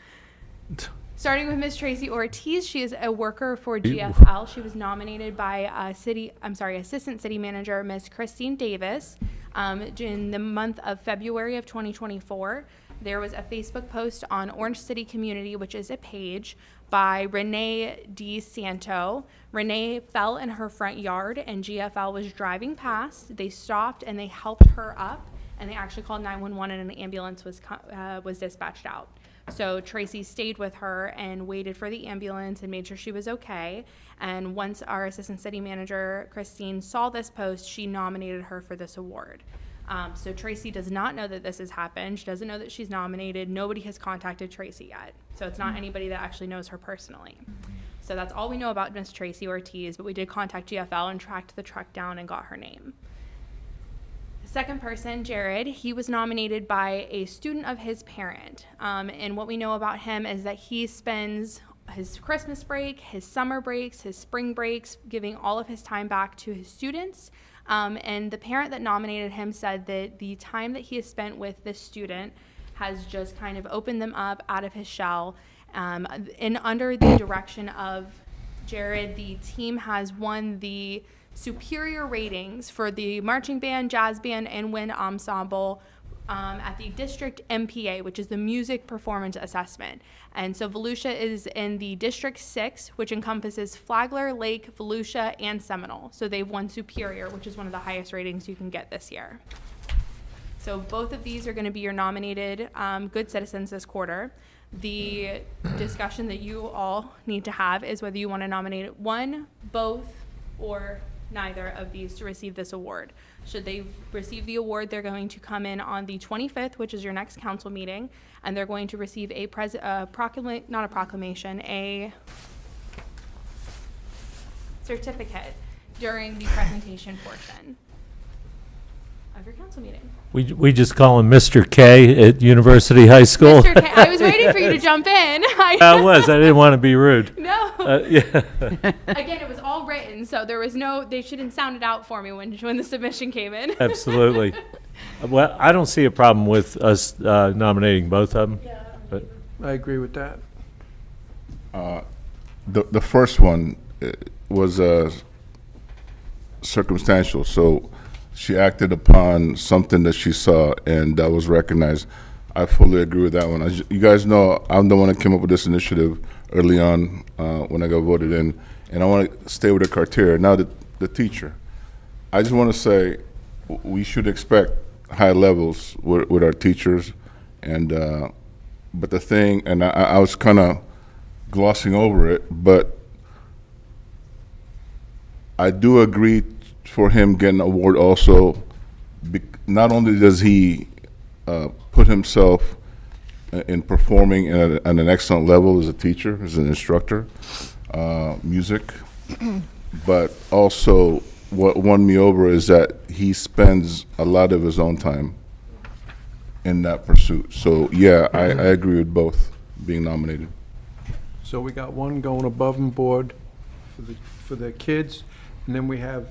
Starting with Miss Tracy Ortiz, she is a worker for GFL. She was nominated by Assistant City Manager Miss Christine Davis in the month of February of 2024. There was a Facebook post on Orange City Community, which is a page, by Renee D. Santo. Renee fell in her front yard and GFL was driving past. They stopped and they helped her up, and they actually called 911 and an ambulance was dispatched out. So Tracy stayed with her and waited for the ambulance and made sure she was okay. And once our Assistant City Manager, Christine, saw this post, she nominated her for this award. So Tracy does not know that this has happened. She doesn't know that she's nominated. Nobody has contacted Tracy yet. So it's not anybody that actually knows her personally. So that's all we know about Miss Tracy Ortiz, but we did contact GFL and tracked the truck down and got her name. Second person, Jared, he was nominated by a student of his parent. And what we know about him is that he spends his Christmas break, his summer breaks, his spring breaks, giving all of his time back to his students. And the parent that nominated him said that the time that he has spent with this student has just kind of opened them up out of his shell. And under the direction of Jared, the team has won the superior ratings for the marching band, jazz band, and wind ensemble at the district MPA, which is the music performance assessment. And so Volusia is in the District 6, which encompasses Flagler, Lake, Volusia, and Seminole. So they've won superior, which is one of the highest ratings you can get this year. So both of these are going to be your nominated good citizens this quarter. The discussion that you all need to have is whether you want to nominate one, both, or neither of these to receive this award. Should they receive the award, they're going to come in on the 25th, which is your next council meeting, and they're going to receive a certificate during the presentation portion. of your council meeting. We just call him Mr. K at University High School. Mr. K, I was waiting for you to jump in. I was. I didn't want to be rude. No. Yeah. Again, it was all written, so there was no, they shouldn't sound it out for me when the submission came in. Absolutely. Well, I don't see a problem with us nominating both of them. But I agree with that. The first one was circumstantial, so she acted upon something that she saw, and that was recognized. I fully agree with that one. You guys know I'm the one that came up with this initiative early on when I got voted in, and I want to stay with the criteria. Now, the teacher, I just want to say we should expect high levels with our teachers, and but the thing, and I was kind of glossing over it, but I do agree for him getting an award also. Not only does he put himself in performing at an excellent level as a teacher, as an instructor, music, but also what won me over is that he spends a lot of his own time in that pursuit. So yeah, I agree with both being nominated. So we got one going above and board for the kids, and then we have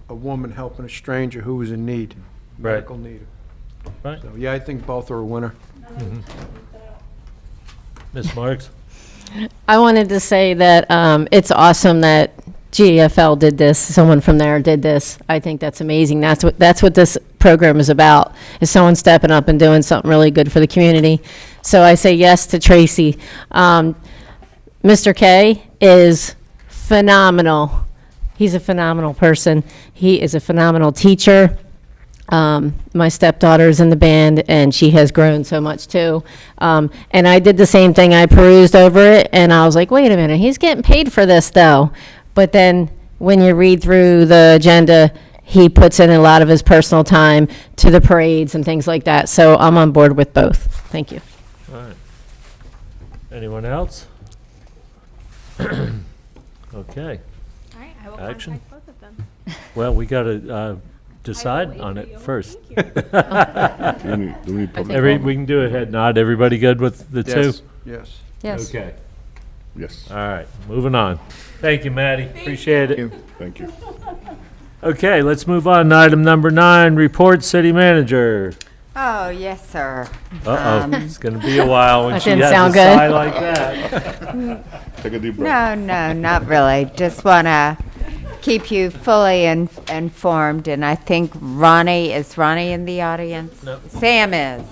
a woman helping a stranger who was in need, Right. medical need. Right. So yeah, I think both are a winner. Ms. Marks? I wanted to say that it's awesome that GFL did this, someone from there did this. I think that's amazing. That's what this program is about, is someone stepping up and doing something really good for the community. So I say yes to Tracy. Mr. K is phenomenal. He's a phenomenal person. He is a phenomenal teacher. My stepdaughter's in the band, and she has grown so much too. And I did the same thing. I perused over it, and I was like, wait a minute, he's getting paid for this though. But then when you read through the agenda, he puts in a lot of his personal time to the parades and things like that. So I'm on board with both. Thank you. All right. Anyone else? Okay. All right, I will Action. contact both of them. Well, we got to decide on it first. Do we need public We can do a head nod. Everybody good with the two? Yes. Yes. Yes. Okay. Yes. All right, moving on. Thank you, Maddie. Appreciate it. Thank you. Okay, let's move on to item number 9, report city manager. Oh, yes, sir. Uh-oh, it's going to be a while when That she didn't has sound a good. sigh like that. Take a deep breath. No, not really. Just want to keep you fully informed, and I think Ronnie in the audience? No. Sam is.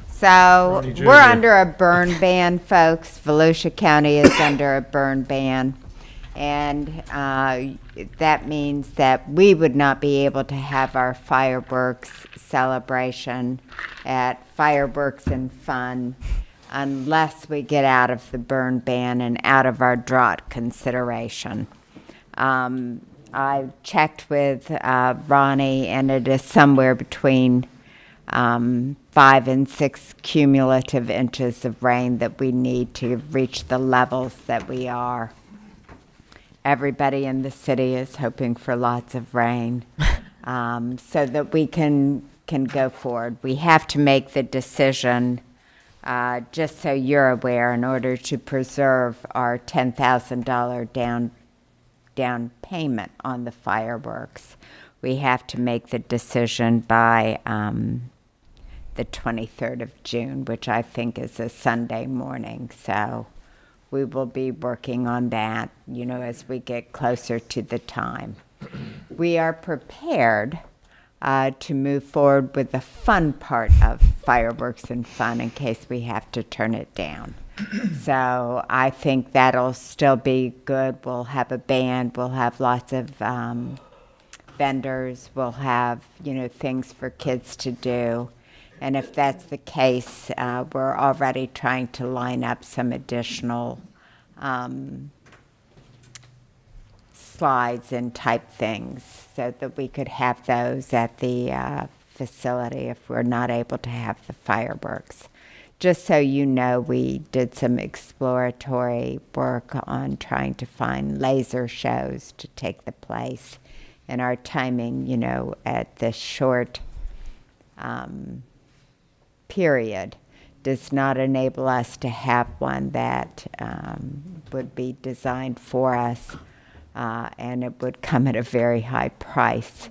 So Ronnie Jr. we're under a burn ban, folks. Volusia County is under a burn ban. And that means that we would not be able to have our fireworks celebration at Fireworks and Fun unless we get out of the burn ban and out of our drought consideration. I checked with Ronnie, and it is somewhere between 5 and 6 cumulative inches of rain that we need to reach the levels that we are. Everybody in the city is hoping for lots of rain so that we can go forward. We have to make the decision, just so you're aware, in order to preserve our $10,000 down payment on the fireworks. We have to make the decision by the 23rd of June, which I think is a Sunday morning. So we will be working on that, as we get closer to the time. We are prepared to move forward with the fun part of Fireworks and Fun in case we have to turn it down. So I think that'll still be good. We'll have a band. We'll have lots of vendors. We'll have, things for kids to do. And if that's the case, we're already trying to line up some additional slides and type things so that we could have those at the facility if we're not able to have the fireworks. Just so you know, we did some exploratory work on trying to find laser shows to take the place. And our timing, at this short period does not enable us to have one that would be designed for us, and it would come at a very high price.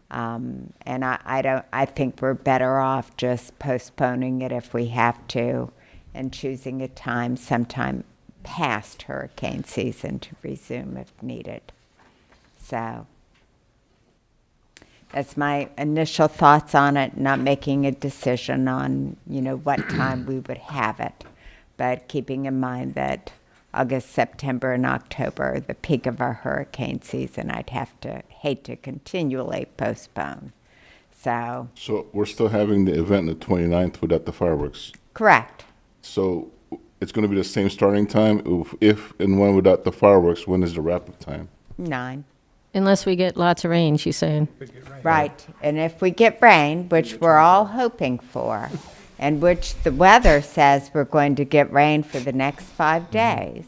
And I think we're better off just postponing it if we have to, and choosing a time sometime past hurricane season to resume if needed. So that's my initial thoughts on it, not making a decision on, what time we would have it, but keeping in mind that August, September, and October are the peak of our hurricane season. I'd hate to continually postpone. So we're still having the event on the 29th without the fireworks. correct. So it's going to be the same starting time. If and when without the fireworks, when is the wrap-up time? 9. Unless we get lots of rain, she's saying. Right. And if we get rain, which we're all hoping for, and which the weather says we're going to get rain for the next 5 days,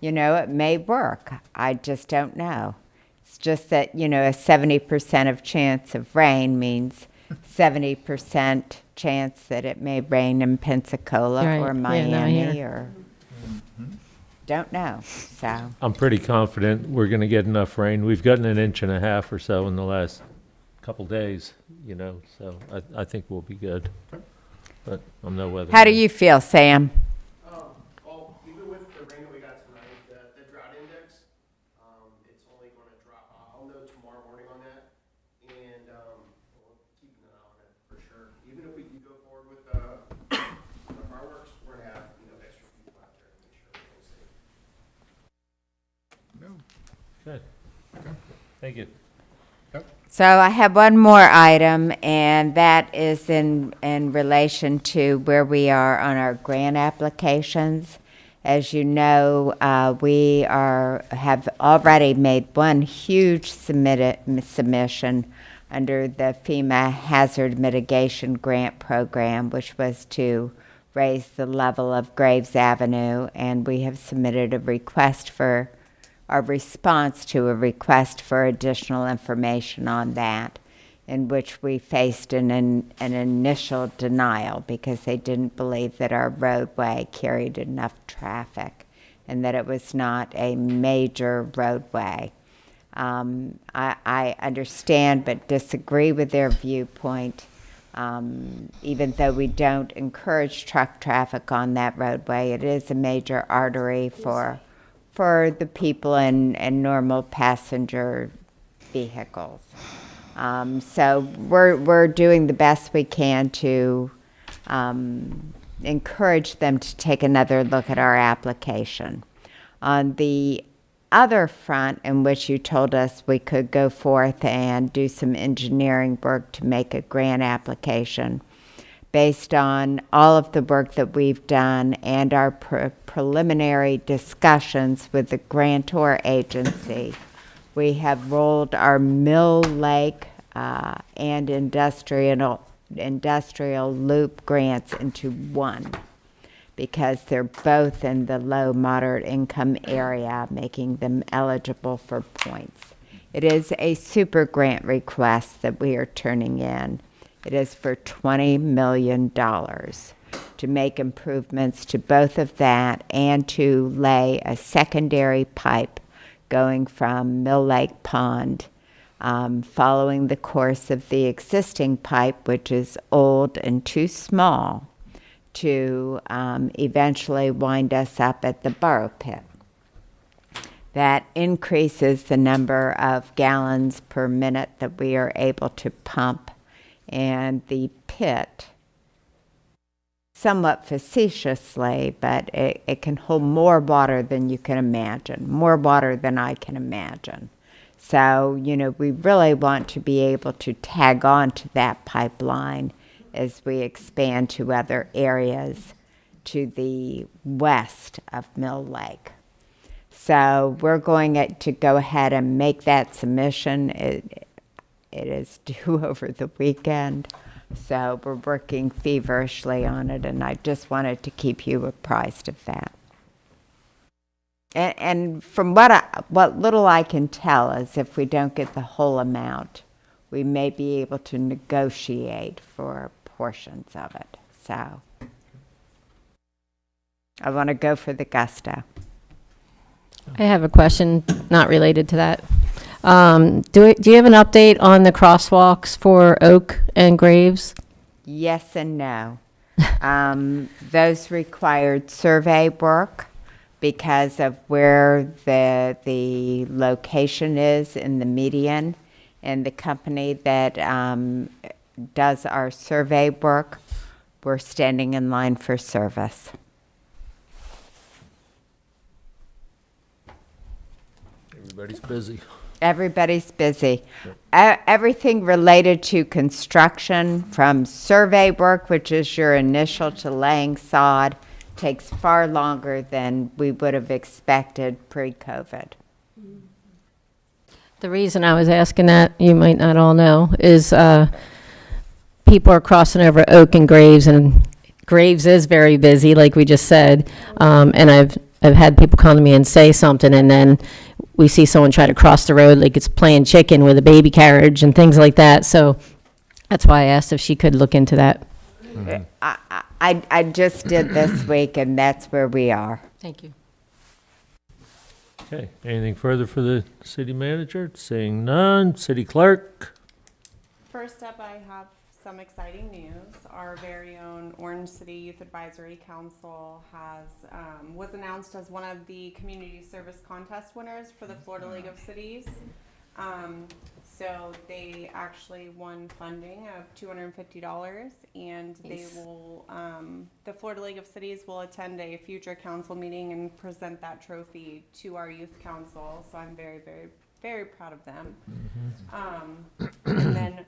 it may work. I just don't know. It's just that, a 70% of chance of rain means 70% chance that it may rain in Pensacola Right. or Yeah, no, Miami here. or don't know. So I'm pretty confident we're going to get enough rain. We've gotten 1.5 inches or so in the last couple days, so I think we'll be good. But I'm no weather. how do you feel, Sam? Well, even with the rain that we got tonight, the drought index, it's only going to drop. I'll know tomorrow morning on that, and we'll keep an eye on it for sure. Even if we do go forward with the fireworks, we're going to have extra people out there to make sure everything's safe. Good. Thank you. So I have one more item, and that is in relation to where we are on our grant applications. As you know, we have already made one huge submission under the FEMA Hazard Mitigation Grant Program, which was to raise the level of Graves Avenue, and we have submitted a request for our response to a request for additional information on that, in which we faced an initial denial because they didn't believe that our roadway carried enough traffic and that it was not a major roadway. I understand but disagree with their viewpoint. Even though we don't encourage truck traffic on that roadway, it is a major artery for the people in normal passenger vehicles. So we're doing the best we can to encourage them to take another look at our application. On the other front, in which you told us we could go forth and do some engineering work to make a grant application, based on all of the work that we've done and our preliminary discussions with the grantor agency, we have rolled our Mill Lake and industrial loop grants into one, because they're both in the low moderate income area, making them eligible for points. It is a super grant request that we are turning in. It is for $20 million to make improvements to both of that and to lay a secondary pipe going from Mill Lake Pond, following the course of the existing pipe, which is old and too small, to eventually wind us up at the Borough Pit. That increases the number of gallons per minute that we are able to pump, and the pit, somewhat facetiously, but it can hold more water than you can imagine, more water than I can imagine. So, we really want to be able to tag on to that pipeline as we expand to other areas to the west of Mill Lake. So we're going to go ahead and make that submission. It is due over the weekend, so we're working feverishly on it, and I just wanted to keep you apprised of that. And from what little I can tell is if we don't get the whole amount, we may be able to negotiate for portions of it. So I want to go for the gusto. I have a question not related to that. Do you have an update on the crosswalks for Oak and Graves? Yes and no. Those required survey work because of where the location is in the median, and the company that does our survey work, we're standing in line for service. Everybody's busy. Everybody's busy. Everything related to construction, from survey work, which is your initial, to laying sod, takes far longer than we would have expected pre-COVID. The reason I was asking that, you might not all know, is people are crossing over Oak and Graves, and Graves is very busy, like we just said. And I've had people come to me and say something, and then we see someone try to cross the road like it's playing chicken with a baby carriage and things like that. So that's why I asked if she could look into that. I just did this week, and that's where we are. Thank you. Okay, anything further for the city manager? Seeing none, city clerk? First up, I have some exciting news. Our very own Orange City Youth Advisory Council was announced as one of the community service contest winners for the Florida League of Cities. So they actually won funding of $250, and they will, the Florida League of Cities will attend a future council meeting and present that trophy to our youth council. So I'm very, very, very proud of them. And then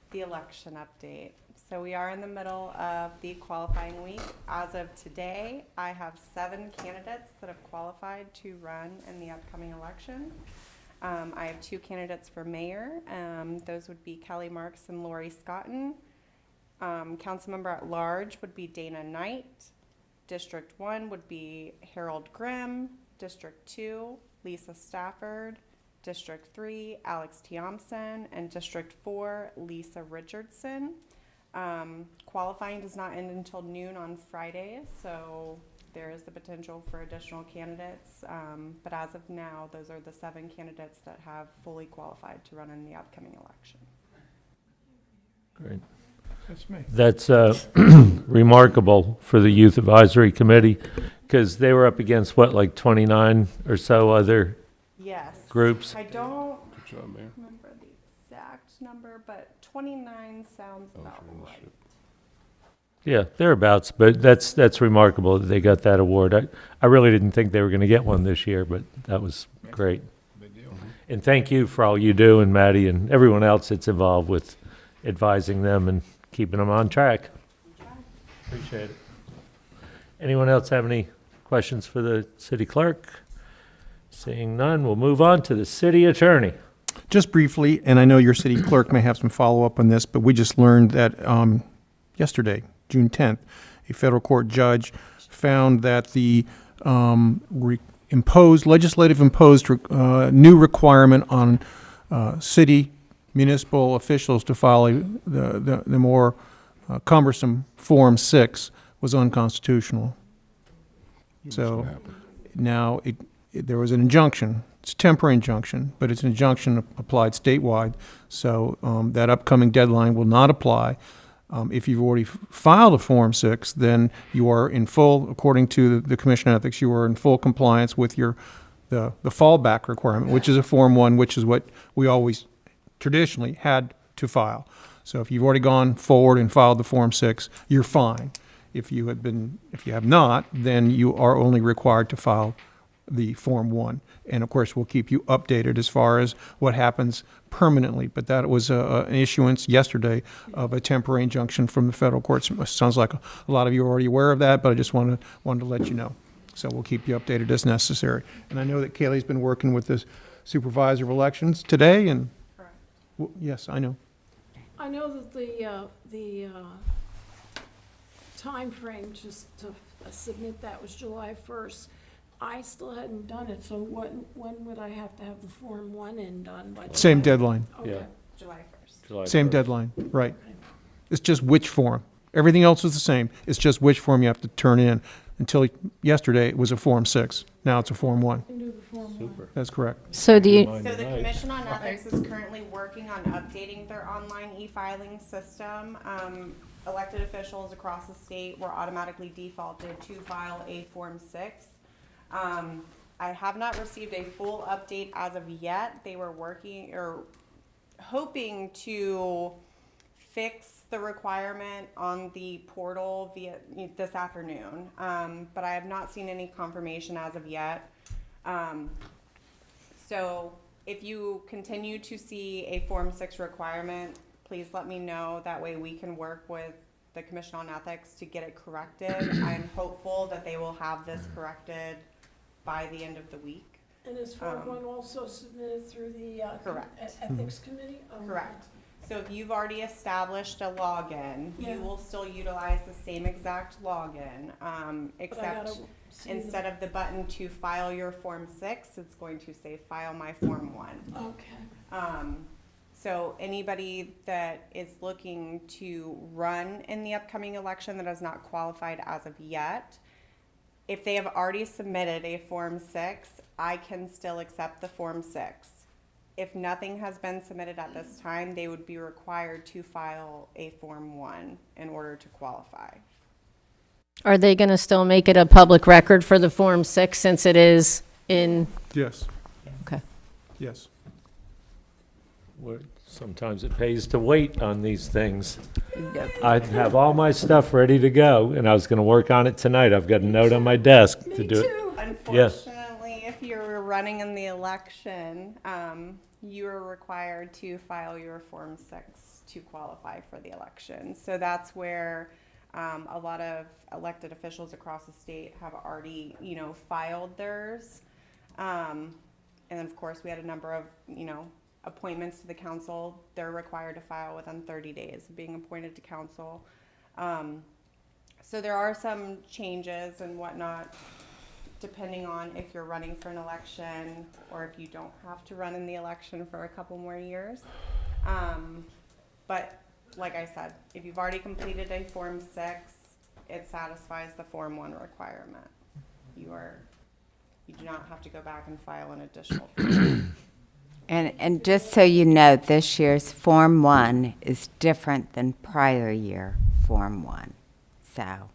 the election update. So we are in the middle of the qualifying week. As of today, I have 7 candidates that have qualified to run in the upcoming election. I have 2 candidates for mayor. Those would be Kelly Marks and Lori Scotton. Council member at large would be Dana Knight. District 1 would be Harold Grimm. District 2, Lisa Stafford. District 3, Alex Thompson. And District 4, Lisa Richardson. Qualifying does not end until noon on Friday, so there is the potential for additional candidates, but as of now, those are the 7 candidates that have fully qualified to run in the upcoming election. Great. That's me. That's remarkable for the Youth Advisory Committee, because they were up against, what, like 29 or so other groups? I don't remember the exact number, but 29 sounds about right. Yeah, thereabouts, but that's remarkable that they got that award. I really didn't think they were going to get one this year, but that was great. And thank you for all you do, and Maddie and everyone else that's involved with advising them and keeping them on track. Appreciate it. Anyone else have any questions for the city clerk? Seeing none, we'll move on to the city attorney. Just briefly, and I know your city clerk may have some follow-up on this, but we just learned that yesterday, June 10th, a federal court judge found that the legislative imposed new requirement on city municipal officials to follow the more cumbersome Form 6 was unconstitutional. So now there was an injunction. It's a temporary injunction, but it's an injunction applied statewide. So that upcoming deadline will not apply. If you've already filed a Form 6, then you are in full, according to the Commission on Ethics, you are in full compliance with the fallback requirement, which is a Form 1, which is what we always traditionally had to file. So if you've already gone forward and filed the Form 6, you're fine. If you have not, then you are only required to file the Form 1. And of course, we'll keep you updated as far as what happens permanently. But that was an issuance yesterday of a temporary injunction from the federal courts. Sounds like a lot of you are already aware of that, but I just wanted to let you know. So we'll keep you updated as necessary. And I know that Kaylee's been working with the supervisor of elections today, and yes, I know. I know that the time frame just to submit that was July 1st. I still hadn't done it, so when would I have to have the Form 1 in done by? Same deadline. Okay. July 1st. July Same 1st. deadline, right. It's just which form. Everything else is the same. It's just which form you have to turn in. Until yesterday, it was a Form 6. Now it's a Form 1. Super. That's correct. So do you, So the Commission on Ethics is currently working on updating their online e-filing system. Elected officials across the state were automatically defaulted to file a Form 6. I have not received a full update as of yet. They were working or hoping to fix the requirement on the portal via this afternoon, but I have not seen any confirmation as of yet. So if you continue to see a Form 6 requirement, please let me know. That way we can work with the Commission on Ethics to get it corrected. I'm hopeful that they will have this corrected by the end of the week. And is Form 1 also submitted through the Correct. Ethics Committee? Oh, Correct. So if you've already established a login, Yeah. you will still utilize the same exact login, except gotta see instead of the button to file your Form 6, it's going to say file my Form 1. Okay. So anybody that is looking to run in the upcoming election that has not qualified as of yet, if they have already submitted a Form 6, I can still accept the Form 6. If nothing has been submitted at this time, they would be required to file a Form 1 in order to qualify. are they going to still make it a public record for the Form 6 since it is in? Yes, Okay. yes. Sometimes it pays to wait on these things. I have all my stuff ready to go, and I was going to work on it tonight. I've got a note on my desk to do it. Yes. Unfortunately, if you're running in the election, you are required to file your Form 6 to qualify for the election. So that's where a lot of elected officials across the state have already, filed theirs. And then, of course, we had a number of, appointments to the council. They're required to file within 30 days of being appointed to council. So there are some changes and whatnot, depending on if you're running for an election or if you don't have to run in the election for a couple more years. But like I said, if you've already completed a Form 6, it satisfies the Form 1 requirement. You do not have to go back and file an additional form. And just so you know, this year's Form 1 is different than prior year Form 1. So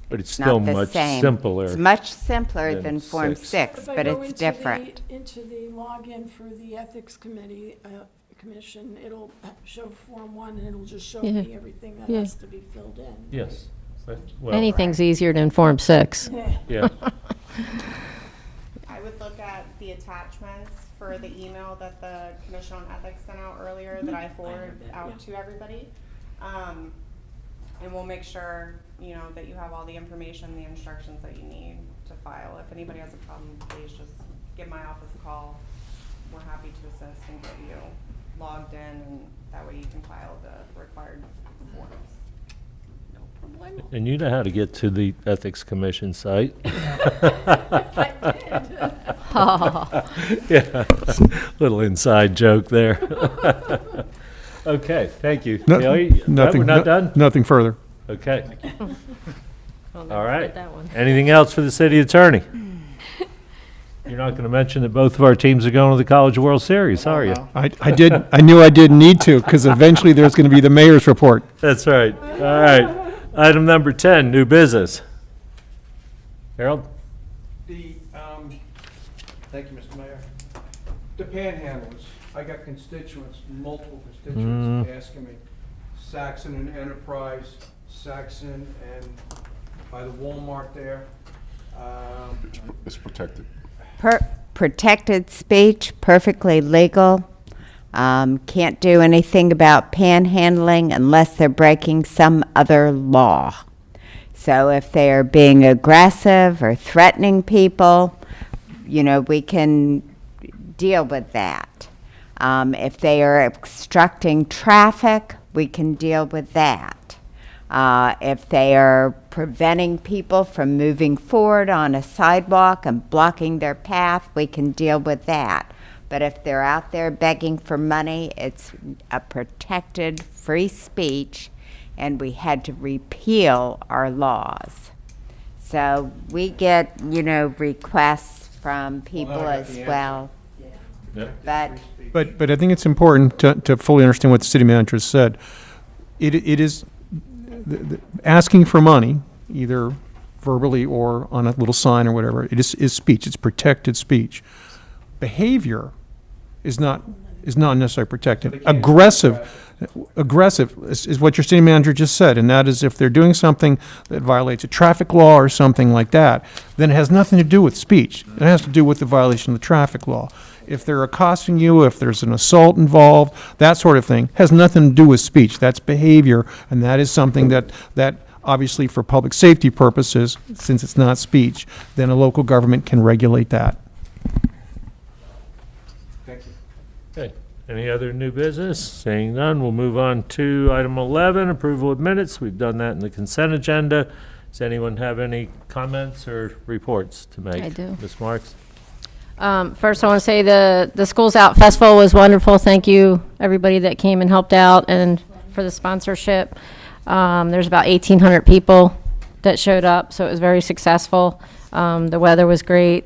But it's not still the much same. simpler. It's much simpler than than Form 6. 6, If I but go it's into different. Into the login for the Ethics Commission, it'll show Form 1 and it'll just show Yeah. me everything that Yeah. has to be filled in. Yes. Well, Anything's easier than Form 6. Yeah. I would look at the attachments for the email that the Commission on Ethics sent out earlier that I forwarded out to everybody. And we'll make sure, that you have all the information, the instructions that you need to file. If anybody has a problem, please just give my office a call. We're happy to assist and get you logged in, and that way you can file the required forms. And you know how to get to the Ethics Commission site. Yeah, little inside joke there. Okay, thank you. No- Neil, nothing- we're not no- done? Nothing further. Okay. I'll All never right. forget that one. Anything else for the city attorney? You're not going to mention that both of our teams are going to the College World Series, are you? I knew I didn't need to, because eventually there's going to be the mayor's report. That's right. All right. Item number 10, new business. Harold? Thank you, Mr. Mayor. The panhandlers, I got constituents, multiple constituents asking me, Saxon and Enterprise, Saxon and by the Walmart there. It's protected. Protected speech, perfectly legal. Can't do anything about panhandling unless they're breaking some other law. So if they are being aggressive or threatening people, we can deal with that. If they are obstructing traffic, we can deal with that. If they are preventing people from moving forward on a sidewalk and blocking their path, we can deal with that. But if they're out there begging for money, it's a protected free speech, and we had to repeal our laws. So we get, requests from people as well. But I think it's important to fully understand what the city manager has said. It is asking for money, either verbally or on a little sign or whatever. It is speech. It's protected speech. Behavior is not necessarily protected. Aggressive is what your city manager just said, and that is if they're doing something that violates a traffic law or something like that, then it has nothing to do with speech. It has to do with the violation of the traffic law. If they're accosting you, if there's an assault involved, that sort of thing, has nothing to do with speech. That's behavior, and that is something that obviously for public safety purposes, since it's not speech, then a local government can regulate that. Thank you. Okay. Any other new business? Seeing none, we'll move on to item 11, approval of minutes. We've done that in the consent agenda. Does anyone have any comments or reports to make? I do. Ms. Marks? First, I want to say the Schools Out Festival was wonderful. Thank you, everybody that came and helped out and for the sponsorship. There's about 1,800 people that showed up, so it was very successful. The weather was great.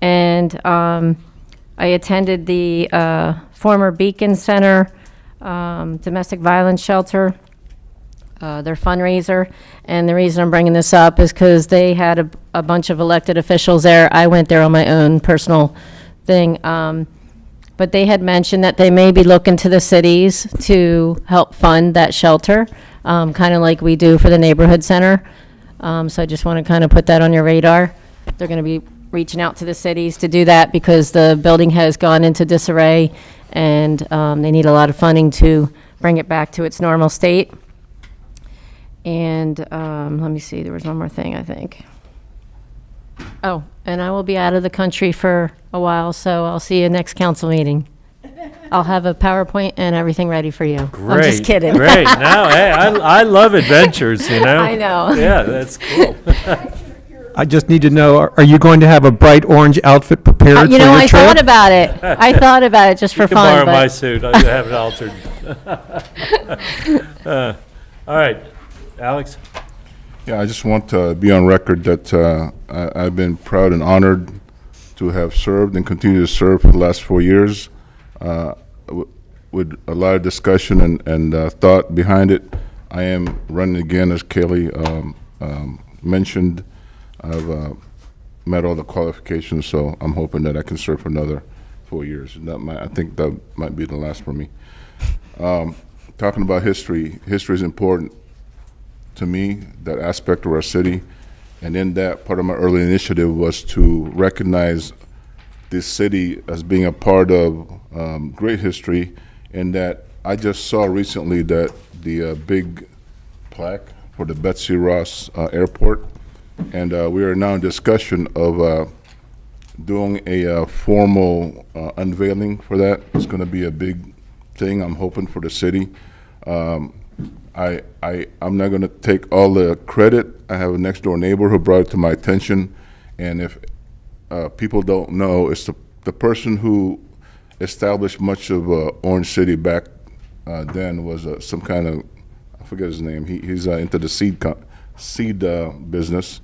And I attended the former Beacon Center domestic violence shelter, their fundraiser. And the reason I'm bringing this up is because they had a bunch of elected officials there. I went there on my own personal thing. But they had mentioned that they may be looking to the cities to help fund that shelter, kind of like we do for the neighborhood center. So I just want to kind of put that on your radar. They're going to be reaching out to the cities to do that because the building has gone into disarray, and they need a lot of funding to bring it back to its normal state. And let me see, there was one more thing, I think. Oh, and I will be out of the country for a while, so I'll see you next council meeting. I'll have a PowerPoint and everything ready for you. Great. I'm just kidding. Great. No, hey, I love adventures, I know. Yeah, that's cool. I just need to know, are you going to have a bright orange outfit prepared for your trip? I thought about it. I thought about it just for You can fun. borrow my suit. I'll have it altered. All right. Alex? Yeah, I just want to be on record that I've been proud and honored to have served and continue to serve for the last 4 years with a lot of discussion and thought behind it. I am running again, as Kaylee mentioned. I've met all the qualifications, so I'm hoping that I can serve for another 4 years. And I think that might be the last for me. Talking about history is important to me, that aspect of our city. And in that, part of my early initiative was to recognize this city as being a part of great history, and that I just saw recently that the big plaque for the Betsy Ross Airport, and we are now in discussion of doing a formal unveiling for that. It's going to be a big thing, I'm hoping, for the city. I'm not going to take all the credit. I have a next door neighbor who brought it to my attention, and if people don't know, it's the person who established much of Orange City back then was some kind of, I forget his name. He's into the seed business,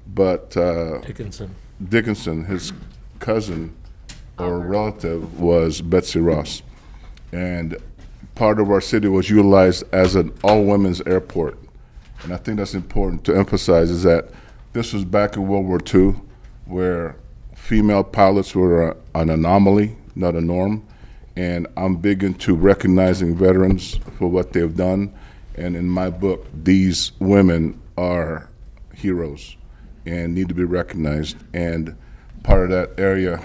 but Dickinson, his cousin or relative was Betsy Ross, and part of our city was utilized as an all-women's airport. And I think that's important to emphasize, is that this was back in World War II, where female pilots were an anomaly, not a norm. And I'm big into recognizing veterans for what they've done. And in my book, these women are heroes and need to be recognized. And part of that area,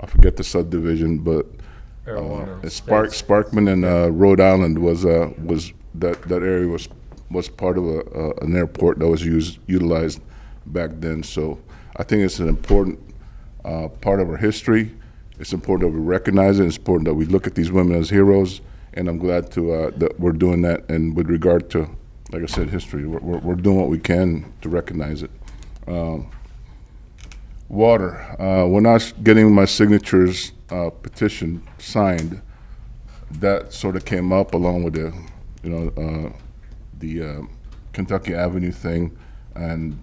I forget the subdivision, but Sparkman and Rhode Island was that area was part of an airport that was utilized back then. So I think it's an important part of our history. It's important that we recognize it. It's important that we look at these women as heroes, and I'm glad that we're doing that. And with regard to, like I said, history, we're doing what we can to recognize it. Water. When I was getting my signatures petition signed, that sort of came up along with the Kentucky Avenue thing, and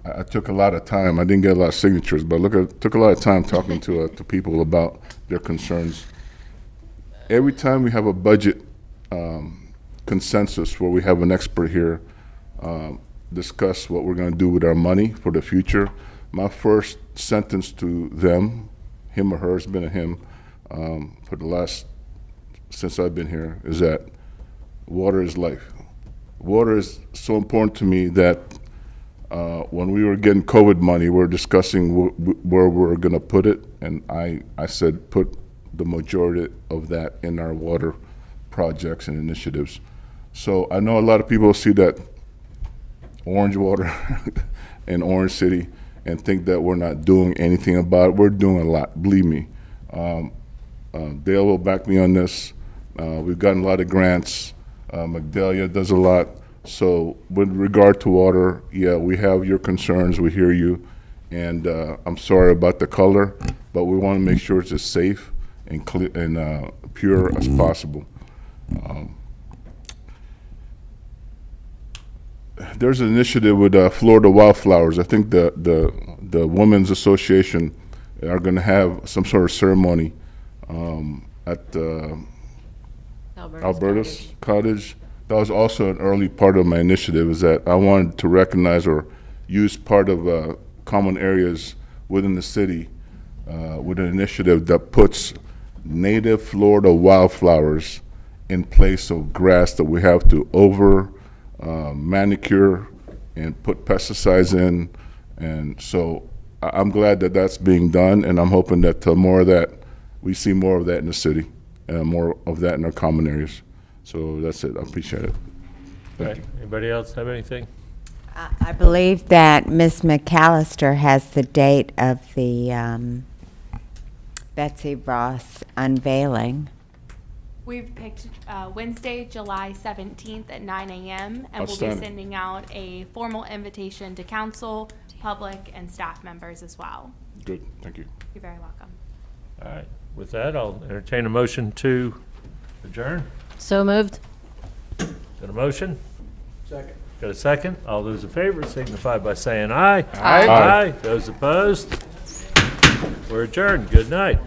I took a lot of time. I didn't get a lot of signatures, but took a lot of time talking to people about their concerns. Every time we have a budget consensus where we have an expert here discuss what we're going to do with our money for the future, my first sentence to them, him or her, it's been a him, for the last, since I've been here, is that water is life. Water is so important to me that when we were getting COVID money, we were discussing where we're going to put it, and I said put the majority of that in our water projects and initiatives. So I know a lot of people see that orange water in Orange City and think that we're not doing anything about it. We're doing a lot, believe me. Dale will back me on this. We've gotten a lot of grants. Magdalia does a lot. So with regard to water, yeah, we have your concerns, we hear you, and I'm sorry about the color, but we want to make sure it's as safe and clear and pure as possible. There's an initiative with Florida Wildflowers. I think the Women's Association are going to have some sort of ceremony at Alberta's Cottage. That was also an early part of my initiative, is that I wanted to recognize or use part of common areas within the city with an initiative that puts native Florida wildflowers in place of grass that we have to manicure and put pesticides in. And so I'm glad that that's being done, and I'm hoping that we see more of that in the city and more of that in our common areas. So that's it. I appreciate it. Thank you. Anybody else have anything? I believe that Ms. McAllister has the date of the Betsy Ross unveiling. We've picked Wednesday, July 17th at 9 a.m. and we'll be Outstanding. sending out a formal invitation to council, public, and staff members as well. Good. Thank you. You're very welcome. All right. With that, I'll entertain a motion to adjourn. So moved. Got a motion? Second. Got a second? All those in favor signify by saying aye. Aye. Aye. Those opposed? We're adjourned. Good night.